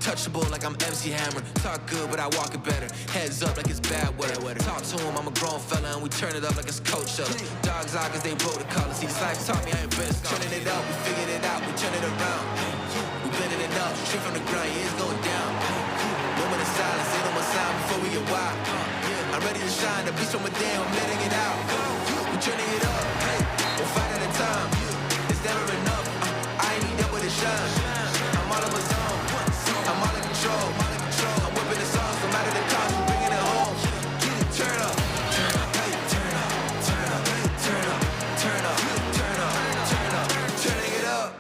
Untouchable like I'm MC Hammer. Talk good, but I walk it better. Heads up like it's bad weather. Talk to him, I'm a grown fella, and we turn it up like it's coach shutter. Dogs out cause they wrote the colors. See, life taught me I ain't been turning it up, we figured it out, we turn it around. We blending it up, straight from the ground, yeah, it's going down. Moment of silence, ain't no more sound before we get wild. I'm ready to shine, the beast from a damn, I'm letting it out. We turning it up, hey, one fight at a time. It's never enough, I ain't need that with a shine. I'm all in my zone, I'm all in control. I'm whipping the songs, no matter the cost, I'm bringing it home. Turn up, turn up, hey, turn up, turn up, hey, turn up, turn up, turn up, turn up, turning it up.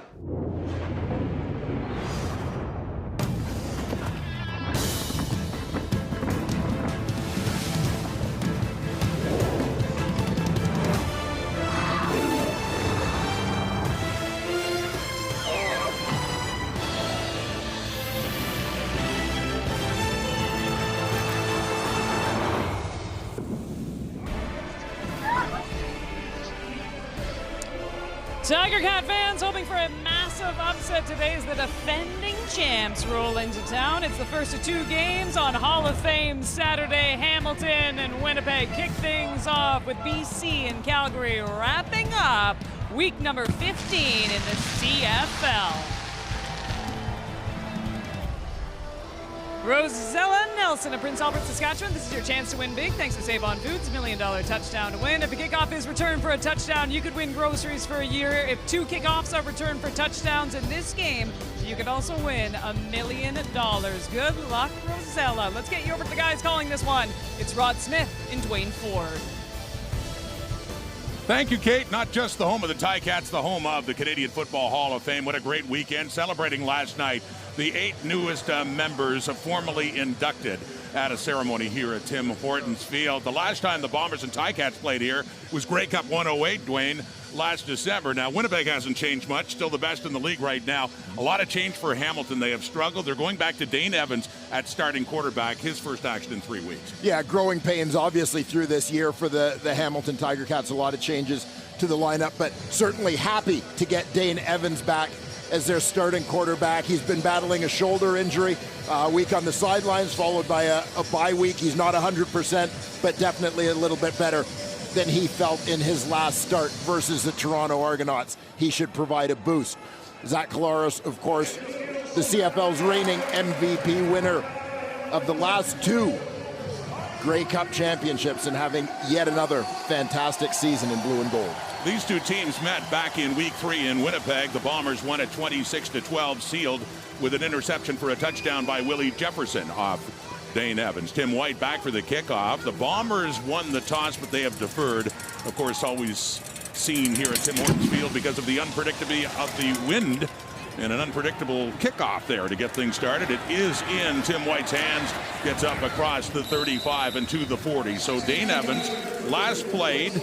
Tiger Cat fans hoping for a massive upset today as the defending champs roll into town. It's the first of 2 games on Hall of Fame Saturday. Hamilton and Winnipeg kick things off with BC and Calgary wrapping up week number 15 in the CFL. Rosella Nelson of Prince Albert, Saskatchewan. This is your chance to win big thanks to Save On Foods. $1 million touchdown to win. If a kickoff is returned for a touchdown, you could win groceries for a year. If 2 kickoffs are returned for touchdowns in this game, you could also win $1 million. Good luck, Rosella. Let's get you over to the guys calling this one. It's Rod Smith and Dwayne Ford. Thank you, Kate. Not just the home of the Ticats, the home of the Canadian Football Hall of Fame. What a great weekend. Celebrating last night the 8 newest members formally inducted at a ceremony here at Tim Hortons Field. The last time the Bombers and Ticats played here was Grey Cup 108, Dwayne, last December. Now, Winnipeg hasn't changed much, still the best in the league right now. A lot of change for Hamilton. They have struggled. They're going back to Dane Evans at starting quarterback, his first action in 3 weeks. Yeah, growing pains obviously through this year for the Hamilton Tiger Cats. A lot of changes to the lineup, but certainly happy to get Dane Evans back as their starting quarterback. He's been battling a shoulder injury, a week on the sidelines, followed by a bye week. He's not 100%, but definitely a little bit better than he felt in his last start versus the Toronto Argonauts. He should provide a boost. Zach Collaros, of course, the CFL's reigning MVP winner of the last 2 Grey Cup championships and having yet another fantastic season in blue and gold. These 2 teams met back in week 3 in Winnipeg. The Bombers won at 26-12, sealed with an interception for a touchdown by Willie Jefferson off Dane Evans. Tim White back for the kickoff. The Bombers won the toss, but they have deferred. Of course, always seen here at Tim Hortons Field because of the unpredictability of the wind and an unpredictable kickoff there to get things started. It is in Tim White's hands, gets up across the 35 and to the 40. So Dane Evans last played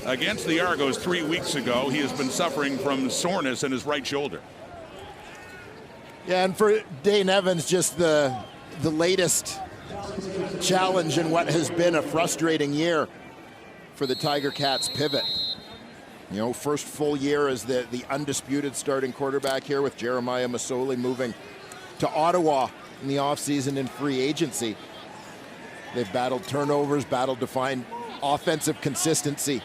against the Argos 3 weeks ago. He has been suffering from soreness in his right shoulder. Yeah, and for Dane Evans, just the latest challenge in what has been a frustrating year for the Tiger Cats pivot. You know, first full year as the undisputed starting quarterback here, with Jeremiah Masoli moving to Ottawa in the offseason in free agency. They've battled turnovers, battled to find offensive consistency.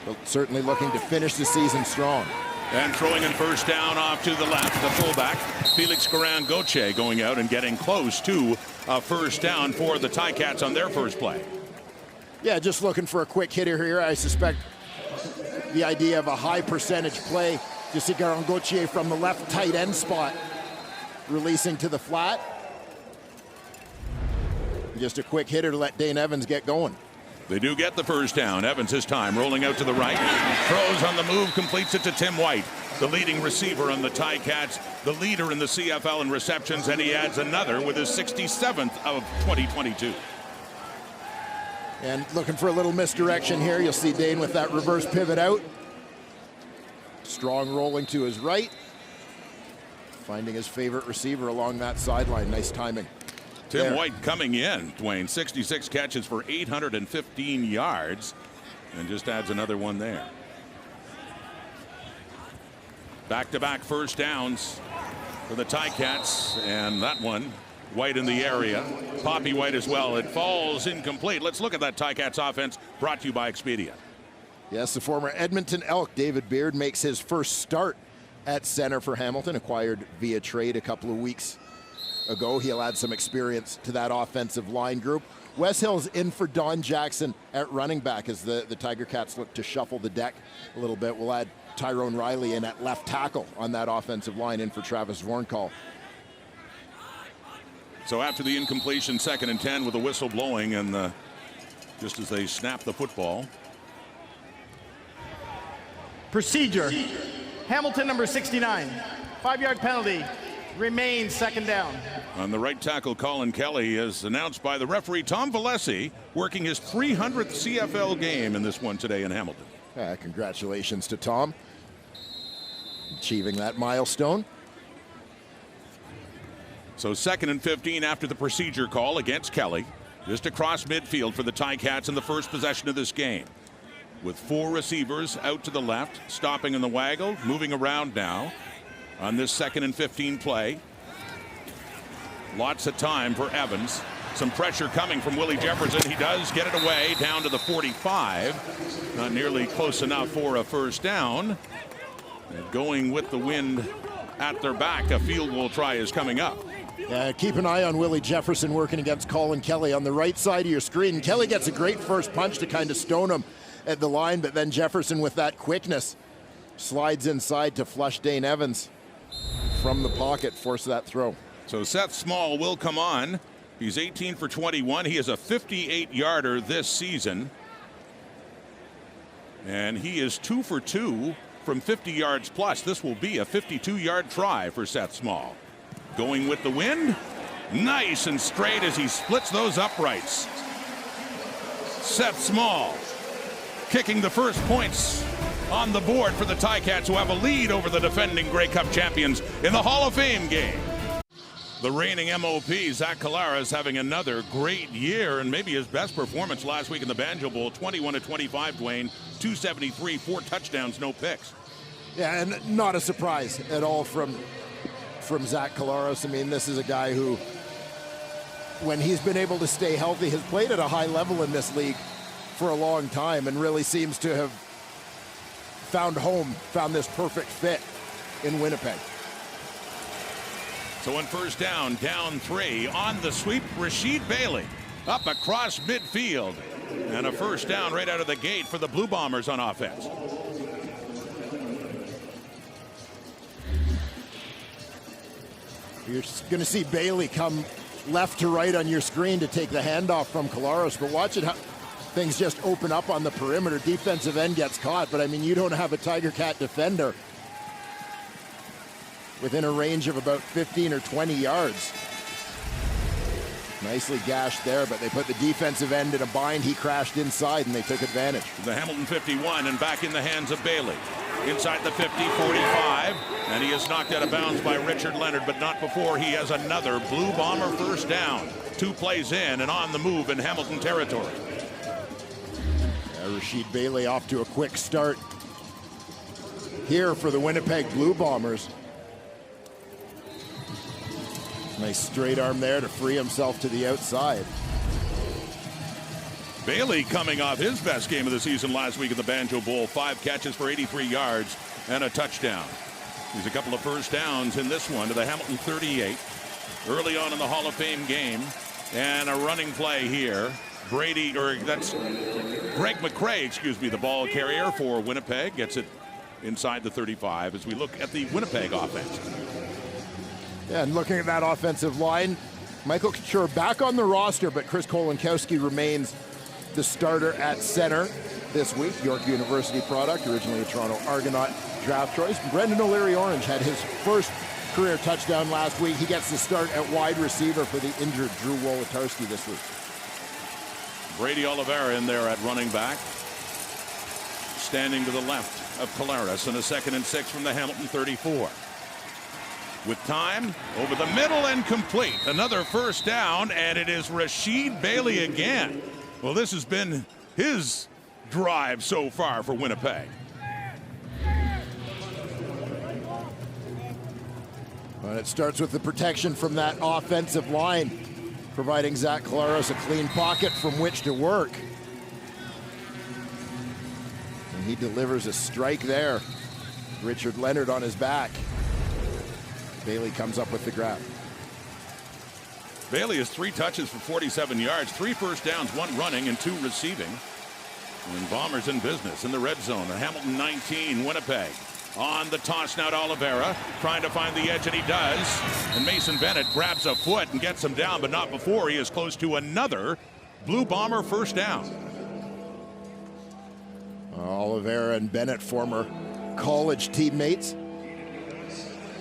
But certainly looking to finish the season strong. And throwing in first down off to the left, the fullback, Felix Garan-Gauthier, going out and getting close to a first down for the Ticats on their first play. Yeah, just looking for a quick hitter here. I suspect the idea of a high percentage play. You see Garan-Gauthier from the left tight end spot, releasing to the flat. Just a quick hitter to let Dane Evans get going. They do get the first down. Evans this time rolling out to the right. Throws on the move, completes it to Tim White, the leading receiver on the Ticats, the leader in the CFL in receptions, and he adds another with his 67th of 2022. And looking for a little misdirection here. You'll see Dane with that reverse pivot out. Strong rolling to his right. Finding his favorite receiver along that sideline. Nice timing. Tim White coming in, Dwayne, 66 catches for 815 yards, and just adds another one there. Back-to-back first downs for the Ticats, and that one, White in the area. Poppy White as well. It falls incomplete. Let's look at that Ticats offense brought to you by Expedia. Yes, the former Edmonton Elk, David Beard, makes his first start at center for Hamilton, acquired via trade a couple of weeks ago. He'll add some experience to that offensive line group. Wes Hill's in for Don Jackson at running back as the Tiger Cats look to shuffle the deck a little bit. We'll add Tyrone Riley in at left tackle on that offensive line, in for Travis Vornkall. So after the incompletion, 2nd and 10 with a whistle blowing, and just as they snap the football. Procedure. Hamilton number 69. 5-yard penalty. Remains 2nd down. On the right tackle, Colin Kelly is announced by the referee Tom Valesi, working his 300th CFL game in this one today in Hamilton. Congratulations to Tom, achieving that milestone. So 2nd and 15 after the procedure call against Kelly. Just across midfield for the Ticats in the first possession of this game. With 4 receivers out to the left, stopping in the waggle, moving around now on this 2nd and 15 play. Lots of time for Evans. Some pressure coming from Willie Jefferson. He does get it away down to the 45. Not nearly close enough for a first down. And going with the wind at their back, a field goal try is coming up. Keep an eye on Willie Jefferson working against Colin Kelly on the right side of your screen. Kelly gets a great first punch to kind of stone him at the line, but then Jefferson, with that quickness, slides inside to flush Dane Evans from the pocket, force that throw. So Seth Small will come on. He's 18 for 21. He is a 58-yarder this season. And he is 2 for 2 from 50 yards plus. This will be a 52-yard try for Seth Small. Going with the wind. Nice and straight as he splits those uprights. Seth Small kicking the first points on the board for the Ticats, who have a lead over the defending Grey Cup champions in the Hall of Fame game. The reigning MOP, Zach Collaros, having another great year and maybe his best performance last week in the Banjo Bowl. 21 of 25, Dwayne, 273, 4 touchdowns, no picks. Yeah, and not a surprise at all from Zach Collaros. I mean, this is a guy who, when he's been able to stay healthy, has played at a high level in this league for a long time and really seems to have found this perfect fit in Winnipeg. So on first down, down 3 on the sweep, Rasheed Bailey up across midfield, and a first down right out of the gate for the Blue Bombers on offense. You're going to see Bailey come left to right on your screen to take the handoff from Collaros, but watch it, how things just open up on the perimeter. Defensive end gets caught, but I mean, you don't have a Tiger Cat defender within a range of about 15 or 20 yards. Nicely gashed there, but they put the defensive end in a bind. He crashed inside and they took advantage. The Hamilton 51 and back in the hands of Bailey. Inside the 50, 45, and he is knocked out of bounds by Richard Leonard, but not before he has another Blue Bomber first down. 2 plays in and on the move in Hamilton territory. Rasheed Bailey off to a quick start here for the Winnipeg Blue Bombers. Nice straight arm there to free himself to the outside. Bailey coming off his best game of the season last week at the Banjo Bowl. 5 catches for 83 yards and a touchdown. He's a couple of first downs in this one to the Hamilton 38. Early on in the Hall of Fame game. And a running play here. Greg McCrae, excuse me, the ball carrier for Winnipeg. Gets it inside the 35 as we look at the Winnipeg offense. Yeah, and looking at that offensive line, Michael Couture back on the roster, but Chris Kolankowski remains the starter at center this week. York University product, originally a Toronto Argonaut draft choice. Brendan O'Leary-Orange had his first career touchdown last week. He gets the start at wide receiver for the injured Drew Wolotarski this week. Brady Oliveira in there at running back. Standing to the left of Collaros, and a 2nd and 6 from the Hamilton 34. With time, over the middle and complete. Another first down, and it is Rasheed Bailey again. Well, this has been his drive so far for Winnipeg. And it starts with the protection from that offensive line, providing Zach Collaros a clean pocket from which to work. And he delivers a strike there. Richard Leonard on his back. Bailey comes up with the grab. Bailey has 3 touches for 47 yards, 3 first downs, 1 running and 2 receiving. And Bombers in business in the red zone. The Hamilton 19, Winnipeg. On the toss now to Oliveira, trying to find the edge, and he does. And Mason Bennett grabs a foot and gets him down, but not before he is close to another Blue Bomber first down. Oliveira and Bennett, former college teammates.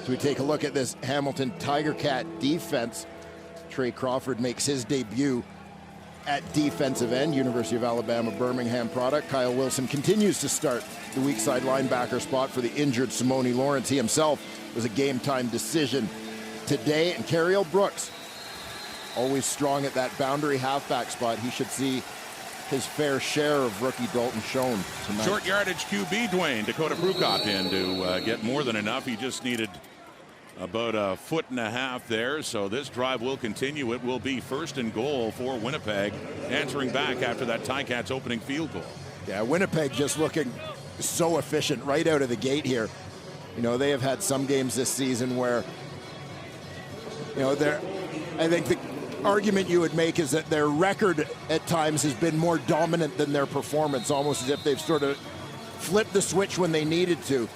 So we take a look at this Hamilton Tiger Cat defense. Trey Crawford makes his debut at defensive end, University of Alabama Birmingham product. Kyle Wilson continues to start the weak side linebacker spot for the injured Simone Lawrence. He himself was a game time decision today. And Cariel Brooks, always strong at that boundary halfback spot. He should see his fair share of rookie Dalton Schoen tonight. Short yardage QB Dwayne, Dakota Prukop in to get more than enough. He just needed about 1.5 feet there, so this drive will continue. It will be 1st and goal for Winnipeg, answering back after that Ticats opening field goal. Yeah, Winnipeg just looking so efficient right out of the gate here. You know, they have had some games this season where, you know, I think the argument you would make is that their record at times has been more dominant than their performance, almost as if they've sort of flipped the switch when they needed to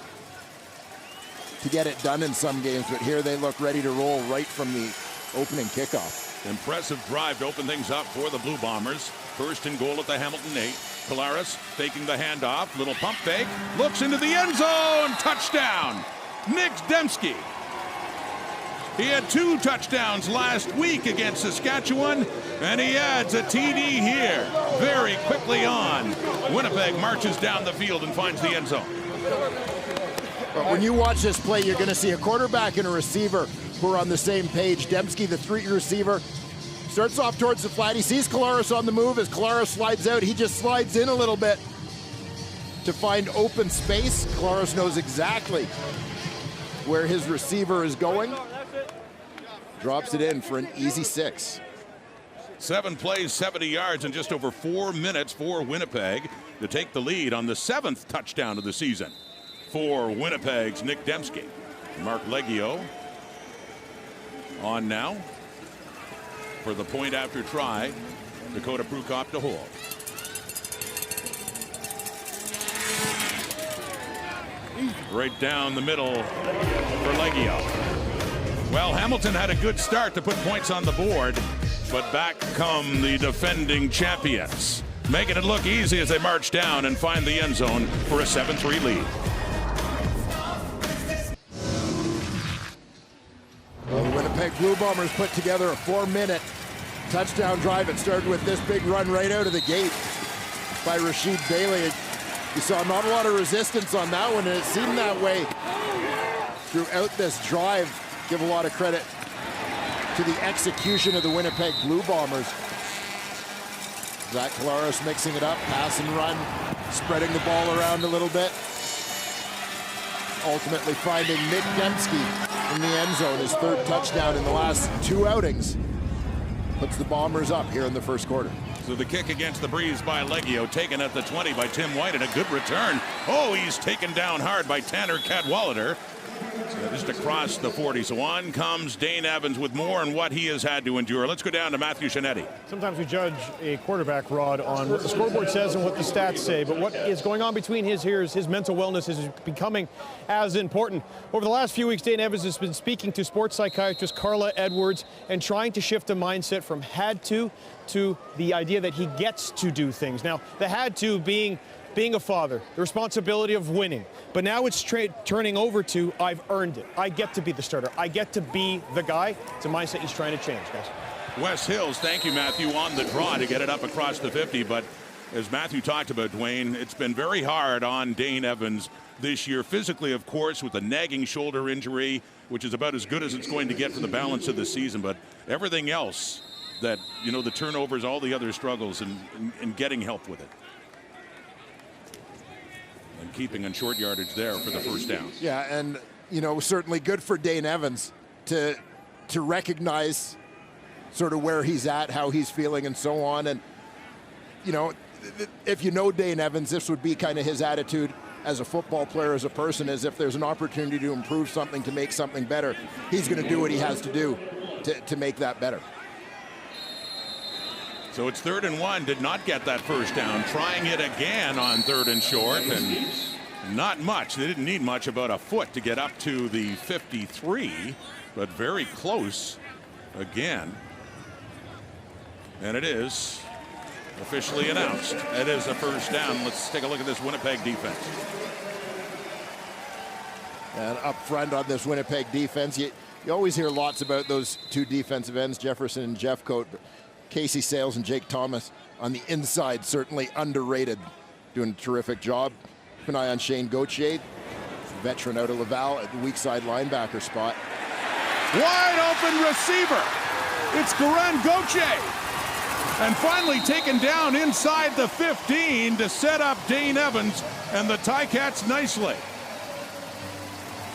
get it done in some games. But here they look ready to roll right from the opening kickoff. Impressive drive to open things up for the Blue Bombers. 1st and goal at the Hamilton 8. Collaros taking the handoff, little pump fake, looks into the end zone, touchdown, Nick Dembski. He had 2 touchdowns last week against Saskatchewan, and he adds a TD here very quickly on. Winnipeg marches down the field and finds the end zone. But when you watch this play, you're going to see a quarterback and a receiver who are on the same page. Dembski, the 3 receiver, starts off towards the flat. He sees Collaros on the move. As Collaros slides out, he just slides in a little bit to find open space. Collaros knows exactly where his receiver is going. Drops it in for an easy 6. 7 plays, 70 yards in just over 4 minutes for Winnipeg to take the lead on the 7th touchdown of the season for Winnipeg's Nick Dembski. Mark Leggio on now for the point after try. Dakota Prukop to hold. Right down the middle for Leggio. Well, Hamilton had a good start to put points on the board, but back come the defending champions, making it look easy as they march down and find the end zone for a 7-3 lead. Well, the Winnipeg Blue Bombers put together a 4-minute touchdown drive. It started with this big run right out of the gate by Rashid Bailey. You saw not a lot of resistance on that one, and it seemed that way throughout this drive. Give a lot of credit to the execution of the Winnipeg Blue Bombers. Zach Collaros mixing it up, pass and run, spreading the ball around a little bit. Ultimately finding Nick Dembski in the end zone, his 3rd touchdown in the last 2 outings. Puts the Bombers up here in the 1st quarter. So the kick against the breeze by Leggio, taken at the 20 by Tim White, and a good return. Oh, he's taken down hard by Tanner Cadwallader. So just across the 40. So on comes Dane Evans with more on what he has had to endure. Let's go down to Matthew Shinetti. Sometimes we judge a quarterback, Rod, on what the scoreboard says and what the stats say, but what is going on between his ears, his mental wellness is becoming as important. Over the last few weeks, Dane Evans has been speaking to sports psychiatrist Carla Edwards and trying to shift the mindset from had to the idea that he gets to do things. Now, the had to being a father, the responsibility of winning. But now it's turning over to, I've earned it. I get to be the starter. I get to be the guy. It's a mindset he's trying to change, guys. Wes Hills, thank you, Matthew, on the draw to get it up across the 50. But as Matthew talked about, Dwayne, it's been very hard on Dane Evans this year. Physically, of course, with a nagging shoulder injury, which is about as good as it's going to get for the balance of the season. But everything else, that, you know, the turnovers, all the other struggles, and getting help with it. And keeping on short yardage there for the first down. Yeah, and, you know, certainly good for Dane Evans to recognize sort of where he's at, how he's feeling, and so on. And, you know, if you know Dane Evans, this would be kind of his attitude as a football player, as a person, is if there's an opportunity to improve something, to make something better, he's going to do what he has to do to make that better. So it's 3rd and 1, did not get that first down. Trying it again on 3rd and short, and not much. They didn't need much, about a foot to get up to the 53, but very close again. And it is officially announced. It is a first down. Let's take a look at this Winnipeg defense. And up front on this Winnipeg defense, you always hear lots about those two defensive ends, Jefferson and Jeffcoat. But Casey Sales and Jake Thomas on the inside, certainly underrated, doing a terrific job. Keep an eye on Shane Gauthier, veteran out of Laval at the weak side linebacker spot. Wide open receiver. It's Karen Gauthier. And finally taken down inside the 15 to set up Dane Evans and the Ticats nicely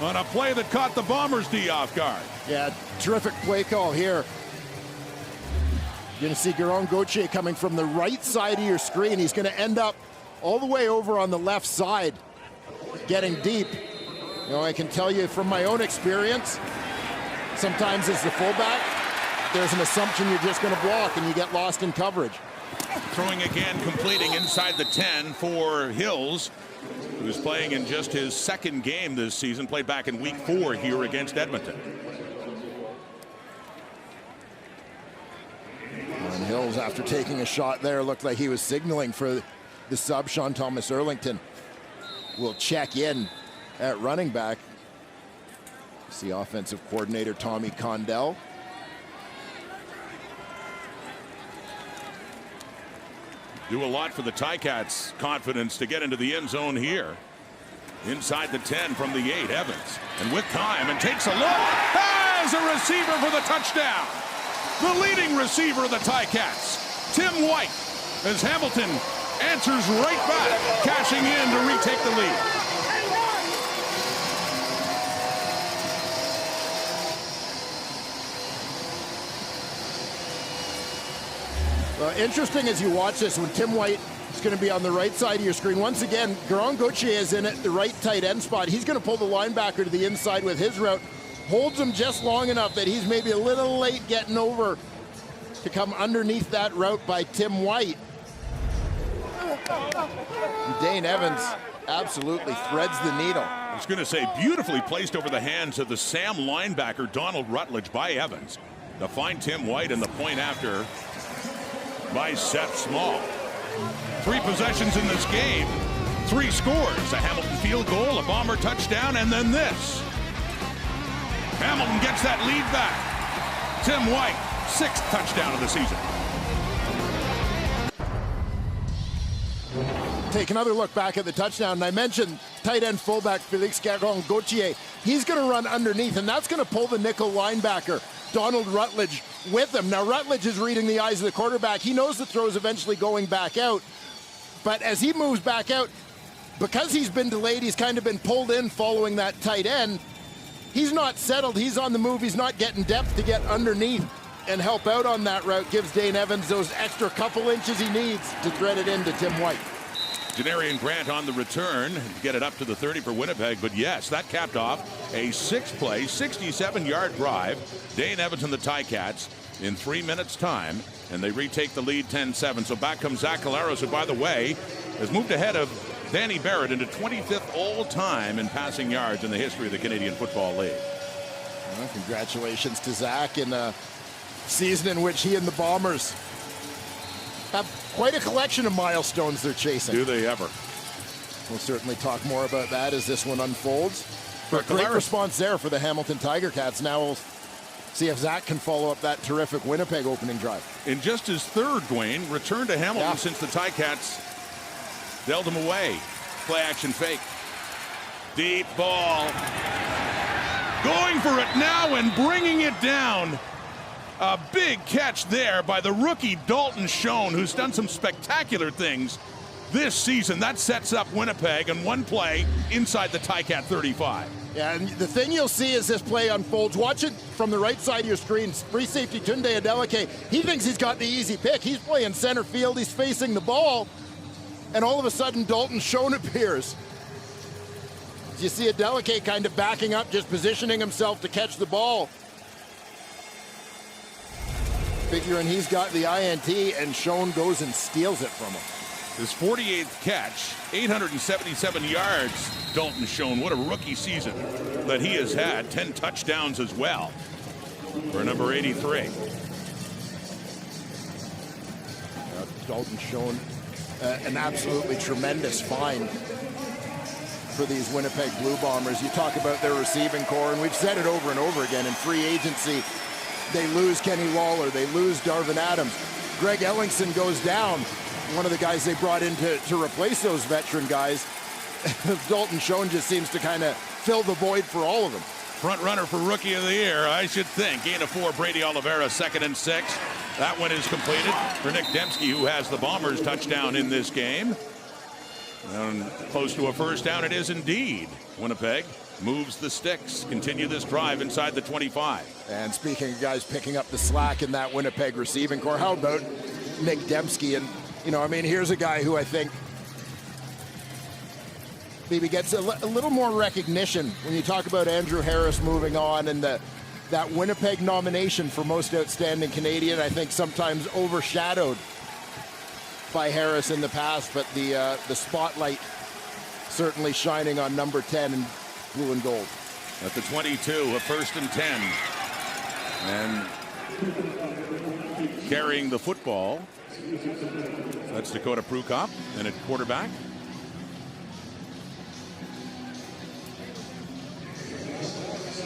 on a play that caught the Bombers D off guard. Yeah, terrific play call here. You're going to see Karen Gauthier coming from the right side of your screen. He's going to end up all the way over on the left side, getting deep. You know, I can tell you from my own experience, sometimes as the fullback, there's an assumption you're just going to block and you get lost in coverage. Throwing again, completing inside the 10 for Hills, who's playing in just his 2nd game this season, played back in week 4 here against Edmonton. And Hills, after taking a shot there, looked like he was signaling for the sub. Sean Thomas Erlington will check in at running back. See offensive coordinator Tommy Condell. Do a lot for the Ticats' confidence to get into the end zone here. Inside the 10 from the 8, Evans. And with time, and takes a look. Has a receiver for the touchdown. The leading receiver of the Ticats, Tim White, as Hamilton answers right back, cashing in to retake the lead. Interesting as you watch this, when Tim White is going to be on the right side of your screen. Once again, Karen Gauthier is in at the right tight end spot. He's going to pull the linebacker to the inside with his route. Holds him just long enough that he's maybe a little late getting over to come underneath that route by Tim White. And Dane Evans absolutely threads the needle. I was going to say, beautifully placed over the hands of the Sam linebacker, Donald Rutledge, by Evans, to find Tim White, and the point after by Seth Small. 3 possessions in this game, 3 scores, a Hamilton field goal, a Bomber touchdown, and then this. Hamilton gets that lead back. Tim White, 6th touchdown of the season. Take another look back at the touchdown, and I mentioned tight end fullback Felix Karen Gauthier. He's going to run underneath, and that's going to pull the nickel linebacker Donald Rutledge with him. Now Rutledge is reading the eyes of the quarterback. He knows the throw's eventually going back out, but as he moves back out, because he's been delayed, he's kind of been pulled in following that tight end. He's not settled, he's on the move, he's not getting depth to get underneath and help out on that route. Gives Dane Evans those extra couple inches he needs to thread it into Tim White. Janarian Grant on the return to get it up to the 30 for Winnipeg. But yes, that capped off a 6-play, 67-yard drive. Dane Evans and the Ticats in 3 minutes time, and they retake the lead 10-7. So back comes Zach Collaros, who, by the way, has moved ahead of Danny Barrett into 25th all-time in passing yards in the history of the Canadian Football League. Well, congratulations to Zach in a season in which he and the Bombers have quite a collection of milestones they're chasing. Do they ever? We'll certainly talk more about that as this one unfolds. But great response there for the Hamilton Tiger Cats. Now we'll see if Zach can follow up that terrific Winnipeg opening drive. In just his 3rd, Dwayne, return to Hamilton since the Ticats dealt him away. Play action fake. Deep ball. Going for it now and bringing it down. A big catch there by the rookie Dalton Schoen, who's done some spectacular things this season. That sets up Winnipeg in one play inside the Ticat 35. Yeah, and the thing you'll see as this play unfolds, watch it from the right side of your screen. Free safety Tunde Adeleke, he thinks he's got the easy pick. He's playing center field, he's facing the ball, and all of a sudden Dalton Schoen appears. You see Adeleke kind of backing up, just positioning himself to catch the ball. Figuring he's got the INT, and Schoen goes and steals it from him. His 48th catch, 877 yards, Dalton Schoen. What a rookie season that he has had. 10 touchdowns as well for number 83. Dalton Schoen, an absolutely tremendous find for these Winnipeg Blue Bombers. You talk about their receiving core, and we've said it over and over again. In free agency, they lose Kenny Lawler, they lose Darvin Adams. Greg Ellingson goes down, one of the guys they brought in to replace those veteran guys. Dalton Schoen just seems to kind of fill the void for all of them. Front runner for Rookie of the Year, I should think. Gain of 4, Brady Oliveira, 2nd and 6. That one is completed for Nick Dembski, who has the Bombers touchdown in this game. And close to a first down it is indeed. Winnipeg moves the sticks, continue this drive inside the 25. And speaking of guys picking up the slack in that Winnipeg receiving core, how about Nick Dembski? And, you know, I mean, here's a guy who I think maybe gets a little more recognition when you talk about Andrew Harris moving on, and that Winnipeg nomination for most outstanding Canadian, I think sometimes overshadowed by Harris in the past, but the spotlight certainly shining on number 10 in blue and gold. At the 22, a 1st and 10. And carrying the football, that's Dakota Prukop, and at quarterback.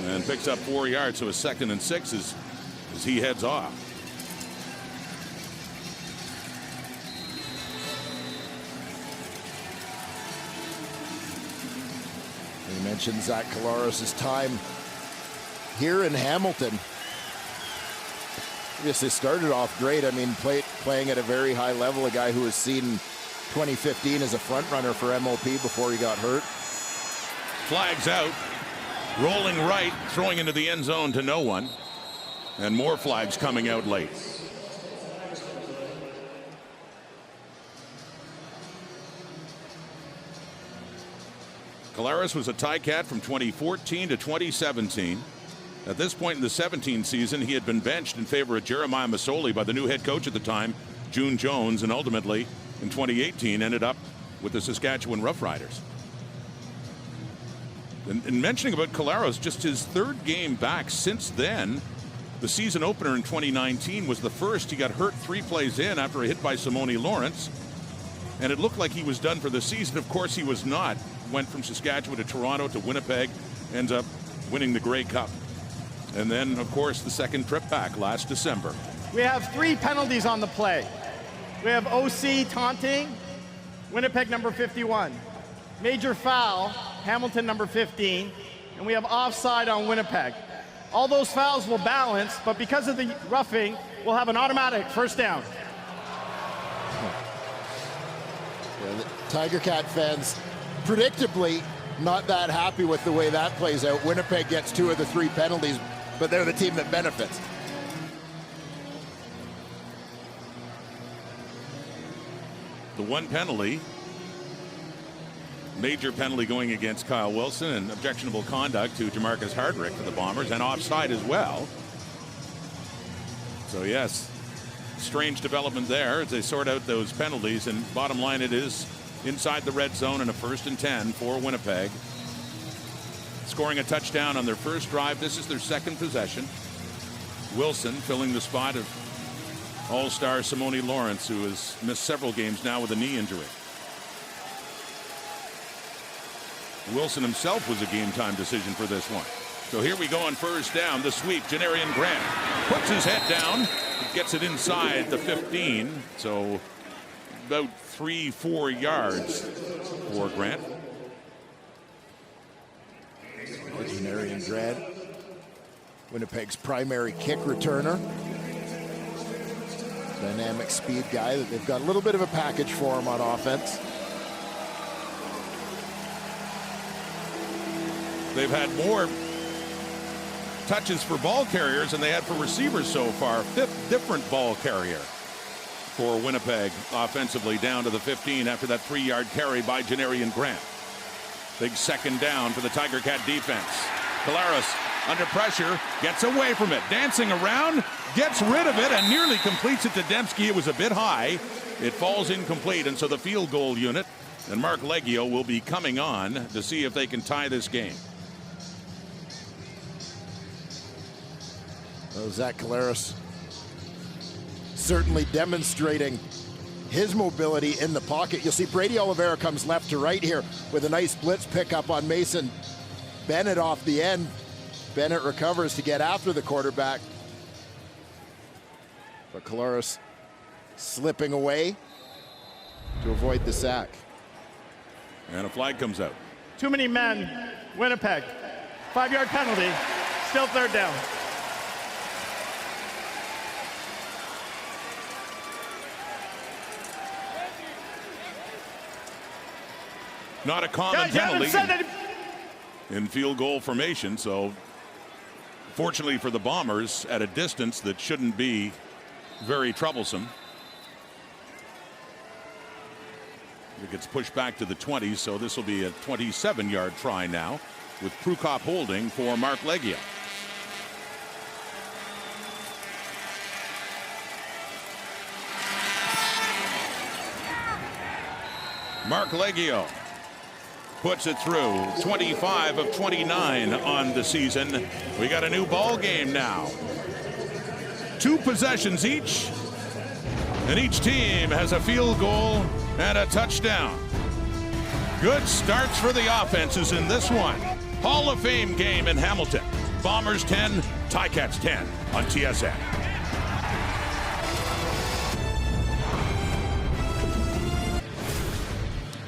And picks up 4 yards, so a 2nd and 6 as he heads off. You mentioned Zach Collaros' time here in Hamilton. Obviously started off great. I mean, playing at a very high level, a guy who was seen in 2015 as a front runner for MOP before he got hurt. Flags out, rolling right, throwing into the end zone to no one, and more flags coming out late. Collaros was a Ticat from 2014 to 2017. At this point in the 17 season, he had been benched in favor of Jeremiah Masoli by the new head coach at the time, June Jones, and ultimately in 2018 ended up with the Saskatchewan Roughriders. And mentioning about Collaros, just his 3rd game back since then. The season opener in 2019 was the first. He got hurt 3 plays in after a hit by Simone Lawrence, and it looked like he was done for the season. Of course, he was not. Went from Saskatchewan to Toronto to Winnipeg, ends up winning the Grey Cup. And then, of course, the 2nd trip back last December. We have 3 penalties on the play. We have OC taunting, Winnipeg number 51. Major foul, Hamilton number 15. And we have offside on Winnipeg. All those fouls will balance, but because of the roughing, we'll have an automatic first down. Yeah, the Tiger Cat fans, predictably, not that happy with the way that plays out. Winnipeg gets 2 of the 3 penalties, but they're the team that benefits. The 1 penalty, major penalty going against Kyle Wilson, and objectionable conduct to Jamarcus Hardrick for the Bombers, and offside as well. So yes, strange development there as they sort out those penalties, and bottom line, it is inside the red zone and a 1st and 10 for Winnipeg. Scoring a touchdown on their first drive. This is their 2nd possession. Wilson filling the spot of all-star Simone Lawrence, who has missed several games now with a knee injury. Wilson himself was a game-time decision for this one. So here we go on first down. The sweep, Janarian Grant puts his head down, gets it inside the 15. So about 3-4 yards for Grant. Janarian Grant, Winnipeg's primary kick returner. Dynamic speed guy. They've got a little bit of a package for him on offense. They've had more touches for ball carriers than they had for receivers so far. 5th different ball carrier for Winnipeg offensively, down to the 15 after that 3-yard carry by Janarian Grant. Big second down for the Tiger Cat defense. Collaros under pressure, gets away from it, dancing around, gets rid of it, and nearly completes it to Dembski. It was a bit high. It falls incomplete, and so the field goal unit and Mark Leggio will be coming on to see if they can tie this game. Oh, Zach Collaros certainly demonstrating his mobility in the pocket. You'll see Brady Oliveira comes left to right here with a nice blitz pickup on Mason Bennett off the end. Bennett recovers to get after the quarterback. But Collaros slipping away to avoid the sack. And a flag comes out. Too many men, Winnipeg. 5-yard penalty, still 3rd down. Not a common penalty in field goal formation, so fortunately for the Bombers, at a distance that shouldn't be very troublesome. It gets pushed back to the 20, so this will be a 27-yard try now, with Prukop holding for Mark Leggio. Mark Leggio puts it through. 25 of 29 on the season. We got a new ball game now. 2 possessions each, and each team has a field goal and a touchdown. Good starts for the offenses in this one. Hall of Fame game in Hamilton. Bombers 10, Ticats 10 on TSN.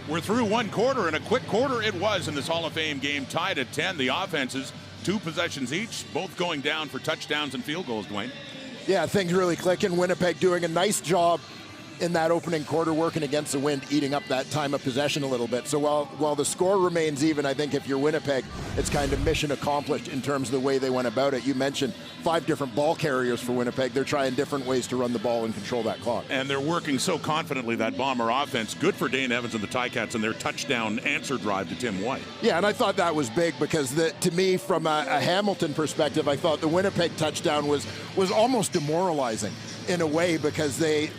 We're through 1 quarter, and a quick quarter it was in this Hall of Fame game, tied at 10. The offenses, 2 possessions each, both going down for touchdowns and field goals, Dwayne. Yeah, things really clicking. Winnipeg doing a nice job in that opening quarter, working against the wind, eating up that time of possession a little bit. So while the score remains even, I think if you're Winnipeg, it's kind of mission accomplished in terms of the way they went about it. You mentioned 5 different ball carriers for Winnipeg. They're trying different ways to run the ball and control that clock. And they're working so confidently, that Bomber offense. Good for Dane Evans and the Ticats and their touchdown answer drive to Tim White. Yeah, and I thought that was big because to me, from a Hamilton perspective, I thought the Winnipeg touchdown was almost demoralizing in a way, because they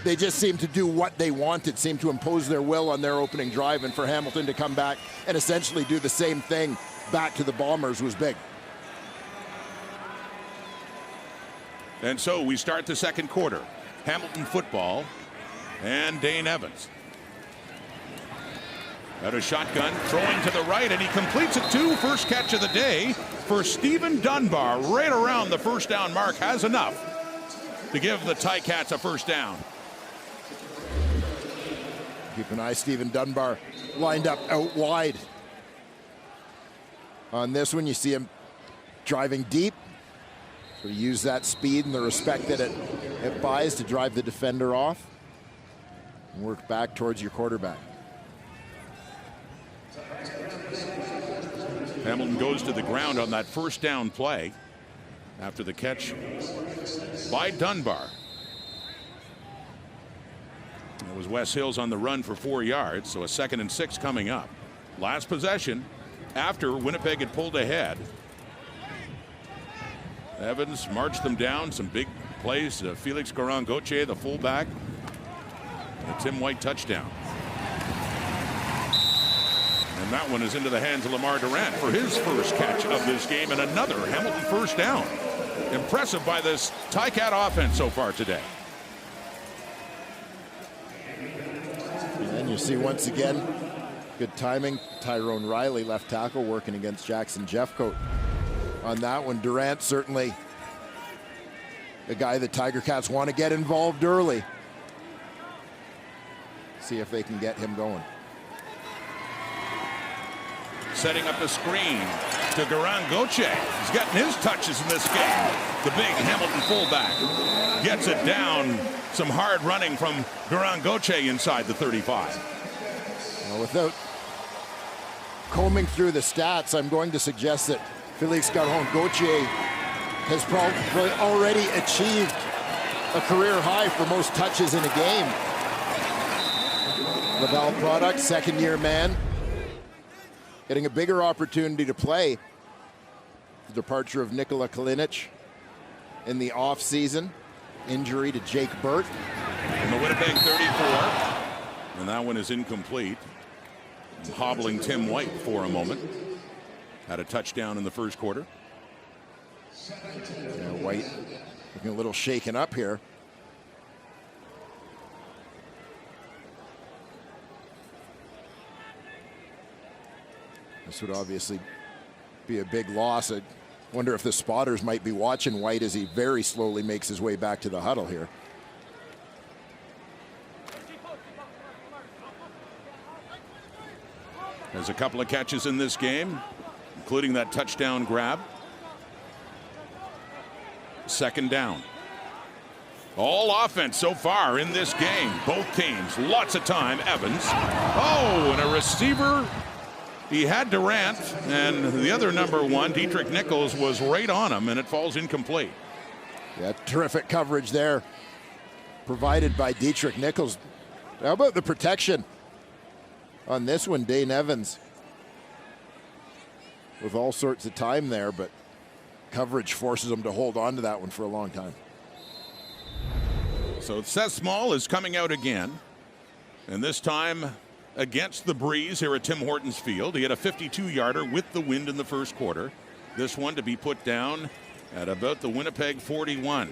just seemed to do what they wanted, seemed to impose their will on their opening drive, and for Hamilton to come back and essentially do the same thing back to the Bombers was big. And so we start the second quarter. Hamilton football and Dane Evans. Out of shotgun, throwing to the right, and he completes it too. First catch of the day for Stephen Dunbar. Right around the first down mark, has enough to give the Ticats a first down. Keep an eye, Stephen Dunbar lined up out wide. On this one, you see him driving deep. So use that speed and the respect that it buys to drive the defender off and work back towards your quarterback. Hamilton goes to the ground on that first down play after the catch by Dunbar. It was Wes Hills on the run for 4 yards, so a 2nd and 6 coming up. Last possession after Winnipeg had pulled ahead. Evans marched them down, some big plays. Felix Garan-Gauthier, the fullback. A Tim White touchdown. And that one is into the hands of Lamar Durant for his first catch of this game, and another Hamilton first down. Impressive by this Ticat offense so far today. And you see once again, good timing. Tyrone Riley, left tackle, working against Jackson Jeffcoat. On that one, Durant certainly the guy the Tiger Cats want to get involved early. See if they can get him going. Setting up a screen to Garan-Gauthier. He's gotten his touches in this game. The big Hamilton fullback gets it down. Some hard running from Garan-Gauthier inside the 35. Well, without combing through the stats, I'm going to suggest that Félix Gaudreau-Gauthier has probably already achieved a career high for most touches in a game. Laval product, second-year man, getting a bigger opportunity to play. The departure of Nikola Kalinic in the off-season. Injury to Jake Burt. And the Winnipeg 34. And that one is incomplete. Hobbling Tim White for a moment. Had a touchdown in the first quarter. Yeah, White looking a little shaken up here. This would obviously be a big loss. I wonder if the spotters might be watching White as he very slowly makes his way back to the huddle here. There's a couple of catches in this game, including that touchdown grab. Second down. All offense so far in this game. Both teams, lots of time. Evans. Oh, and a receiver. He had Durant, and the other number one, Dietrich Nichols, was right on him, and it falls incomplete. Yeah, terrific coverage there provided by Dietrich Nichols. How about the protection on this one? Dane Evans with all sorts of time there, but coverage forces him to hold on to that one for a long time. So Seth Small is coming out again, and this time against the breeze here at Tim Hortons Field. He had a 52-yarder with the wind in the first quarter. This one to be put down at about the Winnipeg 41.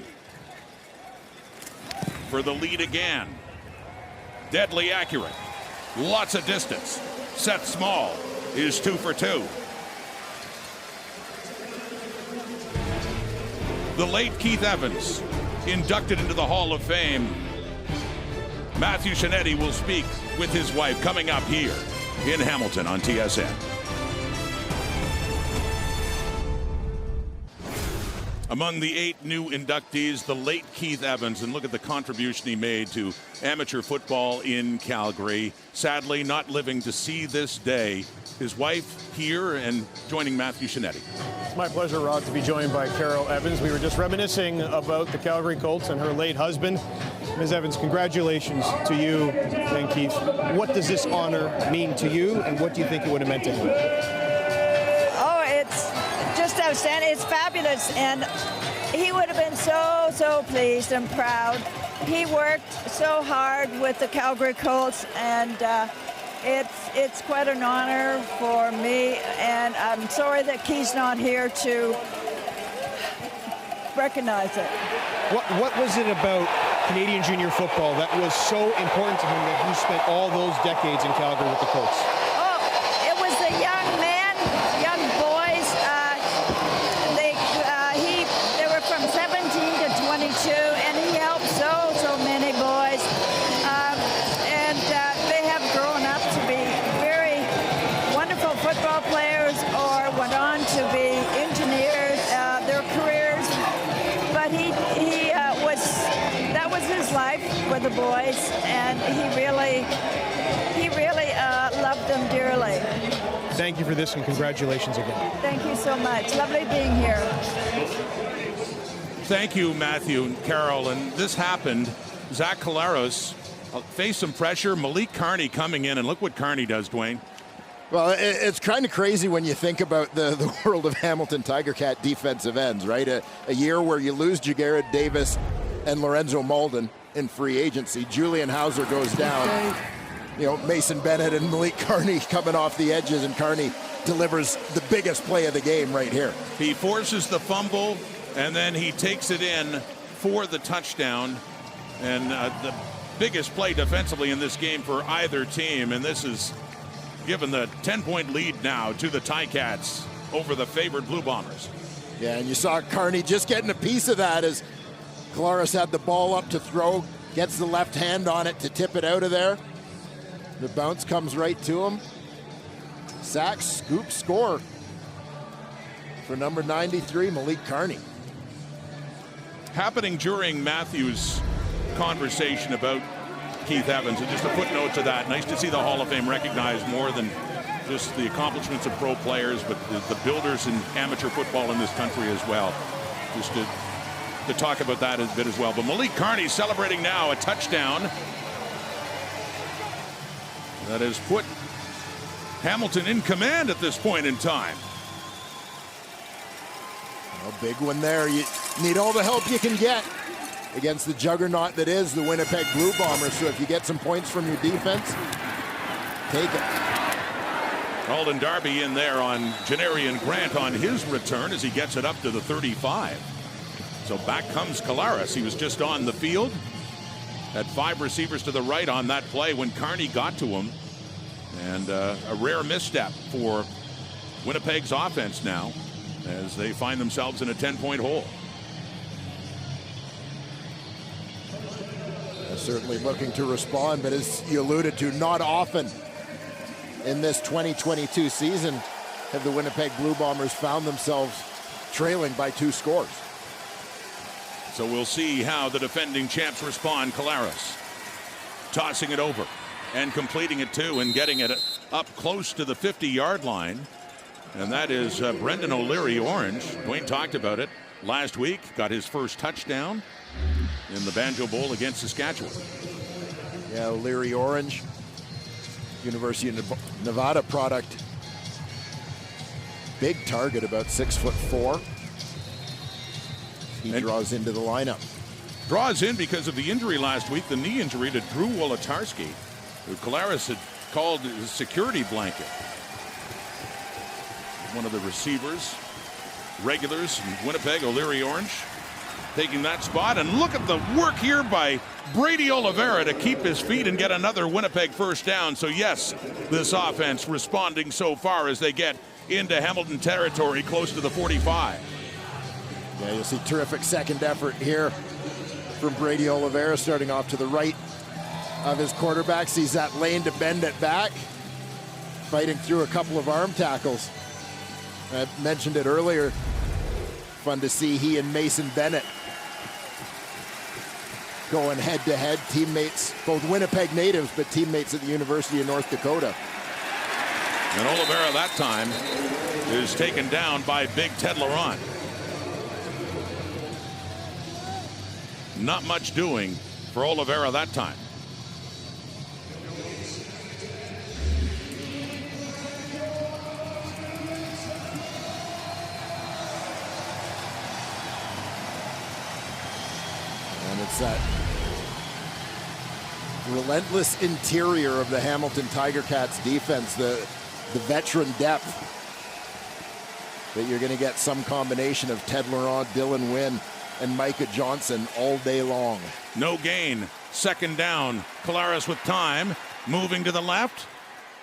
For the lead again. Deadly accurate. Lots of distance. Seth Small is 2 for 2. The late Keith Evans, inducted into the Hall of Fame. Matthew Shinetti will speak with his wife coming up here in Hamilton on TSN. Among the 8 new inductees, the late Keith Evans, and look at the contribution he made to amateur football in Calgary. Sadly, not living to see this day. His wife here and joining Matthew Shinetti. It's my pleasure, Rod, to be joined by Carol Evans. We were just reminiscing about the Calgary Colts and her late husband. Ms. Evans, congratulations to you and Keith. What does this honor mean to you, and what do you think it would have meant to him? Oh, it's just outstanding. It's fabulous, and he would have been so pleased and proud. He worked so hard with the Calgary Colts, and it's quite an honor for me, and I'm sorry that Keith's not here to recognize it. What was it about Canadian junior football that was so important to him that he spent all those decades in Calgary with the Colts? Oh, it was the young men, young boys. They were from 17 to 22, and he helped so many boys. And they have grown up to be very wonderful football players or went on to be engineers, their careers. But that was his life with the boys, and he really loved them dearly. Thank you for this, and congratulations again. Thank you so much. Lovely being here. Thank you, Matthew and Carol. And this happened. Zach Collaros faced some pressure. Malik Carney coming in, and look what Carney does, Dwayne. Well, it's kind of crazy when you think about the world of Hamilton Tiger Cat defensive ends, right? A year where you lose Jagarrett Davis and Lorenzo Malden in free agency. Julian Hauser goes down. You know, Mason Bennett and Malik Carney coming off the edges, and Carney delivers the biggest play of the game right here. He forces the fumble, and then he takes it in for the touchdown. And the biggest play defensively in this game for either team, and this is given the 10-point lead now to the Ticats over the favored Blue Bombers. Yeah, and you saw Carney just getting a piece of that as Collaros had the ball up to throw, gets the left hand on it to tip it out of there. The bounce comes right to him. Sack, scoop, score for number 93, Malik Carney. Happening during Matthew's conversation about Keith Evans, and just a footnote to that, nice to see the Hall of Fame recognized more than just the accomplishments of pro players, but the builders in amateur football in this country as well. Just to talk about that a bit as well. But Malik Carney celebrating now a touchdown that has put Hamilton in command at this point in time. A big one there. You need all the help you can get against the juggernaut that is the Winnipeg Blue Bombers. So if you get some points from your defense, take it. Alden Darby in there on Janarian Grant on his return as he gets it up to the 35. So back comes Collaros. He was just on the field. Had 5 receivers to the right on that play when Carney got to him. And a rare misstep for Winnipeg's offense now as they find themselves in a 10-point hole. They're certainly looking to respond, but as you alluded to, not often in this 2022 season have the Winnipeg Blue Bombers found themselves trailing by 2 scores. So we'll see how the defending champs respond. Collaros tossing it over and completing it too and getting it up close to the 50-yard line. And that is Brendan O'Leary Orange. Dwayne talked about it last week. Got his first touchdown in the Banjo Bowl against Saskatchewan. Yeah, O'Leary Orange, University of Nevada product. Big target, about 6'4". He draws into the lineup. Draws in because of the injury last week, the knee injury to Drew Wolotarski, who Collaros had called his security blanket. One of the receivers, regulars in Winnipeg, O'Leary Orange, taking that spot. And look at the work here by Brady Oliveira to keep his feet and get another Winnipeg first down. So yes, this offense responding so far as they get into Hamilton territory close to the 45. Yeah, you'll see terrific second effort here from Brady Oliveira, starting off to the right of his quarterback. Sees that lane to bend it back, fighting through a couple of arm tackles. I mentioned it earlier. Fun to see he and Mason Bennett going head-to-head. Teammates, both Winnipeg natives, but teammates at the University of North Dakota. And Oliveira that time is taken down by Big Ted Laurent. Not much doing for Oliveira that time. And it's that relentless interior of the Hamilton Tiger Cats defense, the veteran depth, that you're going to get some combination of Ted Laurent, Dylan Wynn, and Micah Johnson all day long. No gain. Second down. Collaros with time. Moving to the left.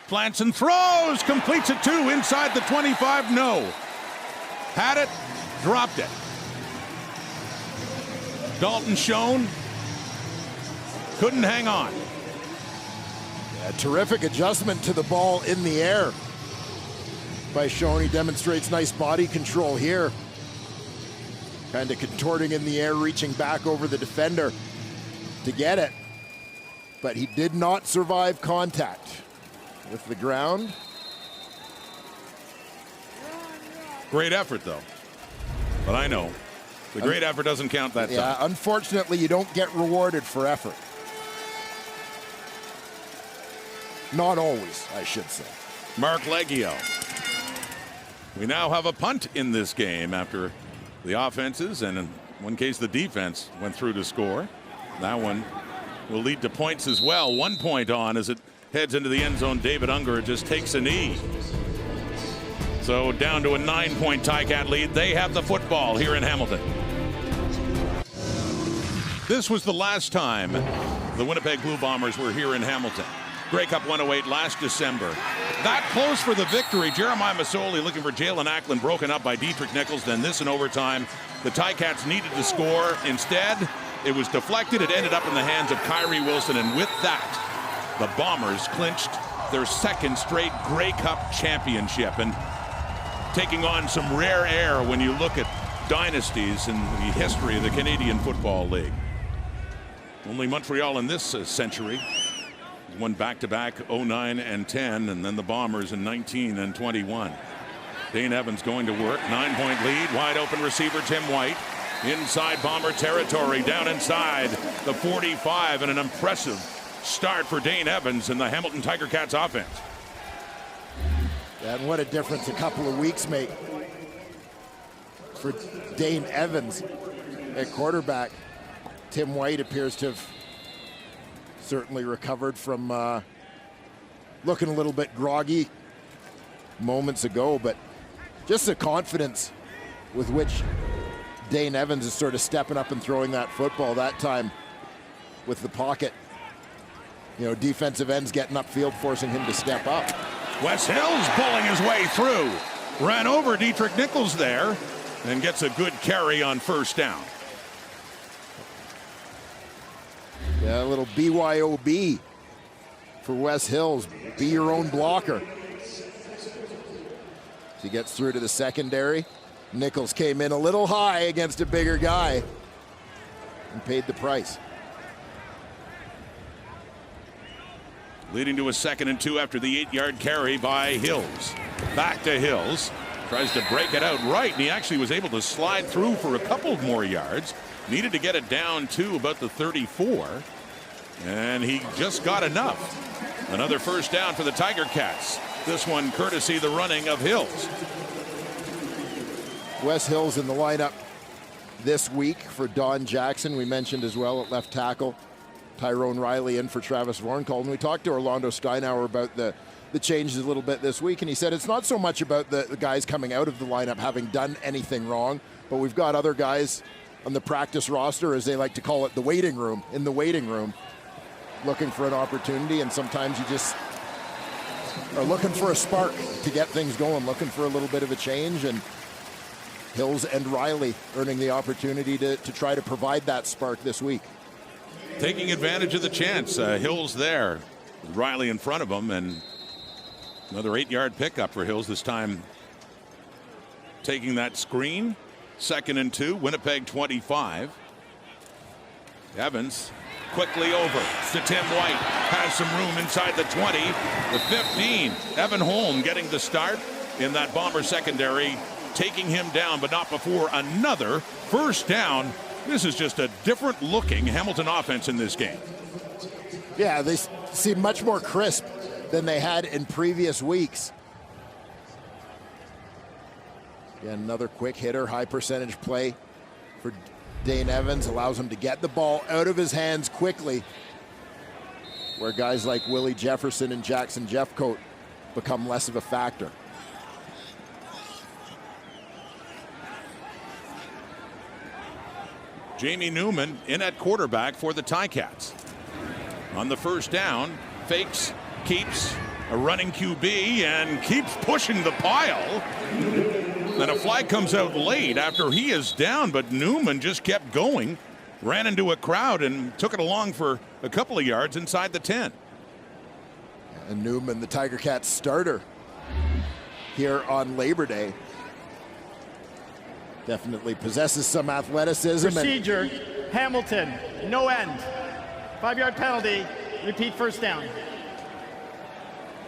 Plants and throws. Completes it 2 inside the 25. No. Had it. Dropped it. Dalton Schoen couldn't hang on. A terrific adjustment to the ball in the air by Schoen. He demonstrates nice body control here. Kind of contorting in the air, reaching back over the defender to get it. But he did not survive contact with the ground. Great effort, though. But I know the great effort doesn't count that time. Unfortunately, you don't get rewarded for effort. Not always, I should say. Mark Leggio. We now have a punt in this game after the offenses, and in one case the defense went through to score. That one will lead to points as well. 1 point on as it heads into the end zone. David Unger just takes a knee. So down to a 9-point Ticat lead. They have the football here in Hamilton. This was the last time the Winnipeg Blue Bombers were here in Hamilton. Grey Cup 108 last December. That close for the victory. Jeremiah Masoli looking for Jalen Acklin, broken up by Dietrich Nichols. Then this in overtime. The Ticats needed to score. Instead, it was deflected. It ended up in the hands of Kyrie Wilson. And with that, the Bombers clinched their second straight Grey Cup championship. And taking on some rare air when you look at dynasties in the history of the Canadian Football League. Only Montreal in this century Won back-to-back 09 and 10, and then the Bombers in 19 and 21. Dane Evans going to work. 9-point lead. Wide open receiver Tim White. Inside Bomber territory. Down inside the 45, and an impressive start for Dane Evans and the Hamilton Tiger Cats offense. Yeah, and what a difference a couple of weeks make for Dane Evans at quarterback. Tim White appears to have certainly recovered from looking a little bit groggy moments ago, but just the confidence with which Dane Evans is sort of stepping up and throwing that football, that time with the pocket. You know, defensive ends getting upfield, forcing him to step up. Wes Hills pulling his way through. Ran over Dietrich Nichols there and gets a good carry on first down. Yeah, a little BYOB for Wes Hills. Be your own blocker. He gets through to the secondary. Nichols came in a little high against a bigger guy and paid the price. Leading to a 2nd and 2 after the 8-yard carry by Hills. Back to Hills. Tries to break it out right, and he actually was able to slide through for a couple more yards. Needed to get it down to about the 34, and he just got enough. Another first down for the Tiger Cats. This one courtesy the running of Hills. Wes Hills in the lineup this week for Don Jackson. We mentioned as well at left tackle. Tyrone Riley in for Travis Vorncall. And we talked to Orlando Steinauer about the changes a little bit this week, and he said it's not so much about the guys coming out of the lineup having done anything wrong, but we've got other guys on the practice roster, as they like to call it, the waiting room, in the waiting room, looking for an opportunity, and sometimes you just are looking for a spark to get things going, looking for a little bit of a change, and Hills and Riley earning the opportunity to try to provide that spark this week. Taking advantage of the chance. Hills there, Riley in front of him, and another 8-yard pickup for Hills, this time taking that screen. 2nd and 2, Winnipeg 25. Evans quickly over to Tim White. Has some room inside the 20, the 15. Evan Holm getting the start in that Bomber secondary, taking him down, but not before another first down. This is just a different looking Hamilton offense in this game. Yeah, they seem much more crisp than they had in previous weeks. Yeah, another quick hitter, high percentage play for Dane Evans. Allows him to get the ball out of his hands quickly, where guys like Willie Jefferson and Jackson Jeffcoat become less of a factor. Jamie Newman in at quarterback for the Ticats. On the first down, fakes, keeps a running QB, and keeps pushing the pile. Then a flag comes out late after he is down, but Newman just kept going, ran into a crowd, and took it along for a couple of yards inside the 10. And Newman, the Tiger Cats starter here on Labor Day, definitely possesses some athleticism. Procedure, Hamilton, no end. 5-yard penalty, repeat first down.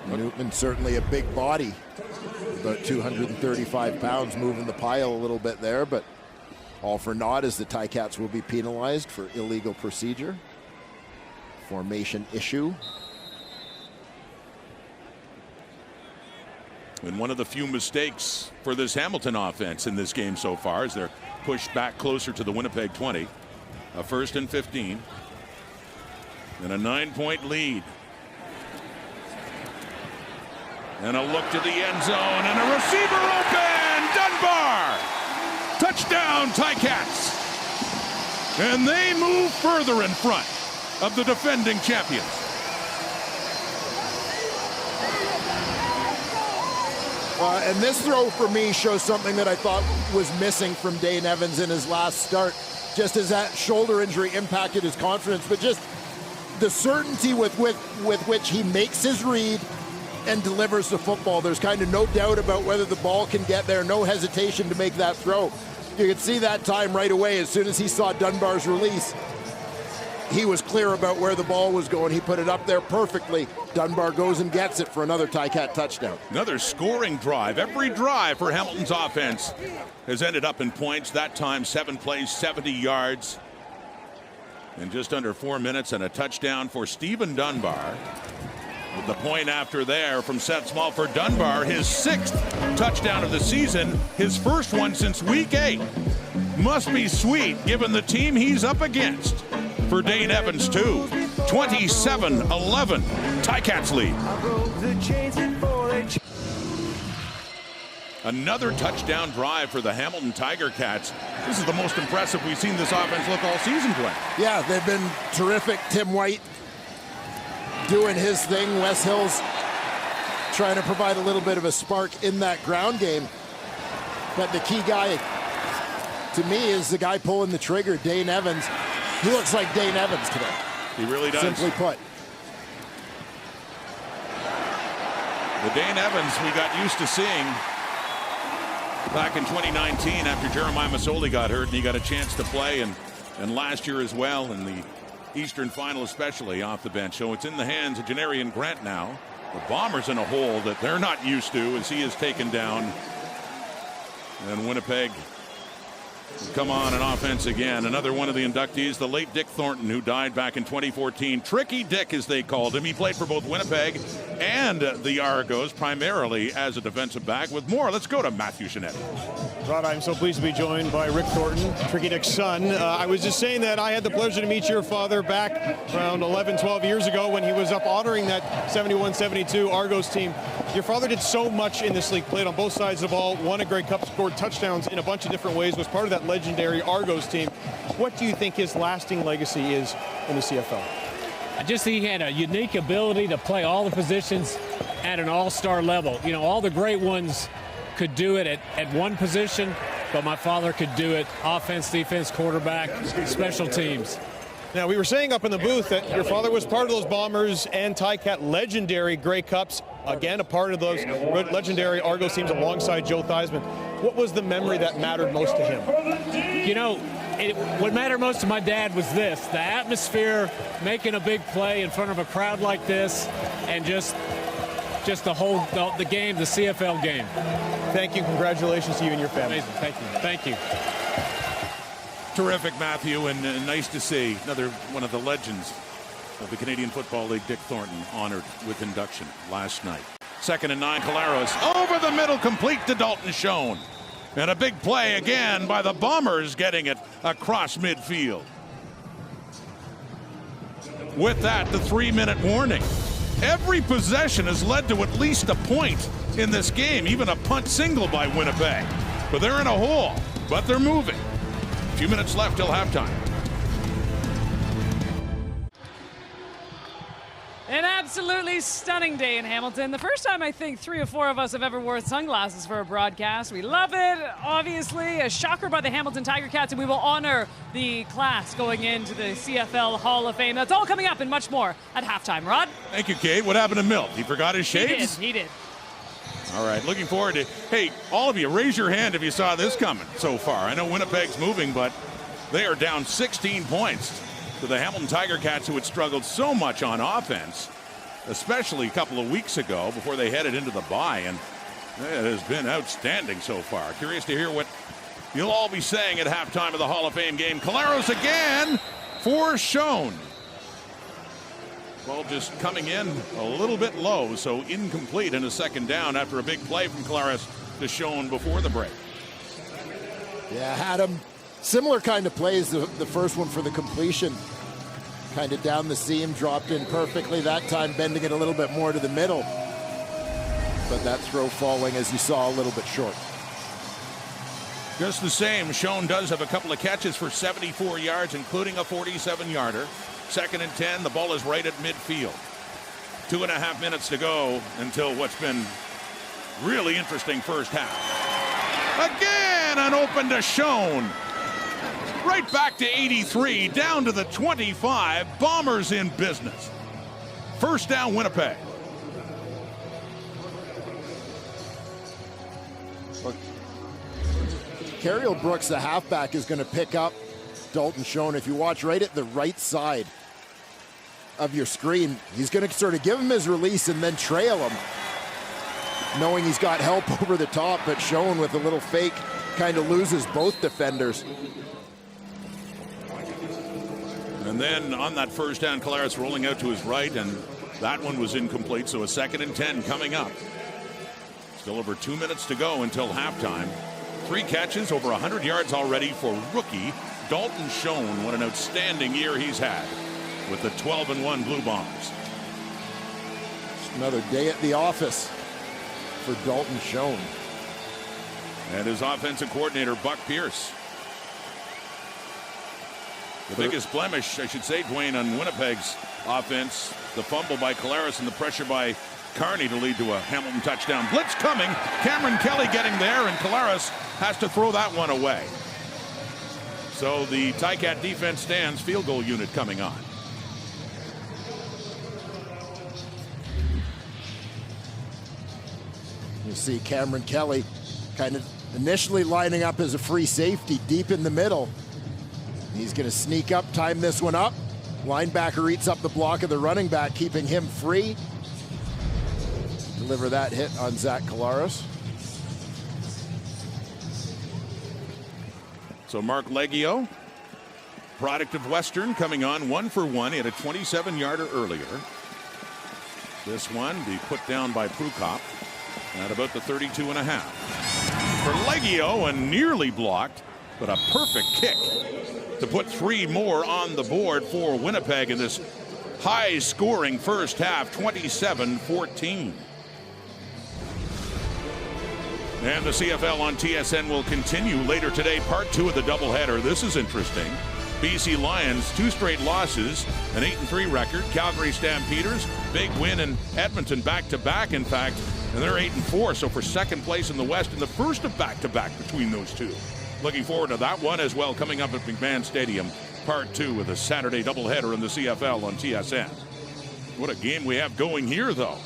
Newman certainly a big body, about 235 pounds, moving the pile a little bit there, but all for naught as the Ticats will be penalized for illegal procedure. Formation issue. And one of the few mistakes for this Hamilton offense in this game so far as they're pushed back closer to the Winnipeg 20. A 1st and 15. And a 9-point lead. And a look to the end zone, and a receiver open! Dunbar! Touchdown, Ticats! And they move further in front of the defending champions. And this throw for me shows something that I thought was missing from Dane Evans in his last start, just as that shoulder injury impacted his confidence, but just the certainty with which he makes his read and delivers the football. There's kind of no doubt about whether the ball can get there, no hesitation to make that throw. You could see that time right away as soon as he saw Dunbar's release. he was clear about where the ball was going. He put it up there perfectly. Dunbar goes and gets it for another Ticat touchdown. Another scoring drive. Every drive for Hamilton's offense has ended up in points. That time, 7 plays, 70 yards. In just under 4 minutes, and a touchdown for Stephen Dunbar. With the point after there from Seth Small for Dunbar, his 6th touchdown of the season, his first one since week 8. Must be sweet given the team he's up against. For Dane Evans too. 27-11, Ticats lead. Another touchdown drive for the Hamilton Tiger Cats. This is the most impressive we've seen this offense look all season, Glenn. Yeah, they've been terrific. Tim White doing his thing. Wes Hill's trying to provide a little bit of a spark in that ground game. But the key guy, to me, is the guy pulling the trigger, Dane Evans. He looks like Dane Evans today. He really does. Simply put. The Dane Evans we got used to seeing back in 2019 after Jeremiah Masoli got hurt and he got a chance to play, and last year as well in the Eastern Final, especially off the bench. So it's in the hands of Janarian Grant now. The Bombers in a hole that they're not used to as he is taken down. And Winnipeg come on an offense again. Another one of the inductees, the late Dick Thornton, who died back in 2014. Tricky Dick, as they called him. He played for both Winnipeg and the Argos, primarily as a defensive back. With more, let's go to Matthew Shinetti. Rod, I'm so pleased to be joined by Rick Thornton, Tricky Dick's son. I was just saying that I had the pleasure to meet your father back around 11, 12 years ago when he was up honoring that 71-72 Argos team. Your father did so much in this league, played on both sides of the ball, won a Grey Cup, scored touchdowns in a bunch of different ways, was part of that legendary Argos team. What do you think his lasting legacy is in the CFL? I just think he had a unique ability to play all the positions at an all-star level. You know, all the great ones could do it at one position, but my father could do it offense, defense, quarterback, special teams. Now, we were saying up in the booth that your father was part of those Bombers and Ticat legendary Grey Cups. Again, a part of those legendary Argos teams alongside Joe Theismann. What was the memory that mattered most to him? You know, what mattered most to my dad was this, the atmosphere, making a big play in front of a crowd like this, and just the game, the CFL game. Thank you. Congratulations to you and your family. Amazing. Thank you. Thank you. Terrific, Matthew, and nice to see another one of the legends of the Canadian Football League, Dick Thornton, honored with induction last night. 2nd and 9, Caleros over the middle, complete to Dalton Schoen. And a big play again by the Bombers, getting it across midfield. With that, the 3-minute warning. Every possession has led to at least a point in this game, even a punt single by Winnipeg. But they're in a hole, but they're moving. A few minutes left till halftime. An absolutely stunning day in Hamilton. The first time I think 3 or 4 of us have ever worn sunglasses for a broadcast. We love it. Obviously, a shocker by the Hamilton Tiger Cats, and we will honor the class going into the CFL Hall of Fame. That's all coming up and much more at halftime. Rod? Thank you, Kate. What happened to Milt? He forgot his shades? He did. All right, looking forward to, hey, all of you, raise your hand if you saw this coming so far. I know Winnipeg's moving, but they are down 16 points to the Hamilton Tiger Cats, who had struggled so much on offense, especially a couple of weeks ago before they headed into the bye, and it has been outstanding so far. Curious to hear what you'll all be saying at halftime of the Hall of Fame game. Caleros again for Schoen. Ball just coming in a little bit low, so incomplete in a 2nd down after a big play from Caleros to Schoen before the break. Yeah, had him. Similar kind of plays, the first one for the completion. Kind of down the seam, dropped in perfectly. That time bending it a little bit more to the middle. But that throw falling, as you saw, a little bit short. Just the same, Schoen does have a couple of catches for 74 yards, including a 47-yarder. 2nd and 10, the ball is right at midfield. 2.5 minutes to go until what's been really interesting first half. Again, an open to Schoen. Right back to 83, down to the 25. Bombers in business. First down, Winnipeg. Look, Cariel Brooks, the halfback, is going to pick up Dalton Schoen. If you watch right at the right side, of your screen. He's going to sort of give him his release and then trail him, knowing he's got help over the top, but Schoen with a little fake kind of loses both defenders. And then on that first down, Collaros rolling out to his right, and that one was incomplete, so a 2nd and 10 coming up. Still over 2 minutes to go until halftime. 3 catches, over 100 yards already for rookie Dalton Schoen. What an outstanding year he's had with the 12-1 Blue Bombers. Just another day at the office for Dalton Schoen. And his offensive coordinator, Buck Pierce. The biggest blemish, I should say, Dwayne, on Winnipeg's offense, the fumble by Collaros and the pressure by Carney to lead to a Hamilton touchdown. Blitz coming. Cameron Kelly getting there, and Collaros has to throw that one away. So the Ticat defense stands. Field goal unit coming on. You see Cameron Kelly kind of initially lining up as a free safety deep in the middle. He's going to sneak up, time this one up. Linebacker eats up the block of the running back, keeping him free. Deliver that hit on Zach Collaros. So Mark Leggio, product of Western, coming on 1 for 1. He had a 27-yarder earlier. This one, the put down by Prukop at about the 32.5. For Leggio, and nearly blocked, but a perfect kick to put 3 more on the board for Winnipeg in this high-scoring first half, 27-14. And the CFL on TSN will continue later today, part 2 of the doubleheader. This is interesting. BC Lions, 2 straight losses, an 8-3 record. Calgary Stampeders, big win in Edmonton, back-to-back, in fact, and they're 8-4, so for 2nd place in the West, and the first of back-to-back between those two. Looking forward to that one as well, coming up at McMahon Stadium, part 2 of the Saturday doubleheader in the CFL on TSN. What a game we have going here, though.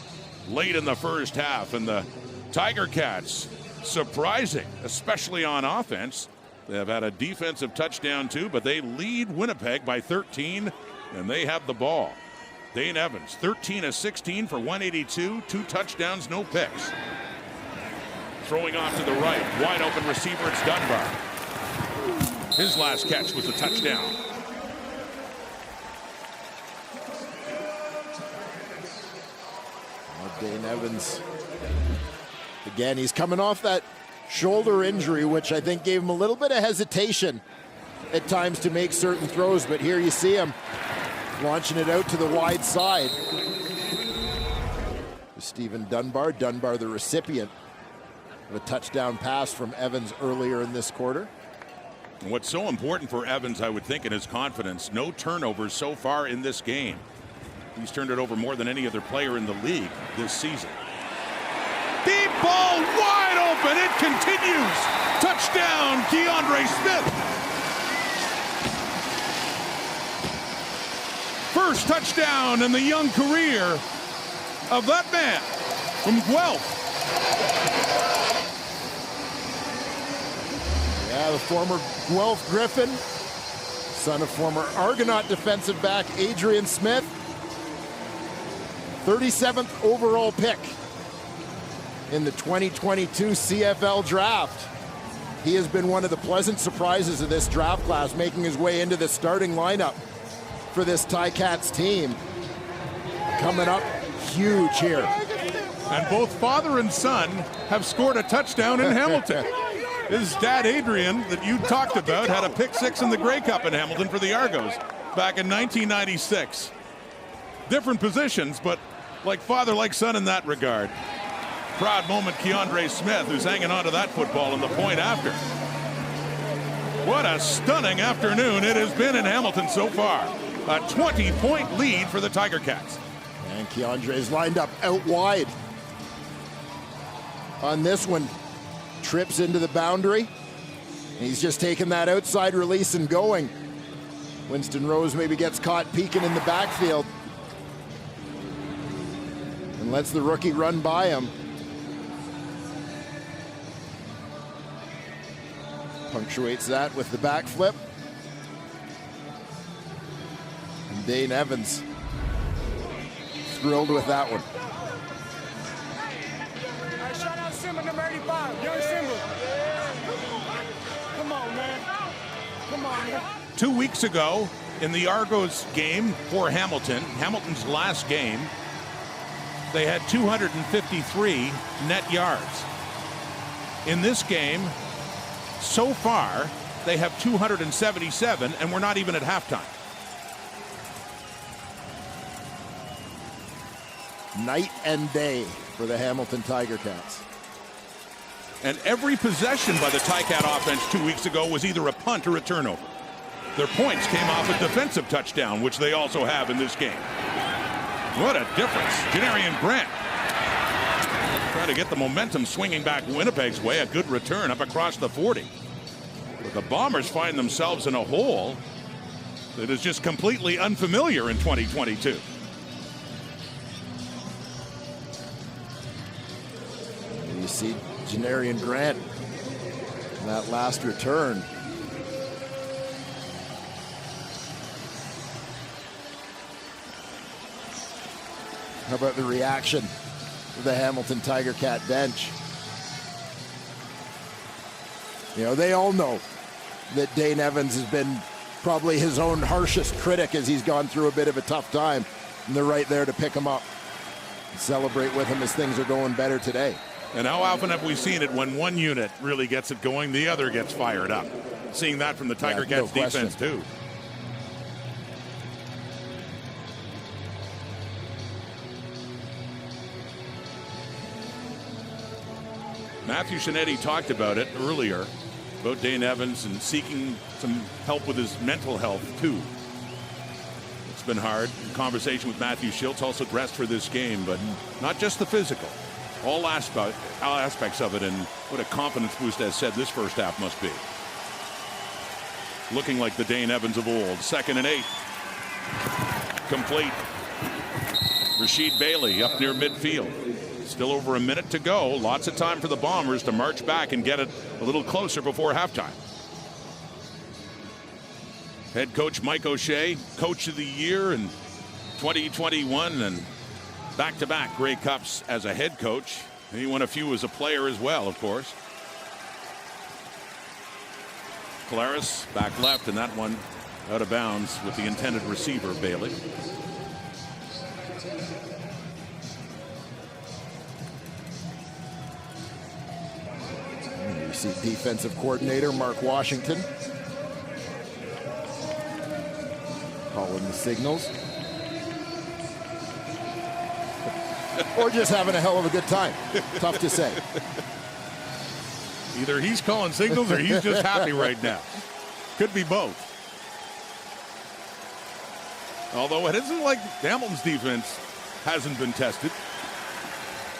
Late in the first half, and the Tiger Cats surprising, especially on offense. They have had a defensive touchdown too, but they lead Winnipeg by 13, and they have the ball. Dane Evans, 13 of 16 for 182, 2 touchdowns, no picks. Throwing off to the right, wide open receiver, it's Dunbar. His last catch was a touchdown. Dane Evans, again, he's coming off that shoulder injury, which I think gave him a little bit of hesitation at times to make certain throws, but here you see him launching it out to the wide side. Stephen Dunbar, the recipient of a touchdown pass from Evans earlier in this quarter. And what's so important for Evans, I would think, in his confidence, no turnovers so far in this game. He's turned it over more than any other player in the league this season. Deep ball, wide open, it continues. Touchdown, Keandre Smith. First touchdown in the young career of that man from Guelph. Yeah, the former Guelph Griffin, son of former Argonaut defensive back Adrian Smith. 37th overall pick in the 2022 CFL draft. He has been one of the pleasant surprises of this draft class, making his way into the starting lineup for this Ticats team. Coming up huge here. And both father and son have scored a touchdown in Hamilton. His dad, Adrian, that you talked about, had a pick-6 in the Grey Cup in Hamilton for the Argos back in 1996. Different positions, but like father, like son in that regard. Proud moment, Keandre Smith, who's hanging on to that football in the point after. What a stunning afternoon it has been in Hamilton so far. A 20-point lead for the Tiger Cats. And Keandre's lined up out wide on this one. Trips into the boundary. He's just taking that outside release and going. Winston Rose maybe gets caught peeking in the backfield and lets the rookie run by him. Punctuates that with the backflip. And Dane Evans thrilled with that one. Shout out Simba, number 85. Young Simba. Come on, man. Come on, man. 2 weeks ago in the Argos game for Hamilton, Hamilton's last game, they had 253 net yards. In this game, so far, they have 277, and we're not even at halftime. Night and day for the Hamilton Tiger Cats. And every possession by the Ticat offense 2 weeks ago was either a punt or a turnover. Their points came off a defensive touchdown, which they also have in this game. What a difference. Janarian Grant trying to get the momentum swinging back Winnipeg's way. A good return up across the 40. But the Bombers find themselves in a hole that is just completely unfamiliar in 2022. You see Janarian Grant in that last return. How about the reaction of the Hamilton Tiger Cat bench? You know, they all know that Dane Evans has been probably his own harshest critic as he's gone through a bit of a tough time. And they're right there to pick him up and celebrate with him as things are going better today. And how often have we seen it when one unit really gets it going, the other gets fired up? Seeing that from the Tiger Cats defense, too. Matthew Shinetti talked about it earlier, about Dane Evans and seeking some help with his mental health, too. It's been hard. In conversation with Matthew Schultz, also dressed for this game, but not just the physical. All aspects of it, and what a confidence boost, as said, this first half must be. Looking like the Dane Evans of old. 2nd and 8. Complete. Rashid Bailey up near midfield. Still over a minute to go. Lots of time for the Bombers to march back and get it a little closer before halftime. Head coach Mike O'Shea, coach of the year in 2021, and back-to-back Grey Cups as a head coach. And he won a few as a player as well, of course. Claris back left, and that one out of bounds with the intended receiver, Bailey. You see defensive coordinator Mark Washington calling the signals. Or just having a hell of a good time. Tough to say. Either he's calling signals or he's just happy right now. Could be both. Although it isn't like Hamilton's defense hasn't been tested.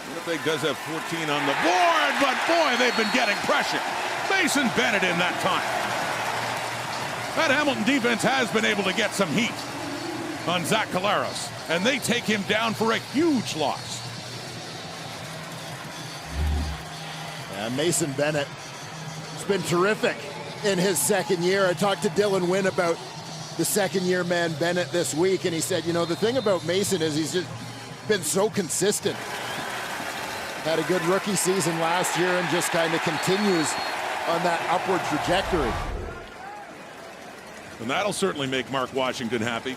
Winnipeg does have 14 on the board, but boy, they've been getting pressure. Mason Bennett in that time. That Hamilton defense has been able to get some heat on Zach Collaros, and they take him down for a huge loss. Mason Bennett has been terrific in his second year. I talked to Dylan Wynn about the second-year man Bennett this week, and he said, you know, the thing about Mason is he's just been so consistent. Had a good rookie season last year and just kind of continues on that upward trajectory. And that'll certainly make Mark Washington happy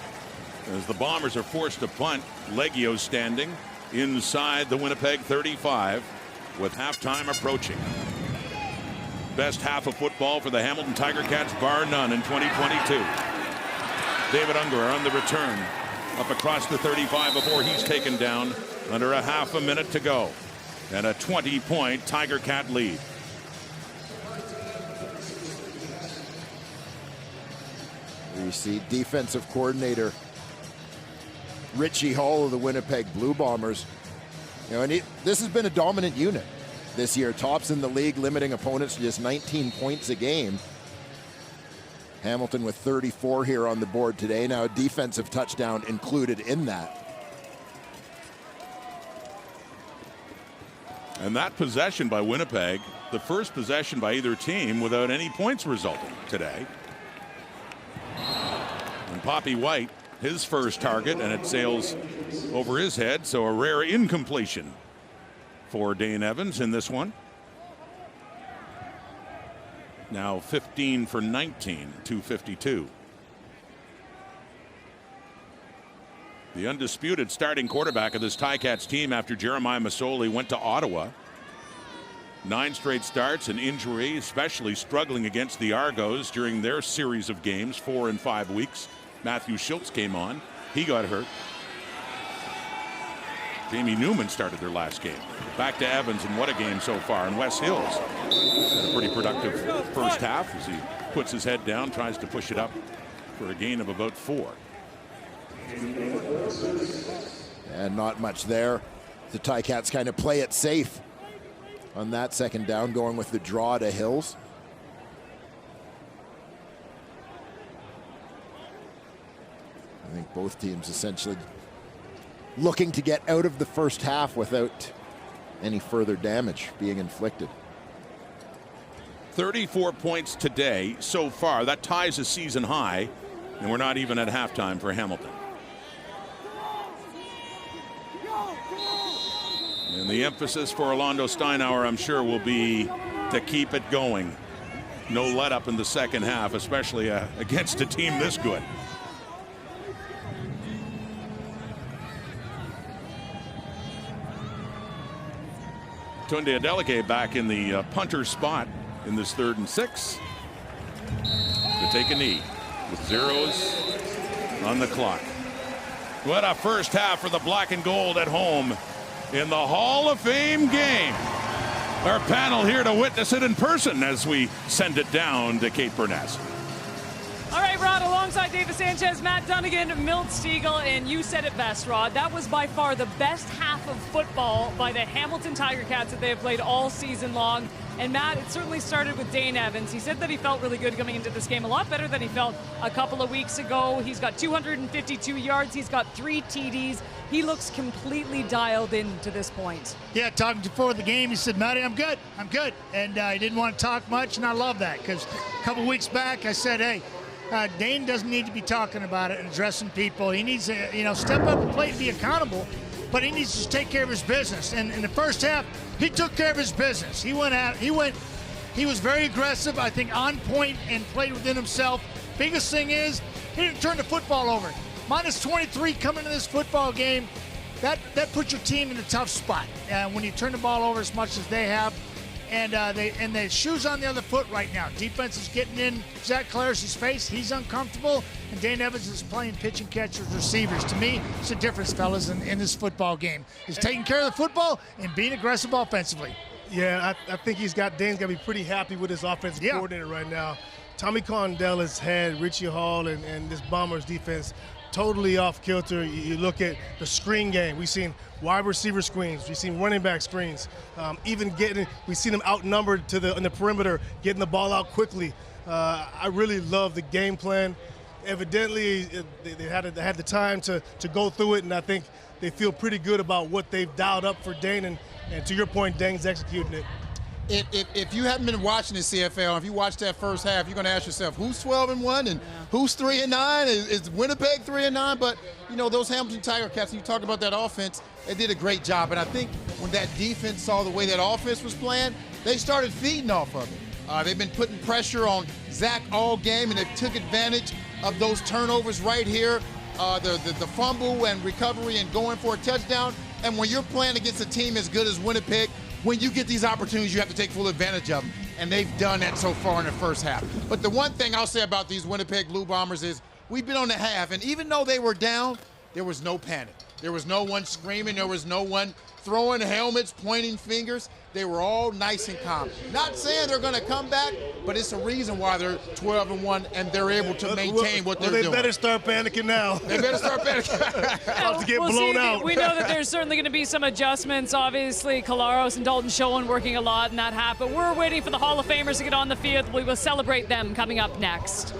as the Bombers are forced to punt. Leggio standing inside the Winnipeg 35 with halftime approaching. Best half of football for the Hamilton Tiger Cats, bar none, in 2022. David Unger on the return up across the 35 before he's taken down. Under a half a minute to go, and a 20-point Tiger Cat lead. You see defensive coordinator Richie Hall of the Winnipeg Blue Bombers. You know, and this has been a dominant unit this year. Tops in the league, limiting opponents to just 19 points a game. Hamilton with 34 here on the board today. Now a defensive touchdown included in that. And that possession by Winnipeg, the first possession by either team without any points resulting today. And Poppy White, his first target, and it sails over his head, so a rare incompletion for Dane Evans in this one. Now 15 for 19, 252. The undisputed starting quarterback of this Ticats team after Jeremiah Masoli went to Ottawa. 9 straight starts, an injury, especially struggling against the Argos during their series of games, 4 and 5 weeks. Matthew Schultz came on. He got hurt. Jamie Newman started their last game. Back to Evans, and what a game so far. And Wes Hills had a pretty productive first half as he puts his head down, tries to push it up for a gain of about 4. And not much there. The Ticats kind of play it safe on that second down, going with the draw to Hills. I think both teams essentially looking to get out of the first half without any further damage being inflicted. 34 points today so far. That ties a season high, and we're not even at halftime for Hamilton. And the emphasis for Orlando Steinauer, I'm sure, will be to keep it going. No let up in the second half, especially against a team this good. Tunde Adeleke back in the punter spot in this 3rd and 6 to take a knee with zeros on the clock. What a first half for the black and gold at home in the Hall of Fame game. Our panel here to witness it in person as we send it down to Kate Burness. All right, Rod, alongside David Sanchez, Matt Dunnigan, Milt Stiegel, and you said it best, Rod. That was by far the best half of football by the Hamilton Tiger Cats that they have played all season long. And Matt, it certainly started with Dane Evans. He said that he felt really good coming into this game, a lot better than he felt a couple of weeks ago. He's got 252 yards. He's got 3 TDs. He looks completely dialed in to this point. Yeah, talking before the game, he said, Matty, I'm good. And he didn't want to talk much, and I love that because a couple weeks back I said, hey, Dane doesn't need to be talking about it and addressing people. He needs to, step up and play and be accountable, but he needs to take care of his business. And in the first half, he took care of his business. He was very aggressive, I think on point, and played within himself. Biggest thing is, he didn't turn the football over. Minus 23 coming into this football game, that puts your team in a tough spot. When you turn the ball over as much as they have, and the shoes on the other foot right now. Defense is getting in Zach Claris's face. He's uncomfortable, and Dane Evans is playing pitch and catch with receivers. To me, it's a difference, fellas, in this football game. He's taking care of the football and being aggressive offensively. Yeah, I think Dane's got to be pretty happy with his offensive coordinator right now. Tommy Condell has had Richie Hall and this Bombers defense totally off kilter. You look at the screen game. We've seen wide receiver screens. We've seen running back screens. We've seen them outnumbered in the perimeter, getting the ball out quickly. I really love the game plan. Evidently, they had the time to go through it, and I think they feel pretty good about what they've dialed up for Dane. And to your point, Dane's executing it. If you haven't been watching the CFL, if you watch that first half, you're going to ask yourself, who's 12-1 and who's 3-9? Is Winnipeg 3-9? But, those Hamilton Tiger Cats, you talk about that offense, they did a great job. And I think when that defense saw the way that offense was playing, they started feeding off of it. They've been putting pressure on Zach all game, and they took advantage of those turnovers right here, the fumble and recovery and going for a touchdown. And when you're playing against a team as good as Winnipeg, when you get these opportunities, you have to take full advantage of them. And they've done that so far in the first half. But the one thing I'll say about these Winnipeg Blue Bombers is we've been on the half, and even though they were down, there was no panic. There was no one screaming. There was no one throwing helmets, pointing fingers. They were all nice and calm. Not saying they're going to come back, but it's a reason why they're 12-1 and they're able to maintain what they're doing. They better start panicking now. They better start panicking. About to get blown out. We know that there's certainly going to be some adjustments. Obviously, Kalaros and Dalton Schoen working a lot in that half, but we're waiting for the Hall of Famers to get on the field. We will celebrate them coming up next.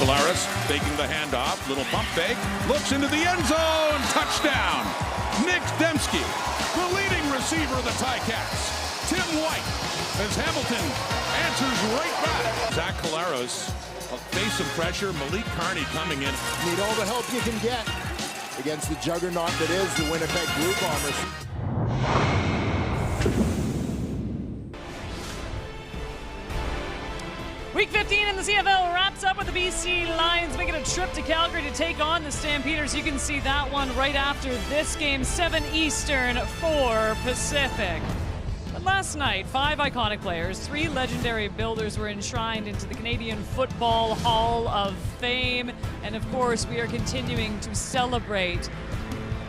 Kalaris taking the handoff, little pump fake, looks into the end zone, touchdown. Nick Dembski, the leading receiver of the Ticats. Tim White as Hamilton answers right back. Zach Collaros face some pressure. Malik Carney coming in. Need all the help you can get against the juggernaut that is the Winnipeg Blue Bombers. Week 15 in the CFL wraps up with the BC Lions making a trip to Calgary to take on the Stampeders. You can see that one right after this game, 7 Eastern, 4 Pacific. But last night, 5 iconic players, 3 legendary builders were enshrined into the Canadian Football Hall of Fame. And of course, we are continuing to celebrate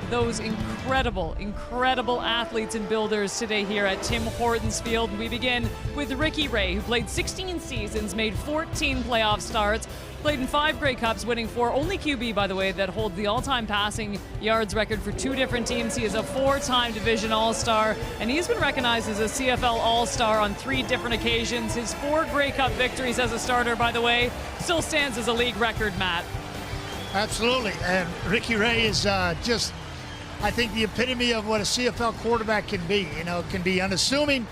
those incredible athletes and builders today here at Tim Hortons Field. We begin with Ricky Ray, who played 16 seasons, made 14 playoff starts, played in 5 Grey Cups, winning 4. Only QB, by the way, that holds the all-time passing yards record for 2 different teams. He is a 4-time Division All-Star, and he's been recognized as a CFL All-Star on 3 different occasions. His 4 Grey Cup victories as a starter, by the way, still stands as a league record, Matt. Absolutely, and Ricky Ray is just, I think, the epitome of what a CFL quarterback can be. You know, can be unassuming.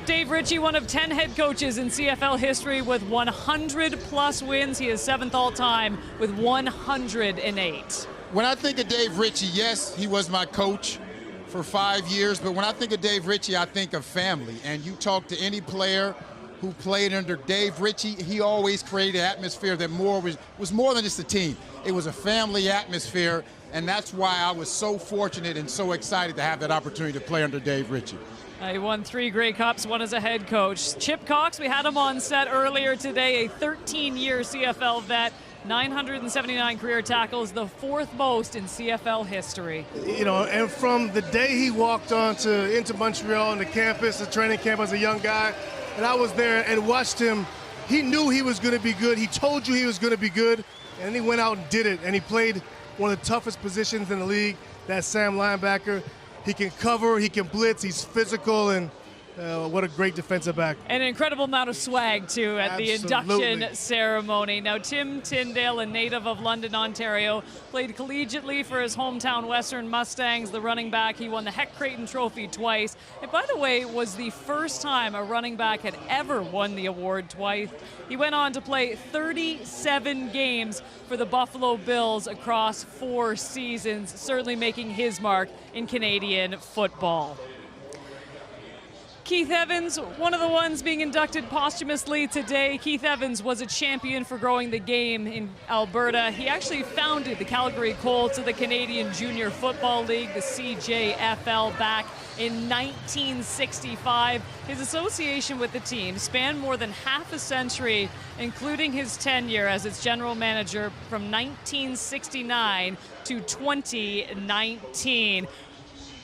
Dave Ritchie, one of 10 head coaches in CFL history with 100-plus wins. He is 7th all-time with 108. When I think of Dave Ritchie, yes, he was my coach for 5 years, but when I think of Dave Ritchie, I think of family. And you talk to any player who played under Dave Ritchie, he always created an atmosphere that was more than just a team. It was a family atmosphere. And that's why I was so fortunate and so excited to have that opportunity to play under Dave Ritchie. He won 3 Grey Cups, 1 as a head coach. Chip Cox, we had him on set earlier today, a 13-year CFL vet, 979 career tackles, the 4th most in CFL history. You know, and from the day he walked into Montreal on the campus, the training camp as a young guy, and I was there and watched him, he knew he was going to be good. He told you he was going to be good, and he went out and did it, and he played one of the toughest positions in the league, that Sam linebacker. He can cover, he can blitz, he's physical, and what a great defensive back. And an incredible amount of swag, too, at Absolutely. the induction ceremony. Now, Tim Tyndale, a native of London, Ontario, played collegiately for his hometown Western Mustangs, the running back. He won the Heck Creighton Trophy twice. It, by the way, was the first time a running back had ever won the award twice. He went on to play 37 games for the Buffalo Bills across 4 seasons, certainly making his mark in Canadian football. Keith Evans, one of the ones being inducted posthumously today. Keith Evans was a champion for growing the game in Alberta. He actually founded the Calgary Colts of the Canadian Junior Football League, the CJFL, back in 1965. His association with the team spanned more than half a century, including his tenure as its general manager from 1969 to 2019.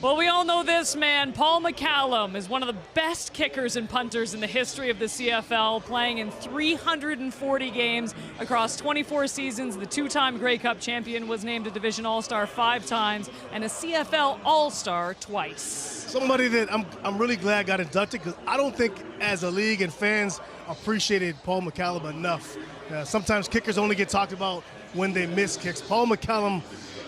Well, we all know this man. Paul McCallum is one of the best kickers and punters in the history of the CFL, playing in 340 games across 24 seasons. The 2-time Grey Cup champion, was named a Division All-Star 5 times and a CFL All-Star twice. Somebody that I'm really glad got inducted, because I don't think as a league and fans appreciated Paul McCallum enough. Sometimes kickers only get talked about when they miss kicks. Paul McCallum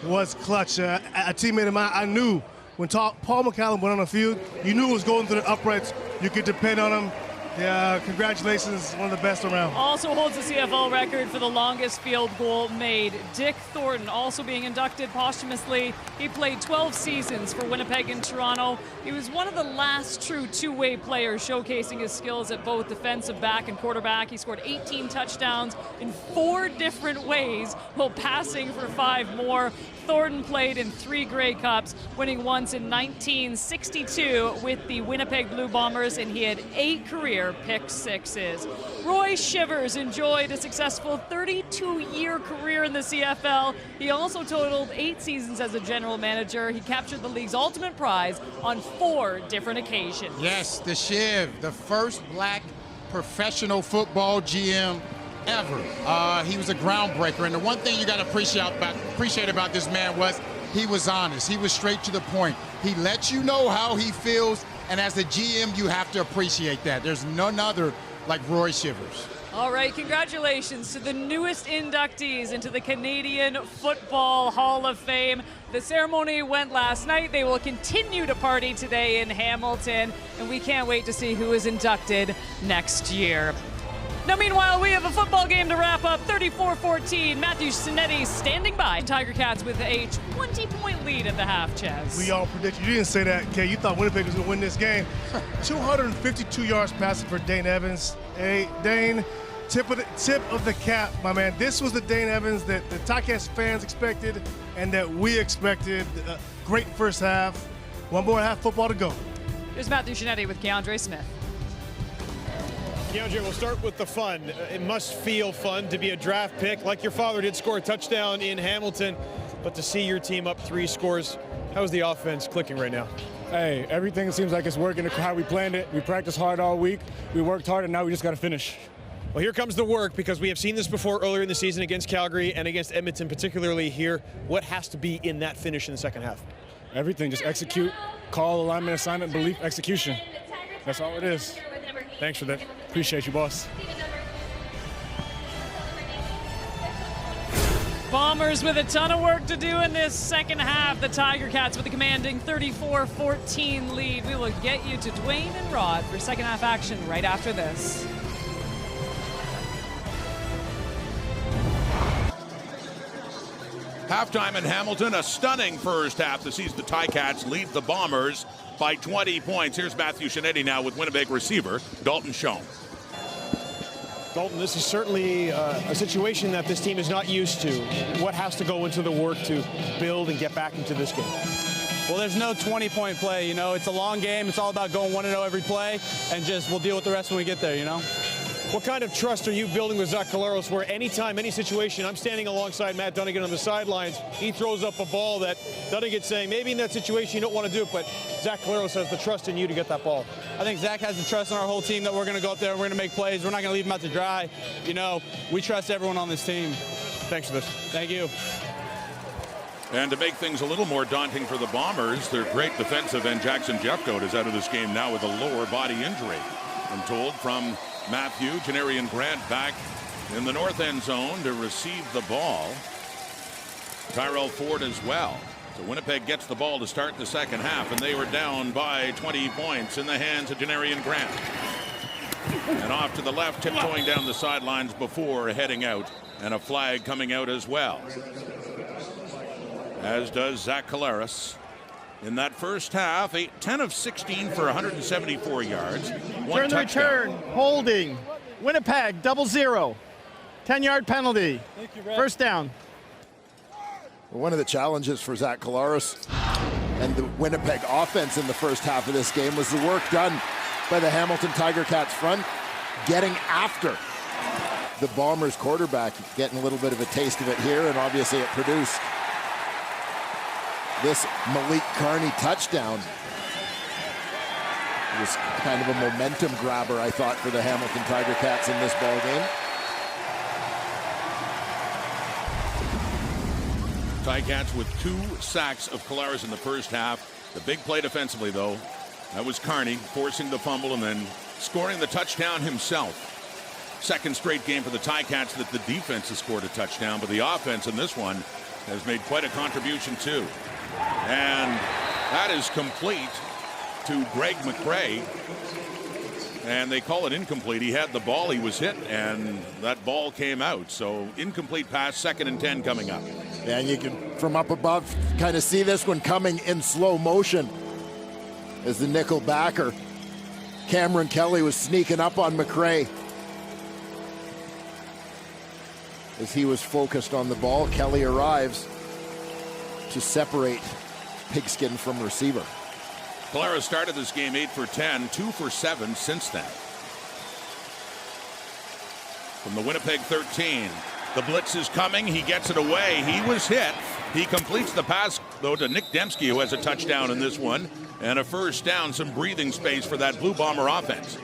was clutch. A teammate of mine, I knew when Paul McCallum went on the field, you knew it was going through the uprights. You could depend on him. Yeah, congratulations, one of the best around. Also holds the CFL record for the longest field goal made. Dick Thornton also being inducted posthumously. He played 12 seasons for Winnipeg and Toronto. He was one of the last true two-way players, showcasing his skills at both defensive back and quarterback. He scored 18 touchdowns in 4 different ways while passing for 5 more. Thornton played in 3 Grey Cups, winning once in 1962 with the Winnipeg Blue Bombers, and he had 8 career pick sixes. Roy Shivers enjoyed a successful 32-year career in the CFL. He also totaled 8 seasons as a general manager. He captured the league's ultimate prize on 4 different occasions. Yes, the Shiv, the first black professional football GM ever. He was a groundbreaker, and the one thing you got to appreciate about this man was he was honest. He was straight to the point. He lets you know how he feels, and as a GM, you have to appreciate that. There's none other like Roy Shivers. All right, congratulations to the newest inductees into the Canadian Football Hall of Fame. The ceremony went last night. They will continue to party today in Hamilton, and we can't wait to see who is inducted next year. Now, meanwhile, we have a football game to wrap up. 34-14. Matthew Cinetti standing by. Tiger Cats with a 20-point lead at the half, Chaz. We all predicted. You didn't say that, Kay. You thought Winnipeg was going to win this game. 252 yards passing for Dane Evans. Hey, Dane, tip of the cap, my man. This was the Dane Evans that the Ticats fans expected and that we expected. Great first half. One more half football to go. Here's Matthew Cinetti with Keandre Smith. Keandre, we'll start with the fun. It must feel fun to be a draft pick, like your father did score a touchdown in Hamilton, but to see your team up 3 scores, how's the offense clicking right now? Hey, everything seems like it's working how we planned it. We practiced hard all week. We worked hard, and now we just got to finish. Well, here comes the work, because we have seen this before earlier in the season against Calgary and against Edmonton, particularly here. What has to be in that finish in the second half? Everything, just execute, call, alignment, assignment, belief, execution. That's all it is. Thanks for that. Appreciate you, boss. Bombers with a ton of work to do in this second half. The Tiger Cats with a commanding 34-14 lead. We will get you to Dwayne and Rod for second half action right after this. Halftime in Hamilton, a stunning first half that sees the Ticats lead the Bombers by 20 points. Here's Matthew Cinetti now with Winnipeg receiver Dalton Schoen. Dalton, this is certainly a situation that this team is not used to. What has to go into the work to build and get back into this game? Well, there's no 20-point play, you know. It's a long game. It's all about going 1-0 every play, and just we'll deal with the rest when we get there, you know. What kind of trust are you building with Zach Collaros where anytime, any situation, I'm standing alongside Matt Dunnigan on the sidelines, he throws up a ball that Dunnigan's saying, maybe in that situation you don't want to do it, but Zach Collaros has the trust in you to get that ball. I think Zach has the trust in our whole team that we're going to go up there, we're going to make plays, we're not going to leave him out to dry. You know, we trust everyone on this team. Thanks for this. Thank you. And to make things a little more daunting for the Bombers, their great defensive end Jackson Jeffcoat is out of this game now with a lower body injury. I'm told from Matthew, Janarian Grant back in the north end zone to receive the ball. Tyrell Ford as well. So Winnipeg gets the ball to start the second half, and they were down by 20 points in the hands of Janarian Grant. And off to the left, tiptoeing down the sidelines before heading out, and a flag coming out as well. As does Zach Collaros. In that first half, 10 of 16 for 174 yards. One touchdown. Return, holding. Winnipeg, 0-0. 10-yard penalty. Thank you, Brad. First down. One of the challenges for Zach Collaros and the Winnipeg offense in the first half of this game was the work done by the Hamilton Tiger Cats front, getting after the Bombers quarterback, getting a little bit of a taste of it here, and obviously it produced this Malik Carney touchdown. It was kind of a momentum grabber, I thought, for the Hamilton Tiger Cats in this ball game. Ticats with 2 sacks of Collaros in the first half. The big play defensively, though, that was Carney forcing the fumble and then scoring the touchdown himself. Second straight game for the Ticats that the defense has scored a touchdown, but the offense in this one has made quite a contribution too. And that is complete to Greg McRae. And they call it incomplete. He had the ball, he was hit, and that ball came out. So incomplete pass, 2nd and 10 coming up. Yeah, and you can, from up above, kind of see this one coming in slow motion as the nickel backer, Cameron Kelly, was sneaking up on McRae. As he was focused on the ball, Kelly arrives to separate Pigskin from receiver. Collaros started this game 8 for 10, 2 for 7 since then. From the Winnipeg 13, the blitz is coming. He gets it away. He was hit. He completes the pass, though, to Nick Dembski, who has a touchdown in this one, and a first down, some breathing space for that Blue Bomber offense.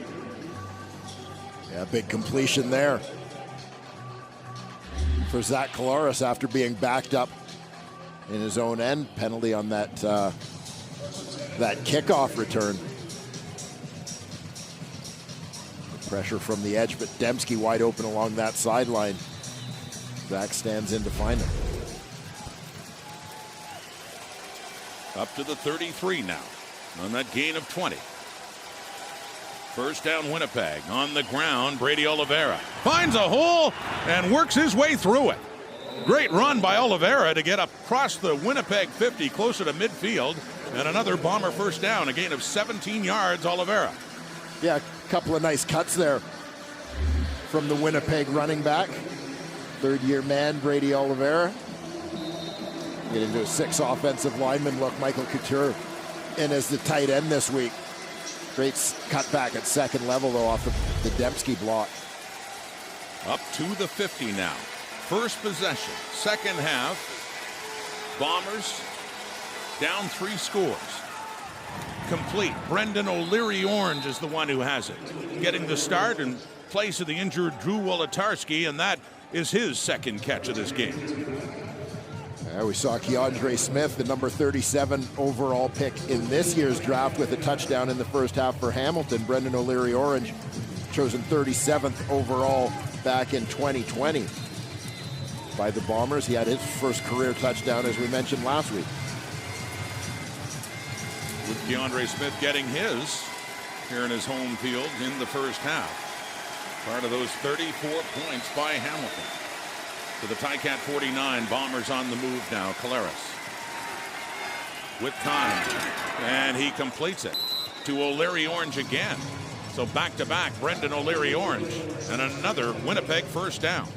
Yeah, big completion there for Zach Collaros after being backed up in his own end. Penalty on that that kickoff return. The pressure from the edge, but Dembski wide open along that sideline. Zach stands in to find him. Up to the 33 now on that gain of 20. First down Winnipeg. On the ground, Brady Oliveira finds a hole and works his way through it. Great run by Oliveira to get across the Winnipeg 50 closer to midfield, and another Bomber first down, a gain of 17 yards, Oliveira. Yeah, a couple of nice cuts there from the Winnipeg running back. Third-year man, Brady Oliveira. Get into a 6 offensive lineman look. Michael Couture in as the tight end this week. Great cutback at second level, though, off the Dembski block. Up to the 50 now. First possession, second half. Bombers down 3 scores. Complete. Brendan O'Leary-Orange is the one who has it. Getting the start in place of the injured Drew Wolotarski, and that is his second catch of this game. We saw Keandre Smith, the number 37 overall pick in this year's draft, with a touchdown in the first half for Hamilton. Brendan O'Leary-Orange, chosen 37th overall back in 2020 by the Bombers. He had his first career touchdown, as we mentioned last week. With Keandre Smith getting his here in his home field in the first half. Part of those 34 points by Hamilton. To the Ticat 49, Bombers on the move now. Collaros with time, and he completes it to O'Leary-Orange again. So back-to-back, Brendan O'Leary-Orange, and another Winnipeg first down.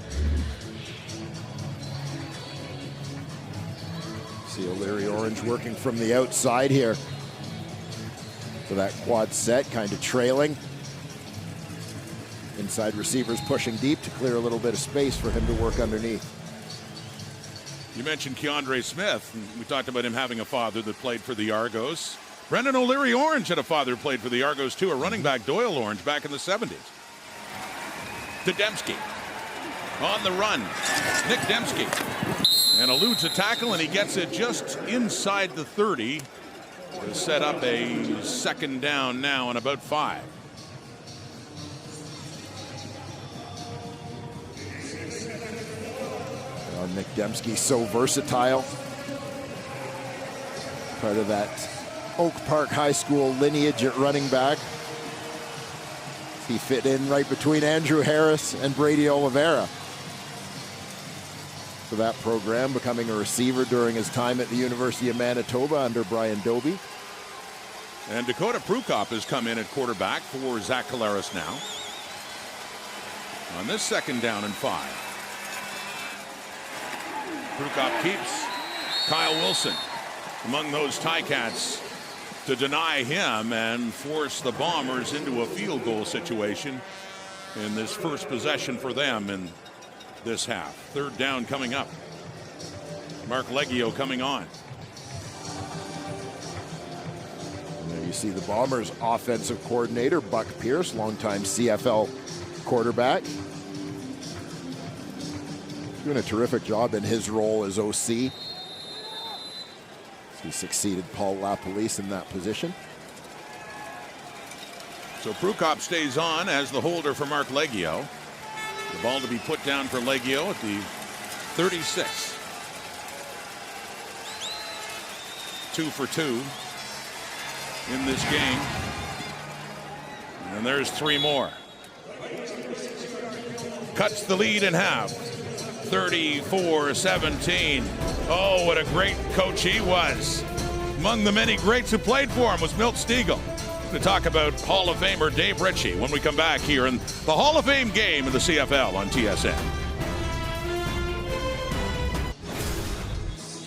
See O'Leary-Orange working from the outside here for that quad set, kind of trailing. Inside receivers pushing deep to clear a little bit of space for him to work underneath. You mentioned Keandre Smith. We talked about him having a father that played for the Argos. Brendan O'Leary-Orange had a father who played for the Argos too, a running back, Doyle Orange, back in the 70s. To Dembski. On the run, Nick Dembski. And eludes a tackle, and he gets it just inside the 30 to set up a second down now on about 5. Nick Dembski, so versatile. Part of that Oak Park High School lineage at running back. He fit in right between Andrew Harris and Brady Oliveira for that program, becoming a receiver during his time at the University of Manitoba under Brian Doby. And Dakota Prukop has come in at quarterback for Zach Collaros now. On this second down and 5. Prukop keeps Kyle Wilson among those Ticats to deny him and force the Bombers into a field goal situation in this first possession for them in this half. Third down coming up. Mark Leggio coming on. And there you see the Bombers offensive coordinator, Buck Pierce, longtime CFL quarterback. Doing a terrific job in his role as OC. He succeeded Paul LaPolice in that position. So Prukop stays on as the holder for Mark Leggio. The ball to be put down for Leggio at the 36. 2 for 2 in this game. And there's 3 more. Cuts the lead in half. 34-17. Oh, what a great coach he was. Among the many greats who played for him was Milt Stegall. To talk about Hall of Famer Dave Ritchie when we come back here in the Hall of Fame game of the CFL on TSN.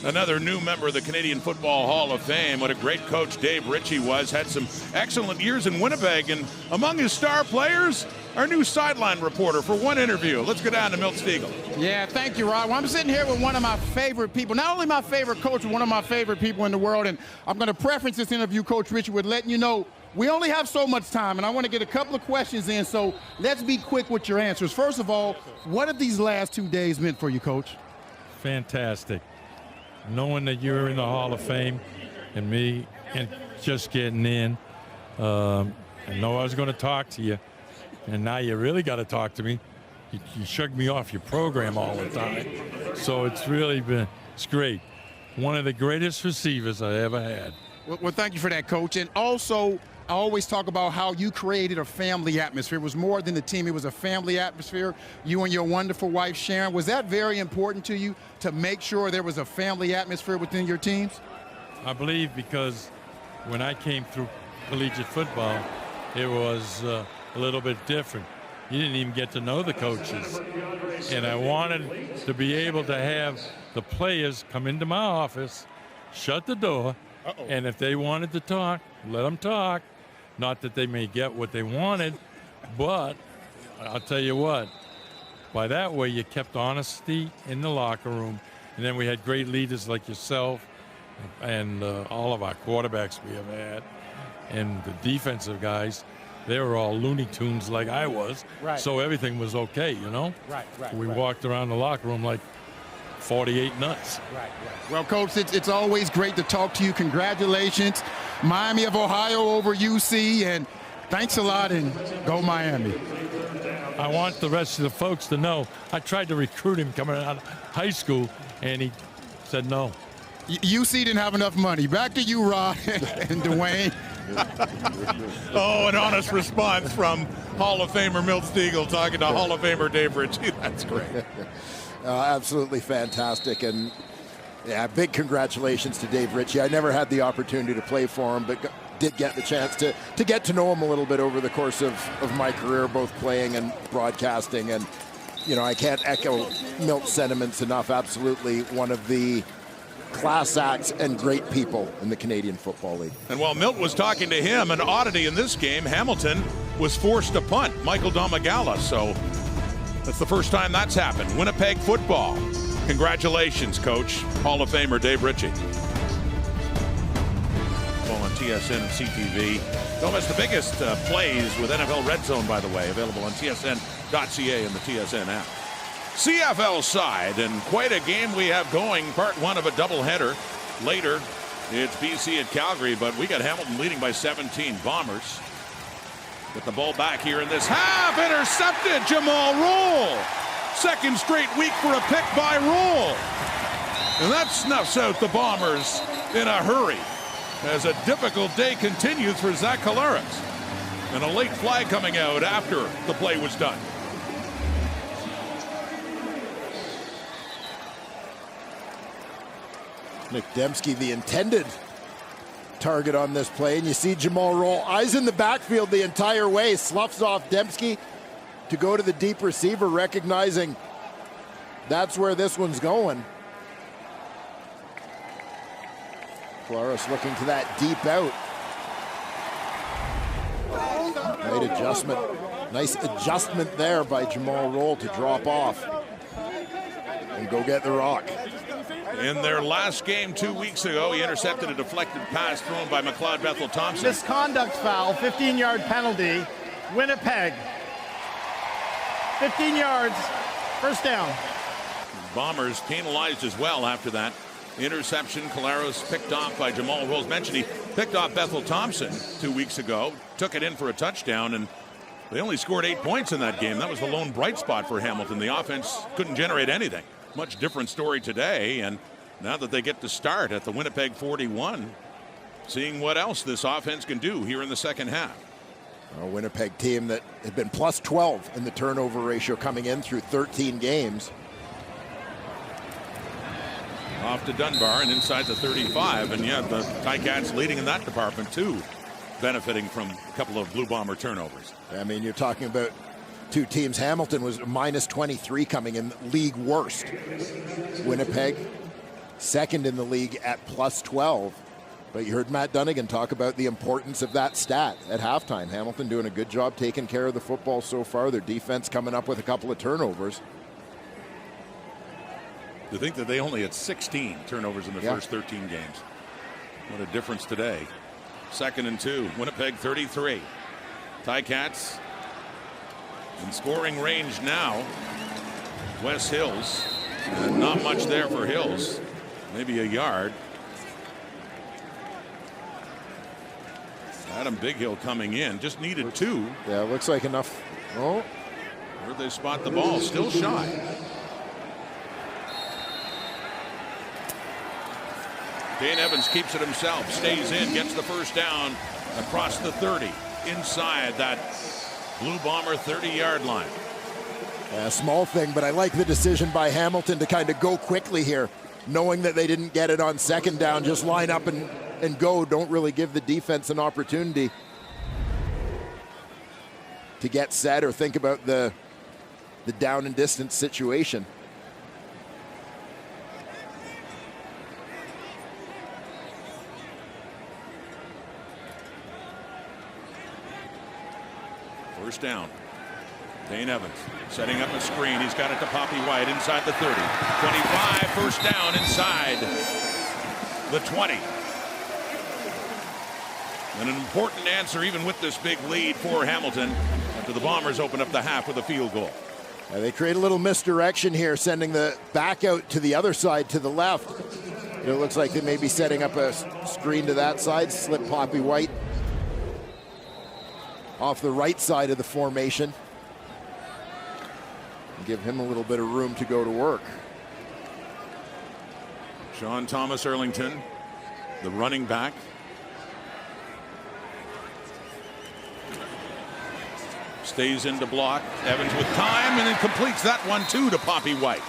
Another new member of the Canadian Football Hall of Fame. What a great coach Dave Ritchie was. Had some excellent years in Winnipeg, and among his star players, our new sideline reporter for one interview. Let's go down to Milt Stegall. Yeah, thank you, Rod. Well, I'm sitting here with one of my favorite people, not only my favorite coach, but one of my favorite people in the world. And I'm going to preference this interview, Coach Ritchie, with letting you know we only have so much time, and I want to get a couple of questions in, so let's be quick with your answers. First of all, what have these last 2 days meant for you, Coach? Fantastic. Knowing that you're in the Hall of Fame and me and just getting in. I know I was going to talk to you, and now you really got to talk to me. You shrugged me off your program all the time. So it's really been, it's great. one of the greatest receivers I ever had. Well, thank you for that, Coach. And also, I always talk about how you created a family atmosphere. It was more than the team. It was a family atmosphere. You and your wonderful wife, Sharon. Was that very important to you to make sure there was a family atmosphere within your teams? I believe because when I came through collegiate football, it was a little bit different. You didn't even get to know the coaches. And I wanted to be able to have the players come into my office, shut the door, and if they wanted to talk, let them talk. Not that they may get what they wanted, but I'll tell you what, by that way you kept honesty in the locker room. And then we had great leaders like yourself and all of our quarterbacks we have had, and the defensive guys. They were all Looney Tunes like I was, right. So everything was okay, you know? Right. We walked around the locker room like 48 nuts. Right. Well, Coach, it's always great to talk to you. Congratulations. Miami of Ohio over UC, and thanks a lot, and go Miami. I want the rest of the folks to know I tried to recruit him coming out of high school, and he said no. UC didn't have enough money. Back to you, Rod and Dwayne. Oh, an honest response from Hall of Famer Milt Stegall talking to Hall of Famer Dave Ritchie. That's great. Absolutely fantastic. And yeah, big congratulations to Dave Ritchie. I never had the opportunity to play for him, but did get the chance to get to know him a little bit over the course of my career, both playing and broadcasting. And, you know, I can't echo Milt's sentiments enough. Absolutely one of the class acts and great people in the Canadian Football League. And while Milt was talking to him, an oddity in this game, Hamilton was forced to punt Michael Domagala. So that's the first time that's happened. Winnipeg football. Congratulations, Coach. Hall of Famer Dave Ritchie. Well, on TSN and CTV. Don't miss the biggest plays with NFL Red Zone, by the way, available on tsn.ca and the TSN app. CFL side, and quite a game we have going. Part one of a doubleheader. Later, it's BC at Calgary, but we got Hamilton leading by 17. Bombers get the ball back here in this half. Intercepted, Jamal Roll. Second straight week for a pick by Roll. And that snuffs out the Bombers in a hurry as a difficult day continues for Zach Collaros. And a late flag coming out after the play was done. Nick Dembski, the intended target on this play, and you see Jamal Roll, eyes in the backfield the entire way, sloughs off Dembski to go to the deep receiver, recognizing that's where this one's going. Collaros looking to that deep out. Nice adjustment there by Jamal Roll to drop off and go get the rock. In their last game 2 weeks ago, he intercepted a deflected pass thrown by McLeod Bethel Thompson. Misconduct foul, 15-yard penalty. Winnipeg. 15 yards, first down. Bombers penalized as well after that interception. Collaros picked off by Jamal Rolls. Mentioned he picked off Bethel Thompson 2 weeks ago, took it in for a touchdown, and they only scored 8 points in that game. That was the lone bright spot for Hamilton. The offense couldn't generate anything. Much different story today, and now that they get to start at the Winnipeg 41, seeing what else this offense can do here in the second half. A Winnipeg team that had been plus 12 in the turnover ratio coming in through 13 games. Off to Dunbar and inside the 35, and yeah, the Ticats leading in that department too, benefiting from a couple of Blue Bomber turnovers. I mean, you're talking about two teams. Hamilton was minus 23 coming in, league worst. Winnipeg second in the league at plus 12. But you heard Matt Dunnigan talk about the importance of that stat at halftime. Hamilton doing a good job taking care of the football so far. Their defense coming up with a couple of turnovers. To think that they only had 16 turnovers in the first 13 games. What a difference today. 2nd and 2. Winnipeg 33. Ticats in scoring range now. Wes Hills. And not much there for Hills. Maybe a yard. Adam Bighill coming in. Just needed 2. Yeah, looks like enough. Oh. Where'd they spot the ball? Still shy. Dane Evans keeps it himself, stays in, gets the first down across the 30, inside that Blue Bomber 30-yard line. A small thing, but I like the decision by Hamilton to kind of go quickly here, knowing that they didn't get it on second down. Just line up and go. Don't really give the defense an opportunity to get set or think about the down and distance situation. First down. Dane Evans setting up a screen. He's got it to Poppy White inside the 30. 25, first down inside the 20. And an important answer even with this big lead for Hamilton after the Bombers open up the half with a field goal. They create a little misdirection here, sending the back out to the other side to the left. It looks like they may be setting up a screen to that side, slip Poppy White off the right side of the formation. Give him a little bit of room to go to work. Sean Thomas Erlington, the running back. Stays in to block. Evans with time and then completes that one too to Poppy White.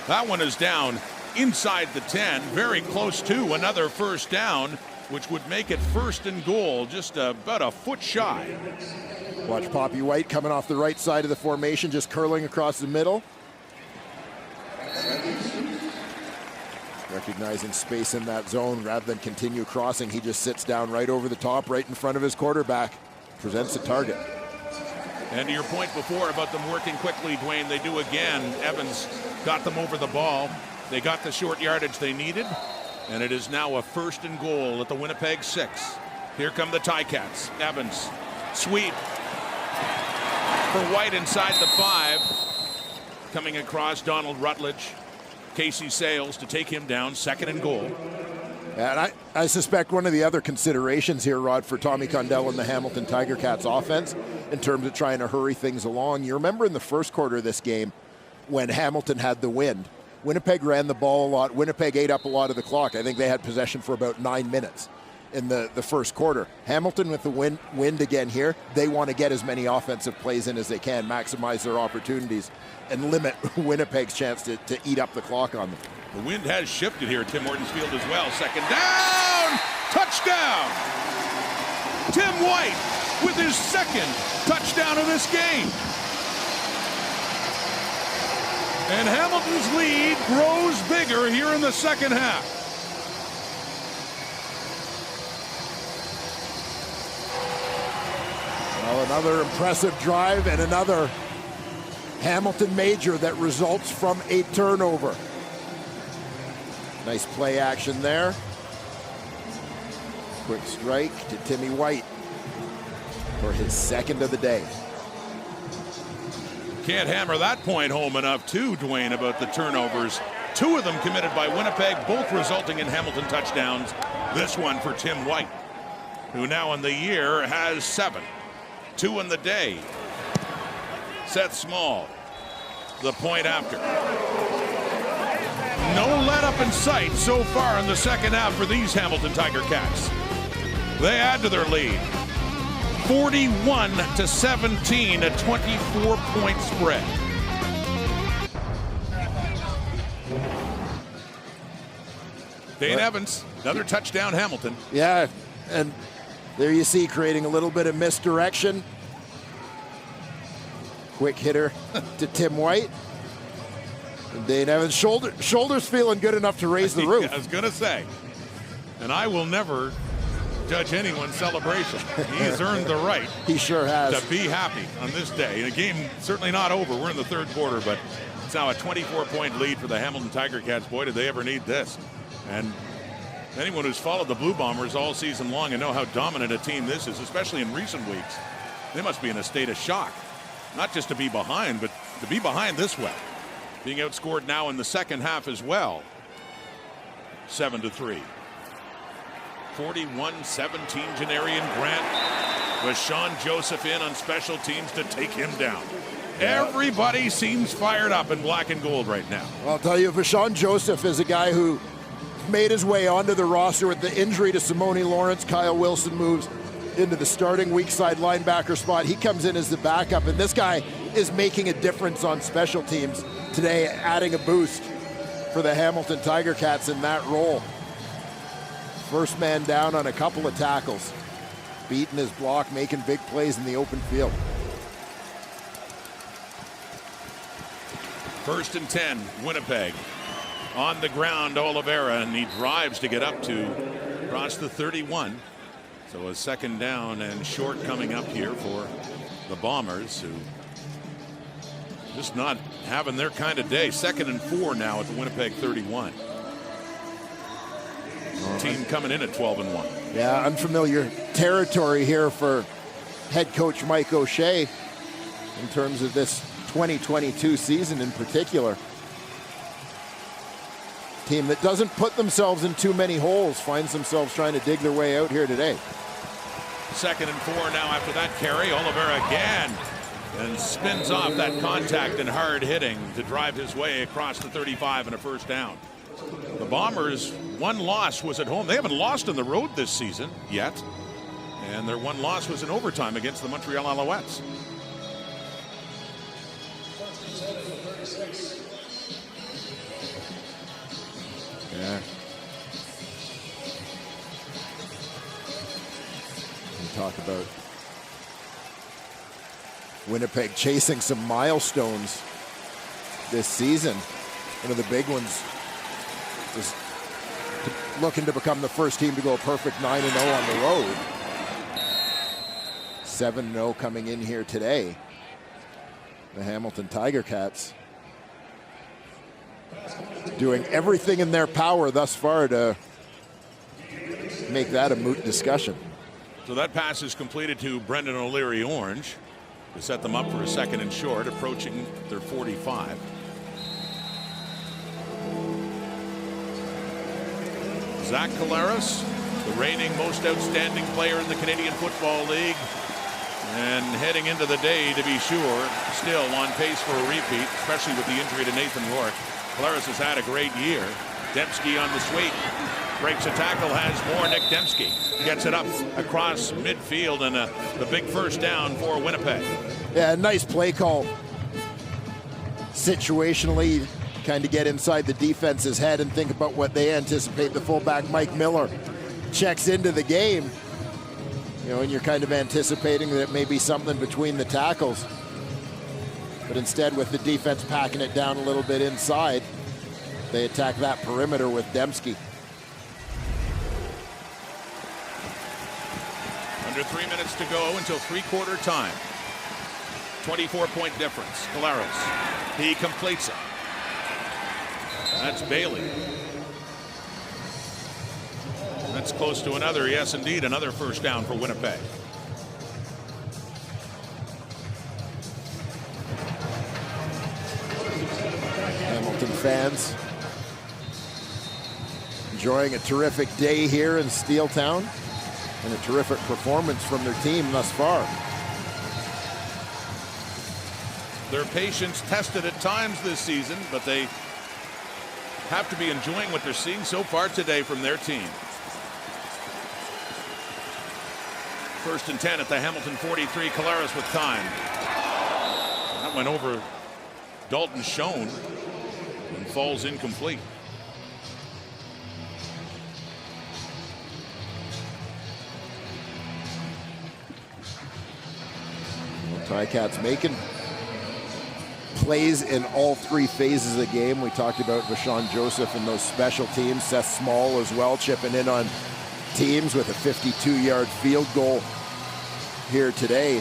That one is down inside the 10, very close to another first down, which would make it first and goal, just about a foot shy. Watch Poppy White coming off the right side of the formation, just curling across the middle. Recognizing space in that zone rather than continue crossing, he just sits down right over the top, right in front of his quarterback, presents a target. And to your point before about them working quickly, Dwayne, they do again. Evans got them over the ball. They got the short yardage they needed, and it is now a first and goal at the Winnipeg 6. Here come the Ticats. Evans, sweep for White inside the 5. Coming across, Donald Rutledge, Casey Sales to take him down, second and goal. And I suspect one of the other considerations here, Rod, for Tommy Condell and the Hamilton Tiger Cats offense in terms of trying to hurry things along. You remember in the first quarter of this game when Hamilton had the wind, Winnipeg ran the ball a lot. Winnipeg ate up a lot of the clock. I think they had possession for about 9 minutes in the first quarter. Hamilton with the wind again here, they want to get as many offensive plays in as they can, maximize their opportunities, and limit Winnipeg's chance to eat up the clock on them. The wind has shifted here at Tim Hortons Field as well. Second down, touchdown! Tim White with his second touchdown of this game. And Hamilton's lead grows bigger here in the second half. Well, another impressive drive and another Hamilton major that results from a turnover. Nice play action there. Quick strike to Timmy White for his second of the day. Can't hammer that point home enough too, Dwayne, about the turnovers. 2 of them committed by Winnipeg, both resulting in Hamilton touchdowns. This one for Tim White, who now in the year has 7. 2 in the day. Seth Small, the point after. No let up in sight so far in the second half for these Hamilton Tiger Cats. They add to their lead. 41-17, a 24-point spread. Dane Evans, another touchdown, Hamilton. Yeah, and there you see, creating a little bit of misdirection. Quick hitter to Tim White. And Dane Evans, shoulders feeling good enough to raise the roof. I was going to say, and I will never judge anyone's celebration. He's earned the right. He sure has. To be happy on this day. And the game certainly not over. We're in the third quarter, but it's now a 24-point lead for the Hamilton Tiger Cats. Boy, did they ever need this. And anyone who's followed the Blue Bombers all season long and know how dominant a team this is, especially in recent weeks, they must be in a state of shock. Not just to be behind, but to be behind this way. Being outscored now in the second half as well. 7-3. 41-17, Janarian Grant with Sean Joseph in on special teams to take him down. Everybody seems fired up in black and gold right now. Well, I'll tell you, Vashon Joseph is a guy who made his way onto the roster with the injury to Simone Lawrence. Kyle Wilson moves into the starting weak side linebacker spot. He comes in as the backup, and this guy is making a difference on special teams today, adding a boost for the Hamilton Tiger Cats in that role. First man down on a couple of tackles. Beating his block, making big plays in the open field. 1st and 10, Winnipeg. On the ground, Oliveira, and he drives to get up to across the 31. So a second down and short coming up here for the Bombers, who just not having their kind of day. 2nd and 4 now at the Winnipeg 31. Team coming in at 12-1. Yeah, unfamiliar territory here for head coach Mike O'Shea in terms of this 2022 season in particular. Team that doesn't put themselves in too many holes finds themselves trying to dig their way out here today. 2nd and 4 now after that carry. Oliveira again, and spins off that contact and hard hitting to drive his way across the 35 and a first down. The Bombers' one loss was at home. They haven't lost on the road this season yet, and their one loss was in overtime against the Montreal Alouettes. Yeah. We talk about Winnipeg chasing some milestones this season. One of the big ones is looking to become the first team to go a perfect 9-0 on the road. 7-0 coming in here today. The Hamilton Tiger Cats doing everything in their power thus far to make that a moot discussion. So that pass is completed to Brendan O'Leary Orange to set them up for a 2nd and short, approaching their 45. Zach Collaros, the reigning most outstanding player in the Canadian Football League, and heading into the day, to be sure, still on pace for a repeat, especially with the injury to Nathan Rourke. Collaros has had a great year. Dembski on the sweep, breaks a tackle, has more. Nick Dembski gets it up across midfield, and the big first down for Winnipeg. Yeah, nice play call. Situationally, kind of get inside the defense's head and think about what they anticipate. The fullback, Mike Miller, checks into the game. You know, and you're kind of anticipating that it may be something between the tackles. But instead, with the defense packing it down a little bit inside, they attack that perimeter with Dembski. Under 3 minutes to go until three-quarter time. 24-point difference. Collaros, he completes it. That's Bailey. That's close to another, yes indeed, another first down for Winnipeg. Hamilton fans enjoying a terrific day here in Steeltown and a terrific performance from their team thus far. Their patience tested at times this season, but they have to be enjoying what they're seeing so far today from their team. 1st and 10 at the Hamilton 43. Collaros with time. That went over Dalton Schoen and falls incomplete. Ticats making plays in all three phases of the game. We talked about Vashon Joseph and those special teams. Seth Small as well chipping in on teams with a 52-yard field goal here today.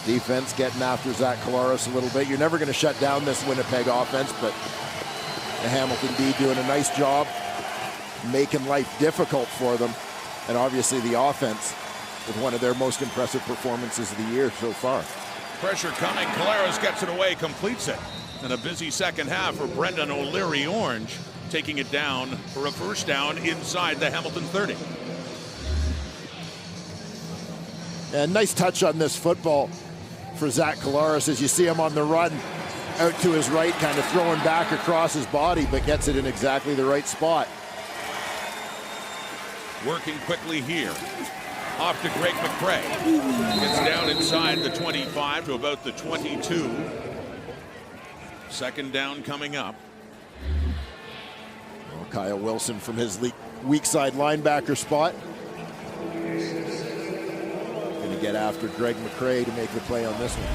Defense getting after Zach Collaros a little bit. You're never going to shut down this Winnipeg offense, but the Hamilton D doing a nice job making life difficult for them. And obviously the offense with one of their most impressive performances of the year so far. Pressure coming. Collaros gets it away, completes it. And a busy second half for Brendan O'Leary Orange, taking it down for a first down inside the Hamilton 30. And nice touch on this football for Zach Collaros as you see him on the run out to his right, kind of throwing back across his body, but gets it in exactly the right spot. working quickly here. Off to Greg McCrae. Gets down inside the 25 to about the 22. Second down coming up. Well, Kyle Wilson from his weak side linebacker spot. Going to get after Greg McCrae to make the play on this one.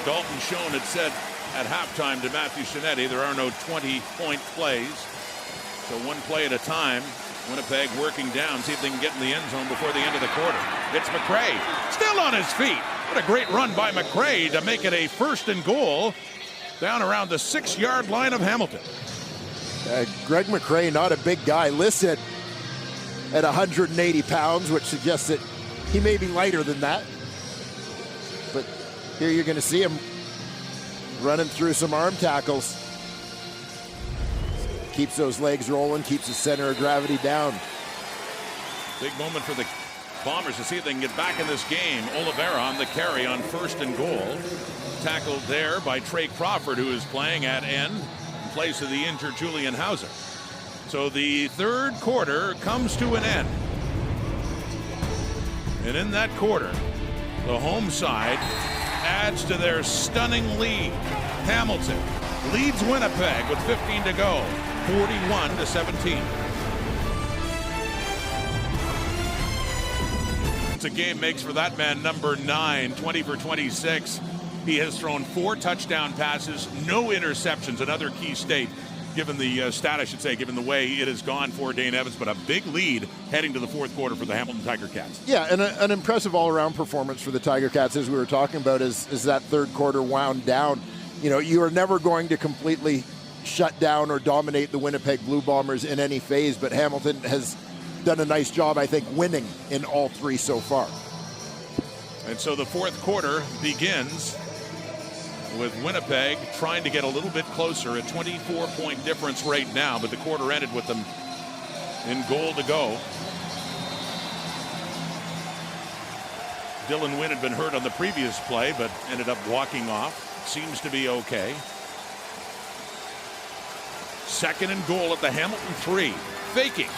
Dalton Schoen had said at halftime to Matthew Shinetti, there are no 20-point plays. So one play at a time. Winnipeg working down, see if they can get in the end zone before the end of the quarter. It's McCrae, still on his feet. What a great run by McCrae to make it a 1st and goal down around the 6-yard line of Hamilton. Greg McCrae, not a big guy, listed at 180 pounds, which suggests that he may be lighter than that. But here you're going to see him running through some arm tackles. Keeps those legs rolling, keeps the center of gravity down. Big moment for the Bombers to see if they can get back in this game. Oliveira on the carry on 1st and goal. Tackled there by Trey Crawford, who is playing at end in place of the injured Julian Hauser. So the 3rd quarter comes to an end. And in that quarter, the home side adds to their stunning lead. Hamilton leads Winnipeg with 15 to go, 41-17. It's a game makes for that man, number 9, 20 for 26. He has thrown 4 touchdown passes, no interceptions, another key state, given the stat, I should say, given the way it has gone for Dane Evans, but a big lead heading to the 4th quarter for the Hamilton Tiger Cats. Yeah, and an impressive all-around performance for the Tiger Cats, as we were talking about, as that 3rd quarter wound down. You know, you are never going to completely shut down or dominate the Winnipeg Blue Bombers in any phase, but Hamilton has done a nice job, I think, winning in all 3 so far. And so the 4th quarter begins with Winnipeg trying to get a little bit closer, a 24-point difference right now, but the quarter ended with them in goal to go. Dylan Wynn had been hurt on the previous play, but ended up walking off. Seems to be okay. 2nd and goal at the Hamilton 3. Faking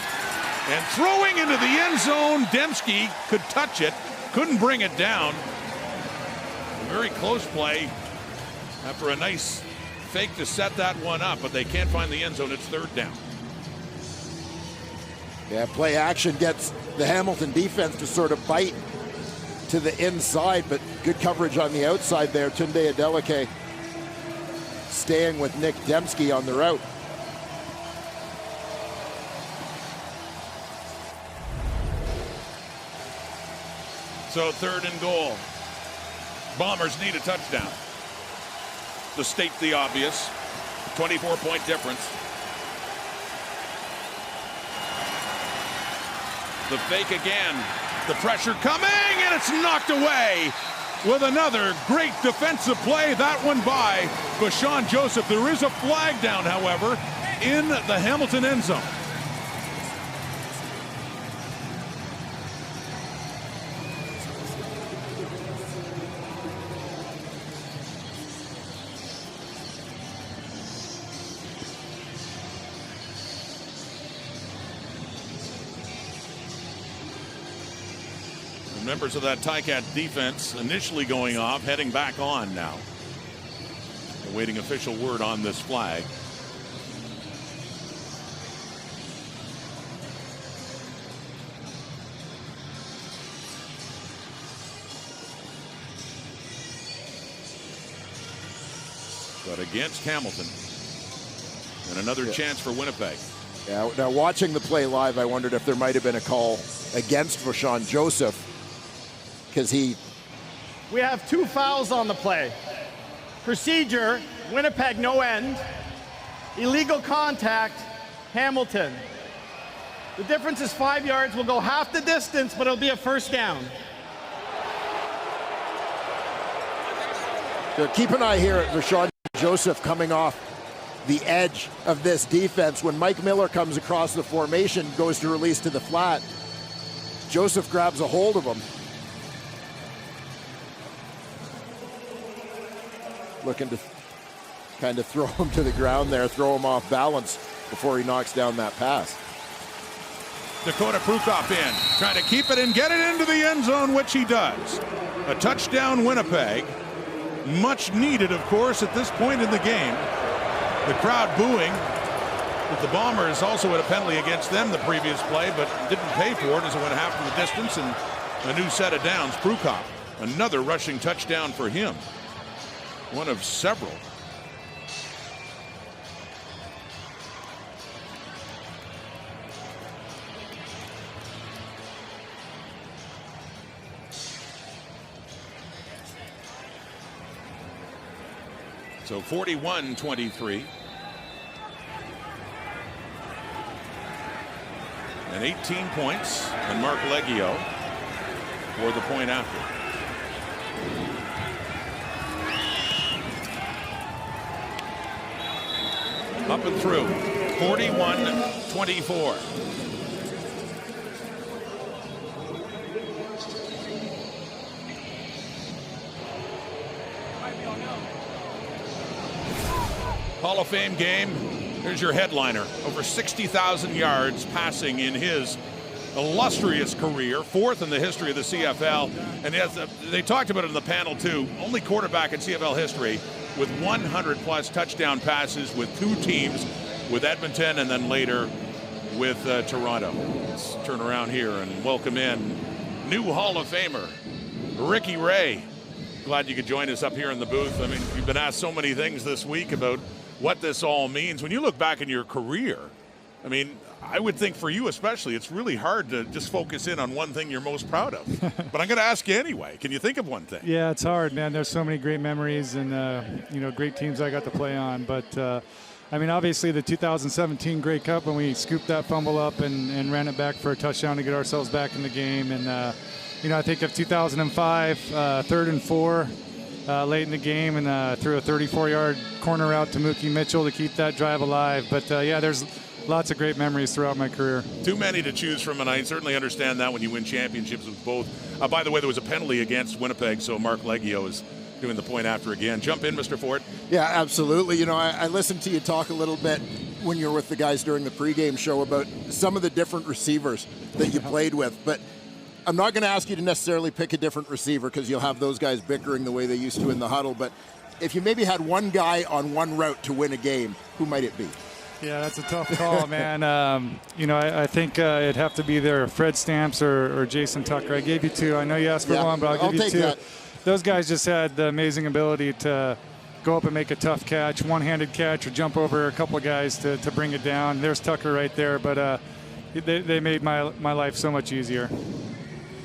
and throwing into the end zone. Dembski could touch it, couldn't bring it down. A very close play after a nice fake to set that one up, but they can't find the end zone. It's 3rd down. Yeah, play action gets the Hamilton defense to sort of bite to the inside, but good coverage on the outside there. Tunde Adeleke staying with Nick Dembski on the route. So 3rd and goal. Bombers need a touchdown. To state the obvious, 24-point difference. The fake again. The pressure coming, and it's knocked away with another great defensive play. That one by Bashawn Joseph. There is a flag down, however, in the Hamilton end zone. Members of that Ticat defense initially going off, heading back on now. Awaiting official word on this flag. But against Hamilton. And another chance for Winnipeg. Yeah, now watching the play live, I wondered if there might have been a call against Bashawn Joseph, because we have 2 fouls on the play. Procedure, Winnipeg no end. Illegal contact, Hamilton. The difference is 5 yards. We'll go half the distance, but it'll be a 1st down. So keep an eye here at Bashawn Joseph coming off the edge of this defense. When Mike Miller comes across the formation, goes to release to the flat, Joseph grabs a hold of him looking to kind of throw him to the ground there, throw him off balance before he knocks down that pass. Dakota Prukop in, trying to keep it and get it into the end zone, which he does. A touchdown, Winnipeg. Much needed, of course, at this point in the game. The crowd booing. But the Bombers also had a penalty against them the previous play, but didn't pay for it as it went half of the distance, and a new set of downs. Prukop, another rushing touchdown for him. One of several. So 41-23. And 18 points, and Mark Leggio for the point after. Up and through, 41-24. Hall of Fame game. Here's your headliner. Over 60,000 yards passing in his illustrious career, fourth in the history of the CFL. And yes, they talked about it in the panel too. Only quarterback in CFL history with 100-plus touchdown passes with two teams, with Edmonton and then later with Toronto. Let's turn around here and welcome in new Hall of Famer, Ricky Ray. Glad you could join us up here in the booth. I mean, you've been asked so many things this week about what this all means. When you look back in your career, I mean, I would think for you especially, it's really hard to just focus in on one thing you're most proud of. But I'm going to ask you anyway. Can you think of one thing? Yeah, it's hard, man. There's so many great memories and, great teams I got to play on. But, I mean, obviously the 2017 Grey Cup when we scooped that fumble up and ran it back for a touchdown to get ourselves back in the game. And, I think of 2005, 3rd and 4. Late in the game and threw a 34-yard corner route to Mookie Mitchell to keep that drive alive. But, there's lots of great memories throughout my career. Too many to choose from, and I certainly understand that when you win championships with both. By the way, there was a penalty against Winnipeg, so Mark Leggio is doing the point after again. Jump in, Mr. Ford. Yeah, absolutely. I listened to you talk a little bit when you were with the guys during the pregame show about some of the different receivers that you played with, but I'm not going to ask you to necessarily pick a different receiver because you'll have those guys bickering the way they used to in the huddle. But if you maybe had one guy on one route to win a game, who might it be? Yeah, that's a tough call, man. I think it'd have to be either Fred Stamps or Jason Tucker. I gave you two. I know you asked for one, but I'll give you two. That. Those guys just had the amazing ability to go up and make a tough catch, one-handed catch, or jump over a couple of guys to bring it down. There's Tucker right there, but they made my life so much easier.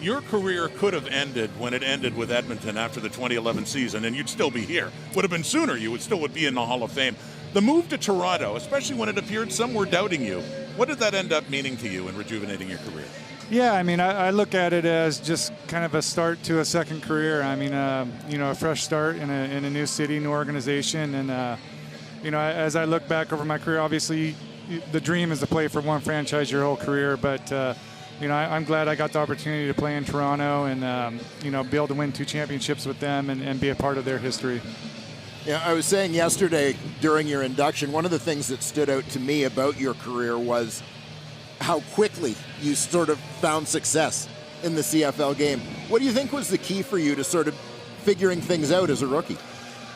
Your career could have ended when it ended with Edmonton after the 2011 season, and you'd still be here. Would have been sooner. You would be in the Hall of Fame. The move to Toronto, especially when it appeared some were doubting you, what did that end up meaning to you in rejuvenating your career? Yeah, I mean, I look at it as just kind of a start to a second career. I mean, a fresh start in a new city, new organization. And, as I look back over my career, obviously the dream is to play for one franchise your whole career, but I'm glad I got the opportunity to play in Toronto and, be able to win 2 championships with them and be a part of their history. Yeah, I was saying yesterday during your induction, one of the things that stood out to me about your career was how quickly you sort of found success in the CFL game. What do you think was the key for you to sort of figuring things out as a rookie?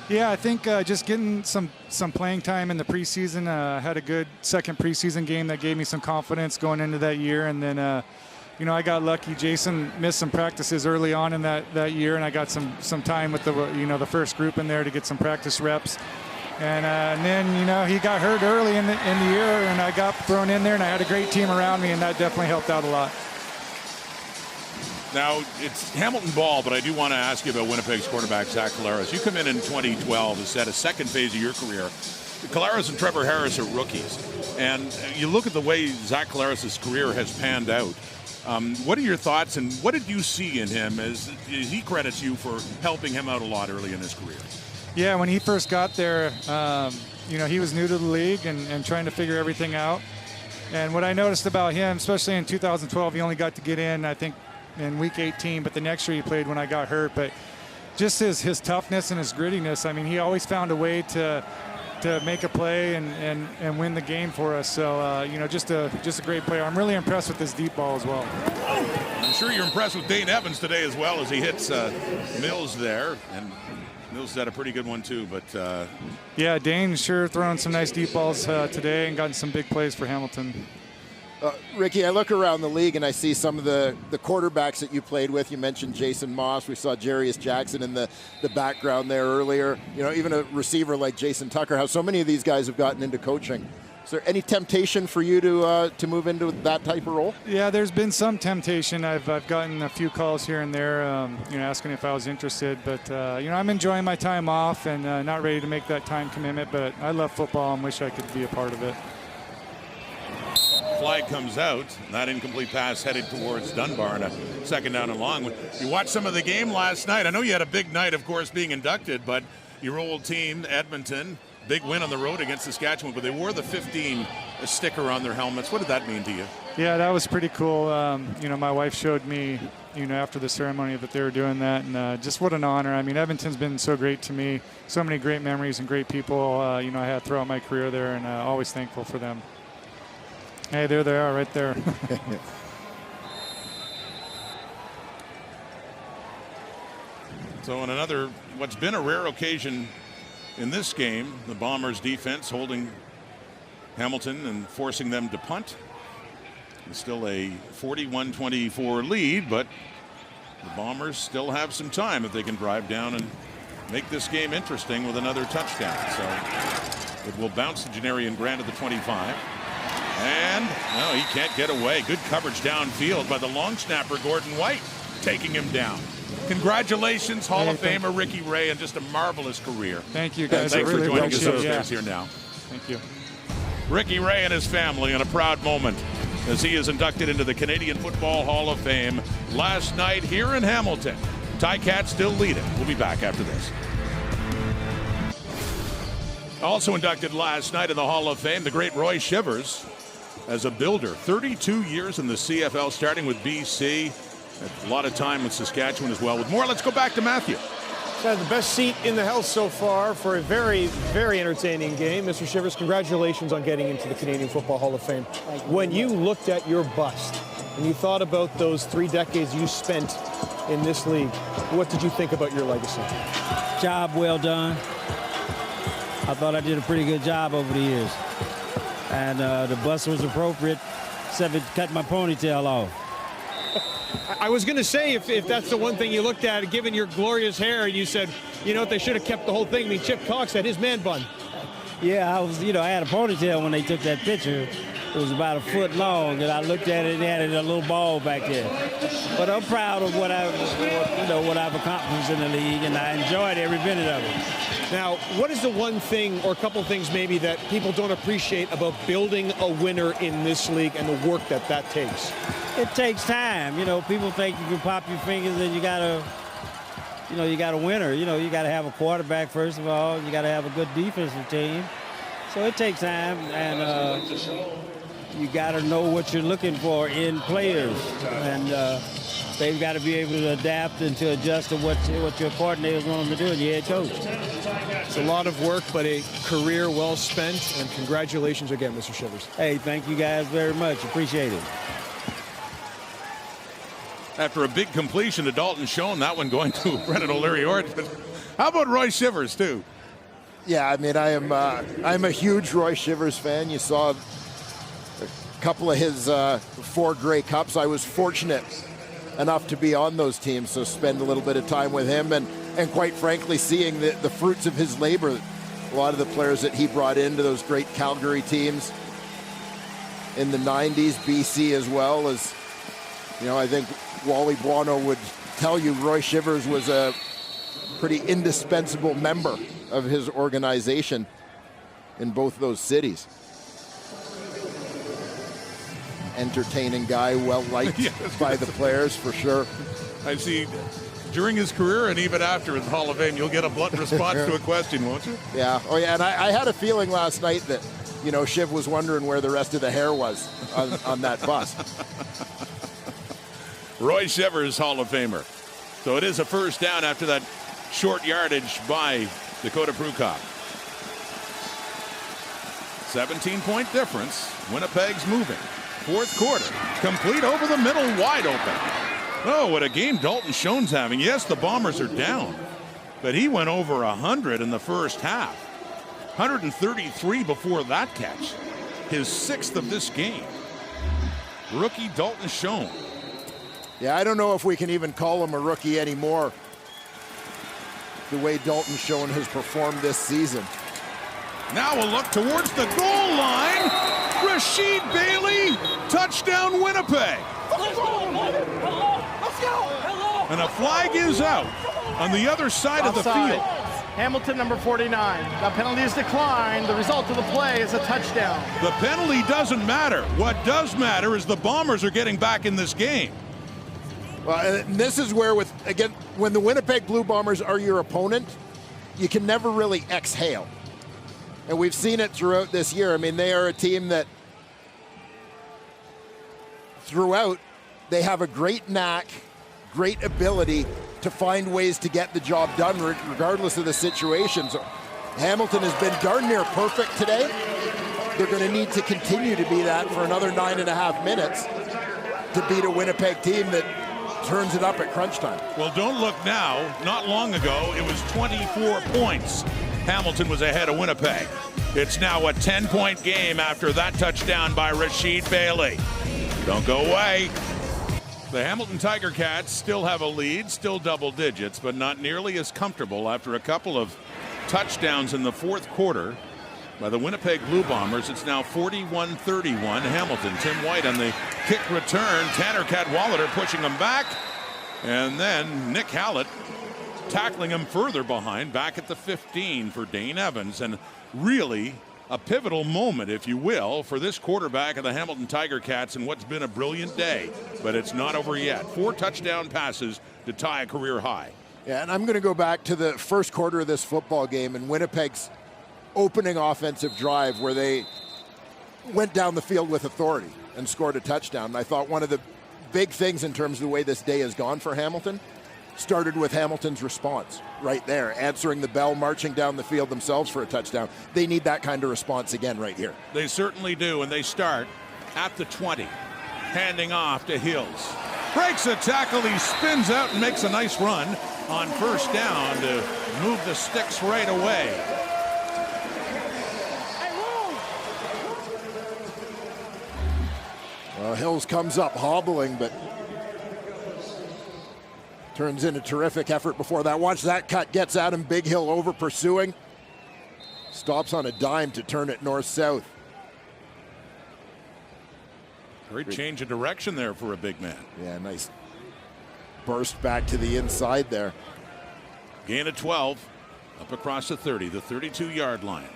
Yeah, I think just getting some playing time in the preseason. I had a good second preseason game that gave me some confidence going into that year. And then, I got lucky. Jason missed some practices early on in that year, and I got some time with the first group in there to get some practice reps. And then, he got hurt early in the year, and I got thrown in there, and I had a great team around me, and that definitely helped out a lot. Now, it's Hamilton ball, but I do want to ask you about Winnipeg's quarterback, Zach Collaros. You come in 2012 to set a second phase of your career. Collaros and Trevor Harris are rookies. And you look at the way Zach Collaros' career has panned out. What are your thoughts, and what did you see in him as he credits you for helping him out a lot early in his career? Yeah, when he first got there, he was new to the league and trying to figure everything out. And what I noticed about him, especially in 2012, he only got to get in, I think, in week 18, but the next year he played when I got hurt. But just his toughness and his grittiness. I mean, he always found a way to make a play and win the game for us. So, you know, just a great player. I'm really impressed with his deep ball as well. I'm sure you're impressed with Dane Evans today as well, as he hits Mills there. And Mills had a pretty good one too, but yeah, Dane sure throwing some nice deep balls today and gotten some big plays for Hamilton. Ricky, I look around the league and I see some of the quarterbacks that you played with. You mentioned Jason Moss. We saw Jarius Jackson in the background there earlier. You know, even a receiver like Jason Tucker, how so many of these guys have gotten into coaching. Is there any temptation for you to move into that type of role? Yeah, there's been some temptation. I've gotten a few calls here and there, you know, asking if I was interested. But, you know, I'm enjoying my time off and not ready to make that time commitment. But I love football and wish I could be a part of it. Flag comes out. That incomplete pass headed towards Dunbar, and a second down and long. You watched some of the game last night. I know you had a big night, of course, being inducted, but your old team, Edmonton, big win on the road against Saskatchewan, but they wore the 15 sticker on their helmets. What did that mean to you? Yeah, that was pretty cool. You know, my wife showed me, you know, after the ceremony that they were doing that, and just what an honor. I mean, Edmonton's been so great to me. So many great memories and great people, you know, I had throughout my career there, and always thankful for them. Hey, there they are right there. So on another, what's been a rare occasion in this game, the Bombers defense holding Hamilton and forcing them to punt. It's still a 41-24 lead, but the Bombers still have some time if they can drive down and make this game interesting with another touchdown. So it will bounce to Janarian Grant at the 25. And no, he can't get away. Good coverage downfield by the long snapper, Gordon White, taking him down. Congratulations, Hall of Famer Ricky Ray, and just a marvelous career. Thank you, guys. Thanks for really joining us upstairs yeah. here now. Thank you. Ricky Ray and his family in a proud moment as he is inducted into the Canadian Football Hall of Fame last night here in Hamilton. Ticats still lead it. We'll be back after this. Also inducted last night in the Hall of Fame, the great Roy Shivers as a builder. 32 years in the CFL, starting with BC. A lot of time with Saskatchewan as well. With more, let's go back to Matthew. The best seat in the house so far for a very, very entertaining game. Mr. Shivers, congratulations on getting into the Canadian Football Hall of Fame. When you looked at your bust and you thought about those 3 decades you spent in this league, what did you think about your legacy? Job well done. I thought I did a pretty good job over the years. And the bust was appropriate, except it cut my ponytail off. I was going to say, if that's the one thing you looked at, given your glorious hair, and you said, you know what, they should have kept the whole thing. I mean, Chip Cox had his man bun. Yeah, I had a ponytail when they took that picture. It was about 1 foot long, and I looked at it and had a little ball back there. But I'm proud of what I've accomplished in the league, and I enjoyed every minute of it. Now, what is the one thing, or a couple things maybe, that people don't appreciate about building a winner in this league and the work that takes? It takes time. You know, people think you can pop your fingers and you got a winner. You know, you got to have a quarterback, first of all. You got to have a good defensive team. So it takes time, and you got to know what you're looking for in players. And they've got to be able to adapt and to adjust to what your coordinators want them to do, and your head coach. It's a lot of work, but a career well spent, and congratulations again, Mr. Shivers. Hey, thank you guys very much. Appreciate it. After a big completion to Dalton Schoen, that one going to Brendan O'Leary-Ort. How about Roy Shivers, too? Yeah, I mean, I'm a huge Roy Shivers fan. You saw a couple of his 4 Grey Cups. I was fortunate enough to be on those teams, so spend a little bit of time with him, and quite frankly, seeing the fruits of his labor. A lot of the players that he brought into those great Calgary teams in the 90s, BC as well, as, you know, I think Wally Buono would tell you Roy Shivers was a pretty indispensable member of his organization in both those cities. Entertaining guy, well liked by the players for sure. I see during his career and even after his Hall of Fame, you'll get a blunt response to a question, won't you? Yeah. Oh yeah. And I had a feeling last night that, you know, Shiv was wondering where the rest of the hair was on that bus. Roy Shivers, Hall of Famer. So it is a first down after that short yardage by Dakota Prukop. 17-point difference. Winnipeg's moving. Fourth quarter. Complete over the middle, wide open. Oh, what a game Dalton Schoen's having. Yes, the Bombers are down, but he went over 100 in the first half. 133 before that catch. His 6th of this game. Rookie Dalton Schoen. Yeah, I don't know if we can even call him a rookie anymore, the way Dalton Schoen has performed this season. Now a look towards the goal line. Rasheed Bailey, touchdown Winnipeg. And a flag is out on the other side of the field. Hamilton, number 49. The penalty is declined. The result of the play is a touchdown. The penalty doesn't matter. What does matter is the Bombers are getting back in this game. Well, and this is where, when the Winnipeg Blue Bombers are your opponent, you can never really exhale. And we've seen it throughout this year. I mean, they are a team that throughout, they have a great knack, great ability to find ways to get the job done regardless of the situation. So Hamilton has been darn near perfect today. They're going to need to continue to be that for another 9.5 minutes to beat a Winnipeg team that turns it up at crunch time. Well, don't look now. Not long ago, it was 24 points. Hamilton was ahead of Winnipeg. It's now a 10-point game after that touchdown by Rasheed Bailey. Don't go away. The Hamilton Tiger Cats still have a lead, still double digits, but not nearly as comfortable after a couple of touchdowns in the fourth quarter by the Winnipeg Blue Bombers. It's now 41-31 Hamilton. Tim White on the kick return. Tanner Cadwallader pushing him back. And then Nick Hallett tackling him further behind, back at the 15 for Dane Evans. And really a pivotal moment, if you will, for this quarterback of the Hamilton Tiger Cats in what's been a brilliant day. But it's not over yet. 4 touchdown passes to tie a career high. Yeah, and I'm going to go back to the first quarter of this football game and Winnipeg's opening offensive drive where they went down the field with authority and scored a touchdown. And I thought one of the big things in terms of the way this day has gone for Hamilton started with Hamilton's response right there, answering the bell, marching down the field themselves for a touchdown. They need that kind of response again right here. They certainly do, and they start at the 20, handing off to Hills. Breaks a tackle, he spins out and makes a nice run on first down to move the sticks right away. Well, Hills comes up hobbling, but turns in a terrific effort before that. Watch that cut, gets Adam Big Hill over pursuing. Stops on a dime to turn it north-south. Great change of direction there for a big man. Yeah, nice burst back to the inside there. Gain of 12, up across the 30, the 32-yard line.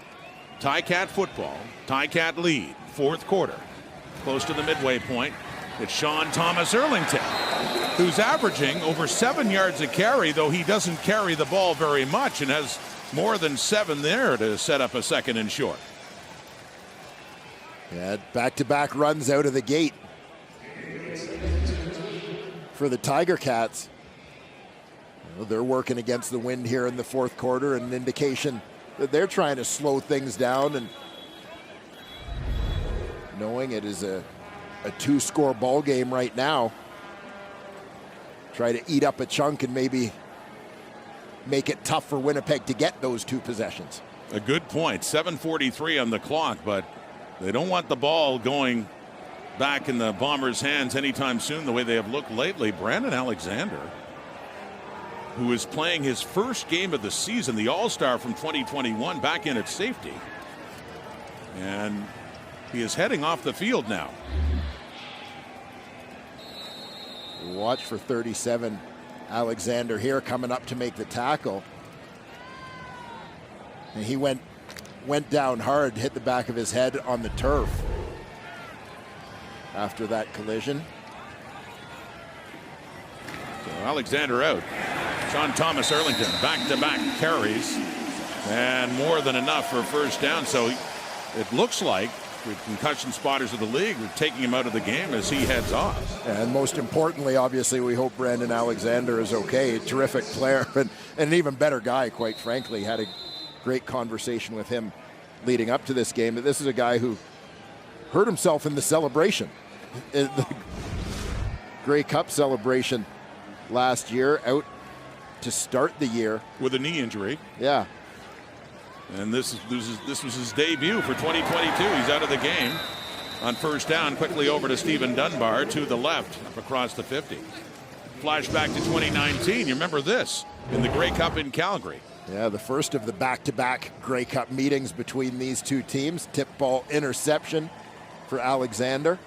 Ticat football, Ticat lead, fourth quarter. Close to the midway point, it's Sean Thomas Erlington, who's averaging over 7 yards a carry, though he doesn't carry the ball very much and has more than 7 there to set up a second and short. Yeah, back-to-back runs out of the gate for the Tiger Cats. Well, they're working against the wind here in the fourth quarter, an indication that they're trying to slow things down and knowing it is a 2-score ball game right now. Try to eat up a chunk and maybe make it tough for Winnipeg to get those 2 possessions. A good point. 7:43 on the clock, but they don't want the ball going back in the Bombers' hands anytime soon the way they have looked lately. Brandon Alexander, who is playing his first game of the season, the All-Star from 2021, back in at safety. And he is heading off the field now. Watch for 37 Alexander here coming up to make the tackle. And he went down hard, hit the back of his head on the turf after that collision. So Alexander out. Sean Thomas Erlington back-to-back carries and more than enough for first down. So it looks like concussion spotters of the league are taking him out of the game as he heads off. And most importantly, obviously, we hope Brandon Alexander is okay. A terrific player and an even better guy, quite frankly. Had a great conversation with him leading up to this game. But this is a guy who hurt himself in the celebration. The Grey Cup celebration last year, out to start the year. With a knee injury. Yeah. And this was his debut for 2022. He's out of the game on first down. Quickly over to Stephen Dunbar to the left, up across the 50. Flashback to 2019. You remember this in the Grey Cup in Calgary. Yeah, the first of the back-to-back Grey Cup meetings between these two teams. Tip ball interception for Alexander.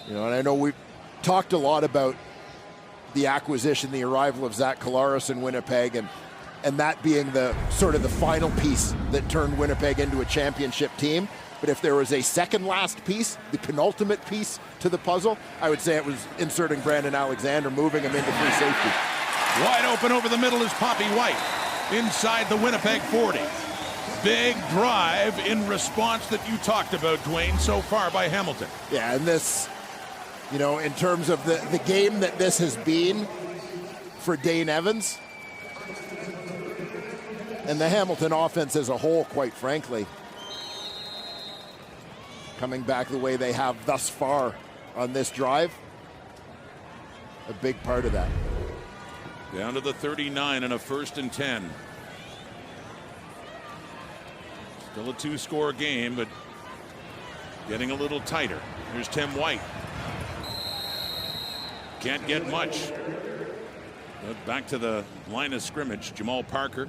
You know, and I know we've talked a lot about the acquisition, the arrival of Zach Collaros in Winnipeg, and that being the sort of the final piece that turned Winnipeg into a championship team. But if there was a second last piece, the penultimate piece to the puzzle, I would say it was inserting Brandon Alexander, moving him into free safety. Wide open over the middle is Poppy White inside the Winnipeg 40. Big drive in response that you talked about, Dwayne, so far by Hamilton. Yeah, and this, you know, in terms of the game that this has been for Dane Evans and the Hamilton offense as a whole, quite frankly, coming back the way they have thus far on this drive, a big part of that. Down to the 39 and a 1st and 10. Still a 2-score game, but getting a little tighter. Here's Tim White. Can't get much. But back to the line of scrimmage. Jamal Parker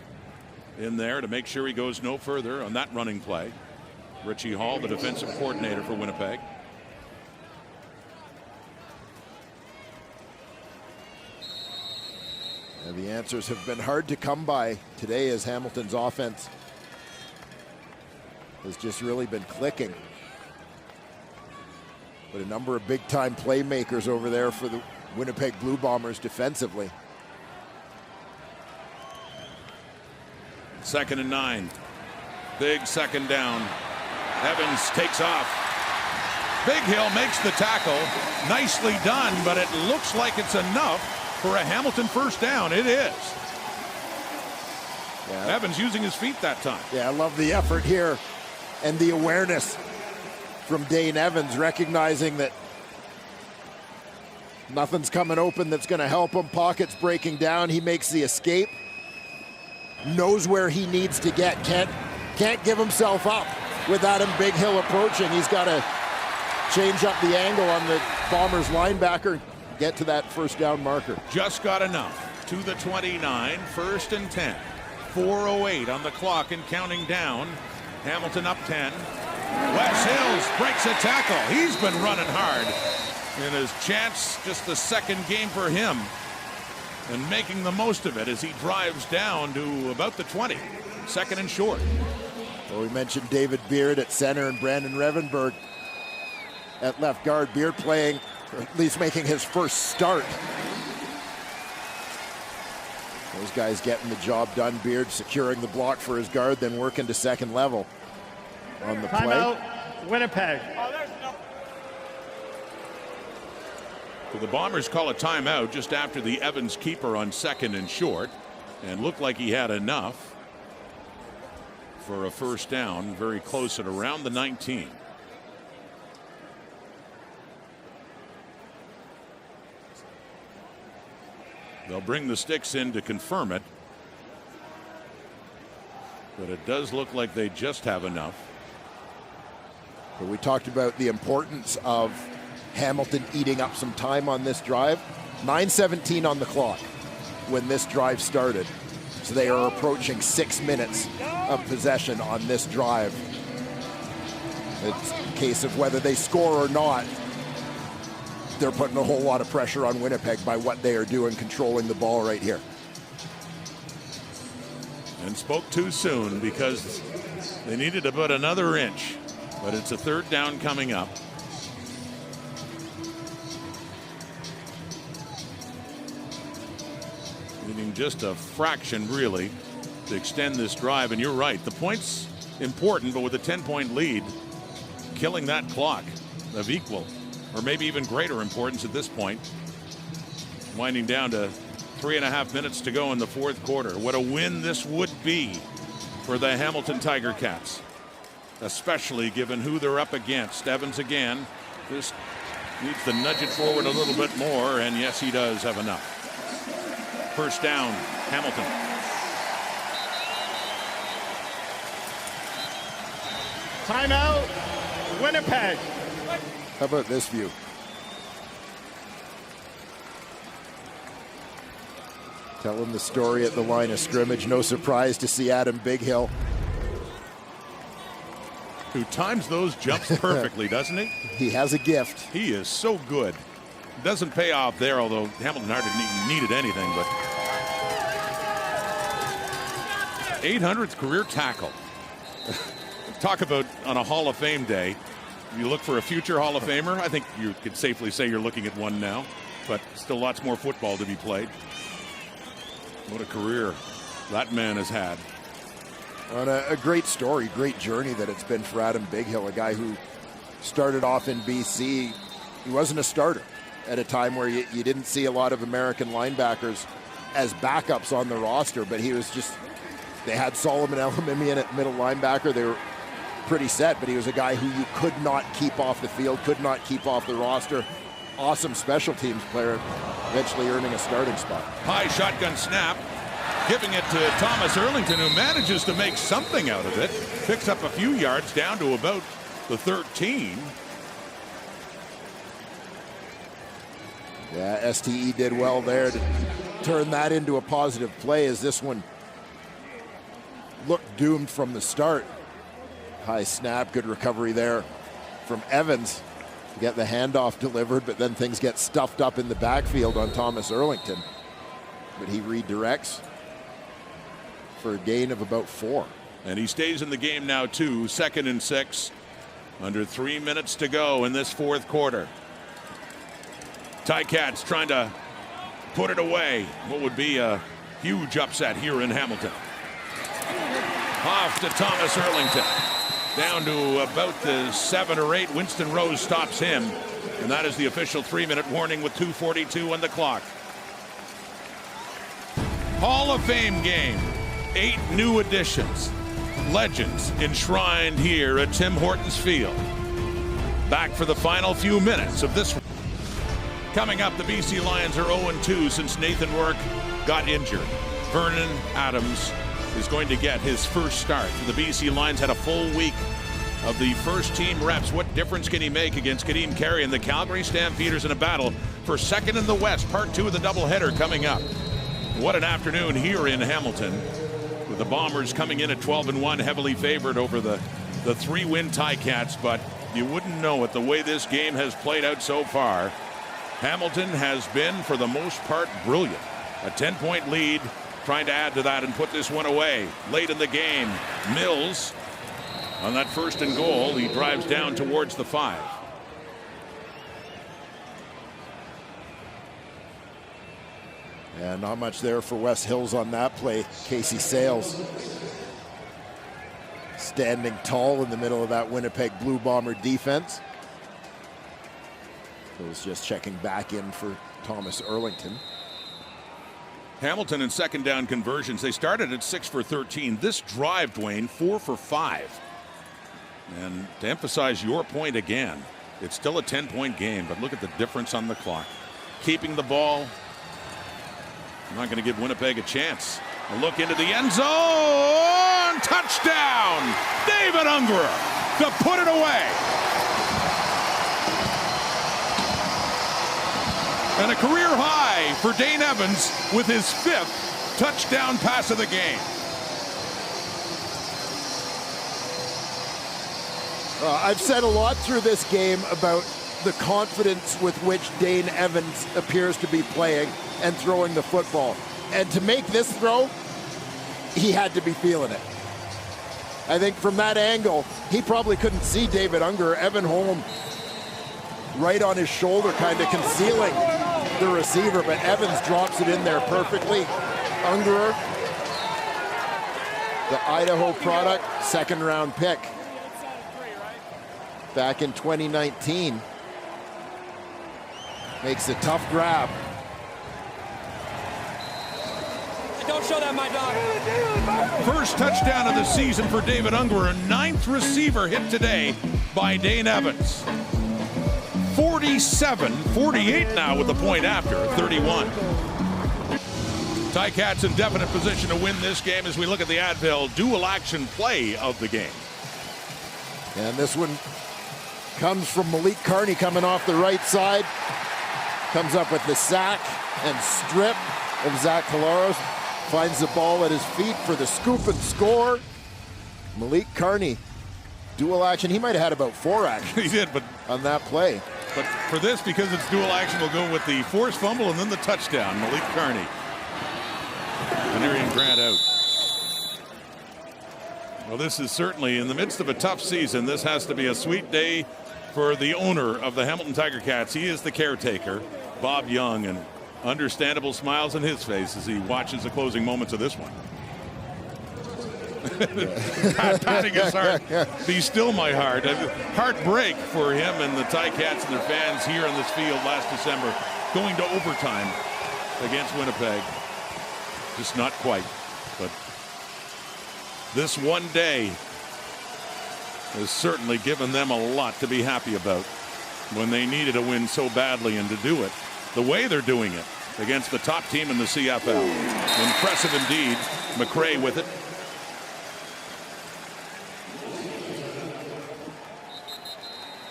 in there to make sure he goes no further on that running play. Richie Hall, the defensive coordinator for Winnipeg. And the answers have been hard to come by today as Hamilton's offense has just really been clicking. But a number of big-time playmakers over there for the Winnipeg Blue Bombers defensively. 2nd and 9. Big second down. Evans takes off. Big Hill makes the tackle. Nicely done, but it looks like it's enough for a Hamilton first down. It is. Yeah. Evans using his feet that time. Yeah, I love the effort here and the awareness from Dane Evans, recognizing that nothing's coming open that's going to help him. Pockets breaking down. He makes the escape. Knows where he needs to get. Can't give himself up with Adam Big Hill approaching. He's got to change up the angle on the Bombers linebacker, get to that first down marker. Just got enough to the 29, 1st and 10. 4:08 on the clock and counting down. Hamilton up 10. Wes Hills breaks a tackle. He's been running hard. And his chance, just the second game for him. And making the most of it as he drives down to about the 20. 2nd and short. Well, we mentioned David Beard at center and Brandon Revenberg at left guard. Beard playing, or at least making his first start. Those guys getting the job done. Beard securing the block for his guard, then working to second level on the play. Timeout, Winnipeg. So the Bombers call a timeout just after the Evans keeper on 2nd and short, and looked like he had enough for a first down, very close at around the 19. They'll bring the sticks in to confirm it, but it does look like they just have enough. But we talked about the importance of Hamilton eating up some time on this drive. 9:17 on the clock when this drive started. So they are approaching 6 minutes of possession on this drive. It's a case of whether they score or not. They're putting a whole lot of pressure on Winnipeg by what they are doing, controlling the ball right here. And spoke too soon because they needed about another inch. But it's a 3rd down coming up. Needing just a fraction, really, to extend this drive. And you're right, the point's important, but with a 10-point lead, killing that clock of equal or maybe even greater importance at this point. Winding down to 3.5 minutes to go in the fourth quarter. What a win this would be for the Hamilton Tiger Cats, especially given who they're up against. Evans again. This needs to nudge it forward a little bit more, and yes, he does have enough. First down, Hamilton. Timeout, Winnipeg. How about this view? Telling the story at the line of scrimmage. No surprise to see Adam Bighill, who times those jumps perfectly, doesn't he? He has a gift. He is so good. Doesn't pay off there, although Hamilton hardly needed anything, but 800th career tackle. Talk about on a Hall of Fame day. You look for a future Hall of Famer. I think you could safely say you're looking at one now, but still lots more football to be played. What a career that man has had. On a great story, great journey that it's been for Adam Bighill, a guy who started off in BC. He wasn't a starter at a time where you didn't see a lot of American linebackers as backups on the roster, but he was just, they had Solomon Elimimian at middle linebacker. They were pretty set, but he was a guy who you could not keep off the field, could not keep off the roster. Awesome special teams player, eventually earning a starting spot. High shotgun snap, giving it to Thomas Erlington, who manages to make something out of it. Picks up a few yards down to about the 13. Yeah, STE did well there to turn that into a positive play, as this one looked doomed from the start. High snap, good recovery there from Evans to get the handoff delivered, but then things get stuffed up in the backfield on Thomas Erlington. But he redirects for a gain of about 4. And he stays in the game now too. 2nd and 6. Under 3 minutes to go in this fourth quarter. Ticats trying to put it away. What would be a huge upset here in Hamilton. Off to Thomas Erlington. Down to about the 7 or 8. Winston Rose stops him. And that is the official 3-minute warning with 2:42 on the clock. Hall of Fame game. 8 new additions. Legends enshrined here at Tim Hortons Field. Back for the final few minutes of this. Coming up, the BC Lions are 0-2 since Nathan Rourke got injured. Vernon Adams is going to get his first start. The BC Lions had a full week of the first team reps. What difference can he make against Kadeem Carey and the Calgary Stampeders in a battle for second in the West? Part 2 of the doubleheader coming up. What an afternoon here in Hamilton, with the Bombers coming in at 12-1, heavily favored over the 3-win Ticats, but you wouldn't know it the way this game has played out so far. Hamilton has been, for the most part, brilliant. A 10-point lead, trying to add to that and put this one away. Late in the game, Mills on that 1st and goal, he drives down towards the 5. Yeah, not much there for West Hills on that play. Casey Sales standing tall in the middle of that Winnipeg Blue Bomber defense. Hills just checking back in for Thomas Erlington. Hamilton in 2nd down conversions. They started at 6 for 13. This drive, Dwayne, 4 for 5. And to emphasize your point again, it's still a 10-point game, but look at the difference on the clock. Keeping the ball. I'm not going to give Winnipeg a chance. A look into the end zone. Touchdown! David Ungerer to put it away. And a career high for Dane Evans with his 5th touchdown pass of the game. I've said a lot through this game about the confidence with which Dane Evans appears to be playing and throwing the football. And to make this throw, he had to be feeling it. I think from that angle, he probably couldn't see David Ungerer. Evan Holm right on his shoulder, kind of concealing the receiver, but Evans drops it in there perfectly. Ungerer, the Idaho product, 2nd round pick. back in 2019. Makes a tough grab. Don't show that, my dog. First touchdown of the season for David Unger, a 9th receiver hit today by Dane Evans. 47-48 now with the point after, 31. Ticats in definite position to win this game as we look at the Advil dual action play of the game. And this one comes from Malik Carney coming off the right side. Comes up with the sack and strip of Zach Collaros. Finds the ball at his feet for the scoop and score. Malik Carney, dual action. He might have had about 4 actions. He did, but on that play. But for this, because it's dual action, we'll go with the forced fumble and then the touchdown. Malik Carney. Venerian Grant out. Well, this is certainly in the midst of a tough season. This has to be a sweet day for the owner of the Hamilton Tiger Cats. He is the caretaker, Bob Young, and understandable smiles on his face as he watches the closing moments of this one. Patting his heart. Be still my heart. Heartbreak for him and the Ticats and their fans here in this field last December, going to overtime against Winnipeg. Just not quite, but this one day has certainly given them a lot to be happy about when they needed a win so badly, and to do it the way they're doing it against the top team in the CFL. Impressive indeed. McRae with it.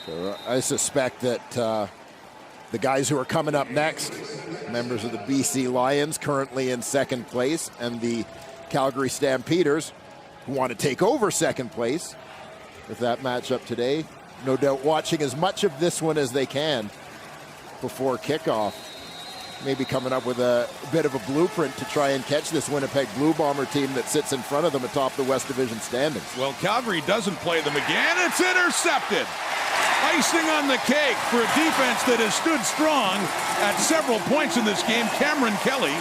So I suspect that the guys who are coming up next, members of the BC Lions, currently in second place, and the Calgary Stampeders, who want to take over second place with that matchup today, no doubt watching as much of this one as they can before kickoff. Maybe coming up with a bit of a blueprint to try and catch this Winnipeg Blue Bomber team that sits in front of them atop the West Division standings. Well, Calgary doesn't play them again. It's intercepted. Icing on the cake for a defense that has stood strong at several points in this game. Cameron Kelly,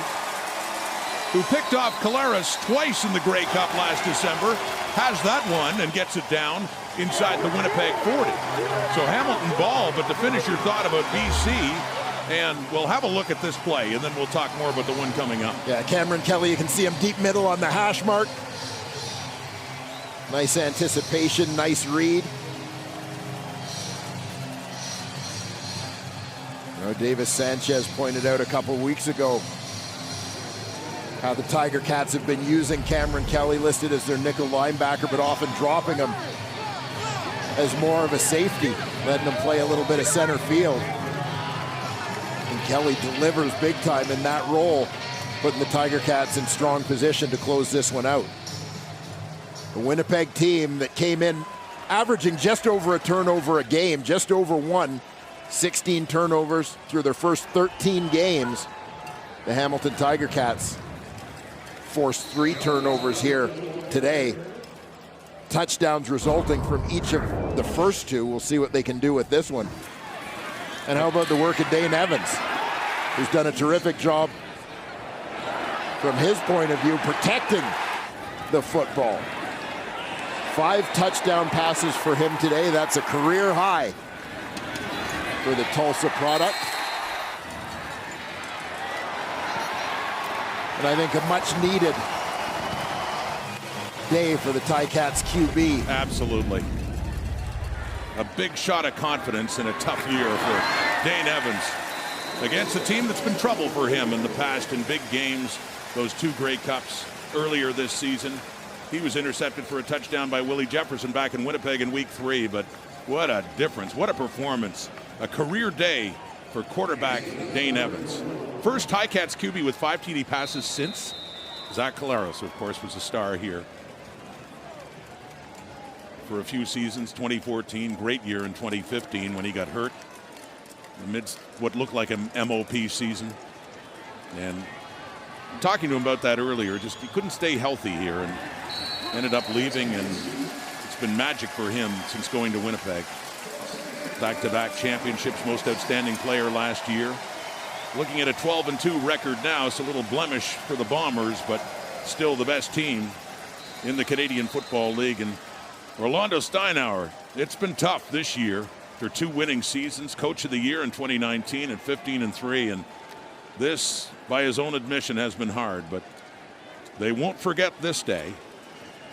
who picked off Collaros twice in the Grey Cup last December, has that one and gets it down inside the Winnipeg 40. So Hamilton ball, but to finish your thought about BC, and we'll have a look at this play, and then we'll talk more about the one coming up. Yeah, Cameron Kelly, you can see him deep middle on the hash mark. Nice anticipation, nice read. You know, Davis Sanchez pointed out a couple weeks ago how the Tiger Cats have been using Cameron Kelly, listed as their nickel linebacker, but often dropping him as more of a safety, letting him play a little bit of center field. And Kelly delivers big time in that role, putting the Tiger Cats in strong position to close this one out. The Winnipeg team that came in averaging just over a turnover a game, just over one, 16 turnovers through their first 13 games. The Hamilton Tiger Cats forced 3 turnovers here today. Touchdowns resulting from each of the first 2. We'll see what they can do with this one. And how about the work of Dane Evans, who's done a terrific job from his point of view protecting the football. 5 touchdown passes for him today. That's a career high for the Tulsa product. And I think a much needed day for the Ticats QB. Absolutely. A big shot of confidence in a tough year for Dane Evans against a team that's been trouble for him in the past in big games. Those 2 Grey Cups earlier this season. He was intercepted for a touchdown by Willie Jefferson back in Winnipeg in week 3, but what a difference, what a performance. A career day for quarterback Dane Evans. First Ticats QB with 5 TD passes since Zach Collaros, of course, was a star here for a few seasons. 2014, great year in 2015 when he got hurt amidst what looked like an MOP season. And talking to him about that earlier, just he couldn't stay healthy here and ended up leaving, and it's been magic for him since going to Winnipeg. Back-to-back championships, most outstanding player last year. Looking at a 12-2 record now, it's a little blemish for the Bombers, but still the best team in the Canadian Football League. And Orlando Steinauer It's been tough this year. They're 2 winning seasons, Coach of the Year in 2019 at 15-3, and this, by his own admission, has been hard, but they won't forget this day.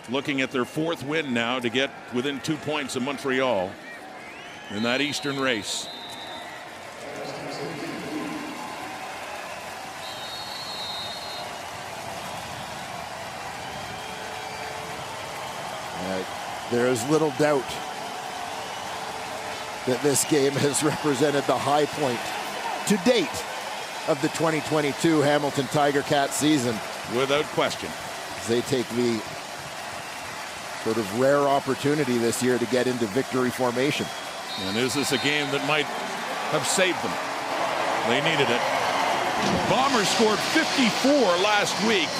Looking at their 4th win now to get within 2 points of Montreal in that Eastern race. There is little doubt that this game has represented the high point to date of the 2022 Hamilton Tiger Cats season. Without question. They take the sort of rare opportunity this year to get into victory formation. And is this a game that might have saved them? They needed it. Bombers scored 54 last week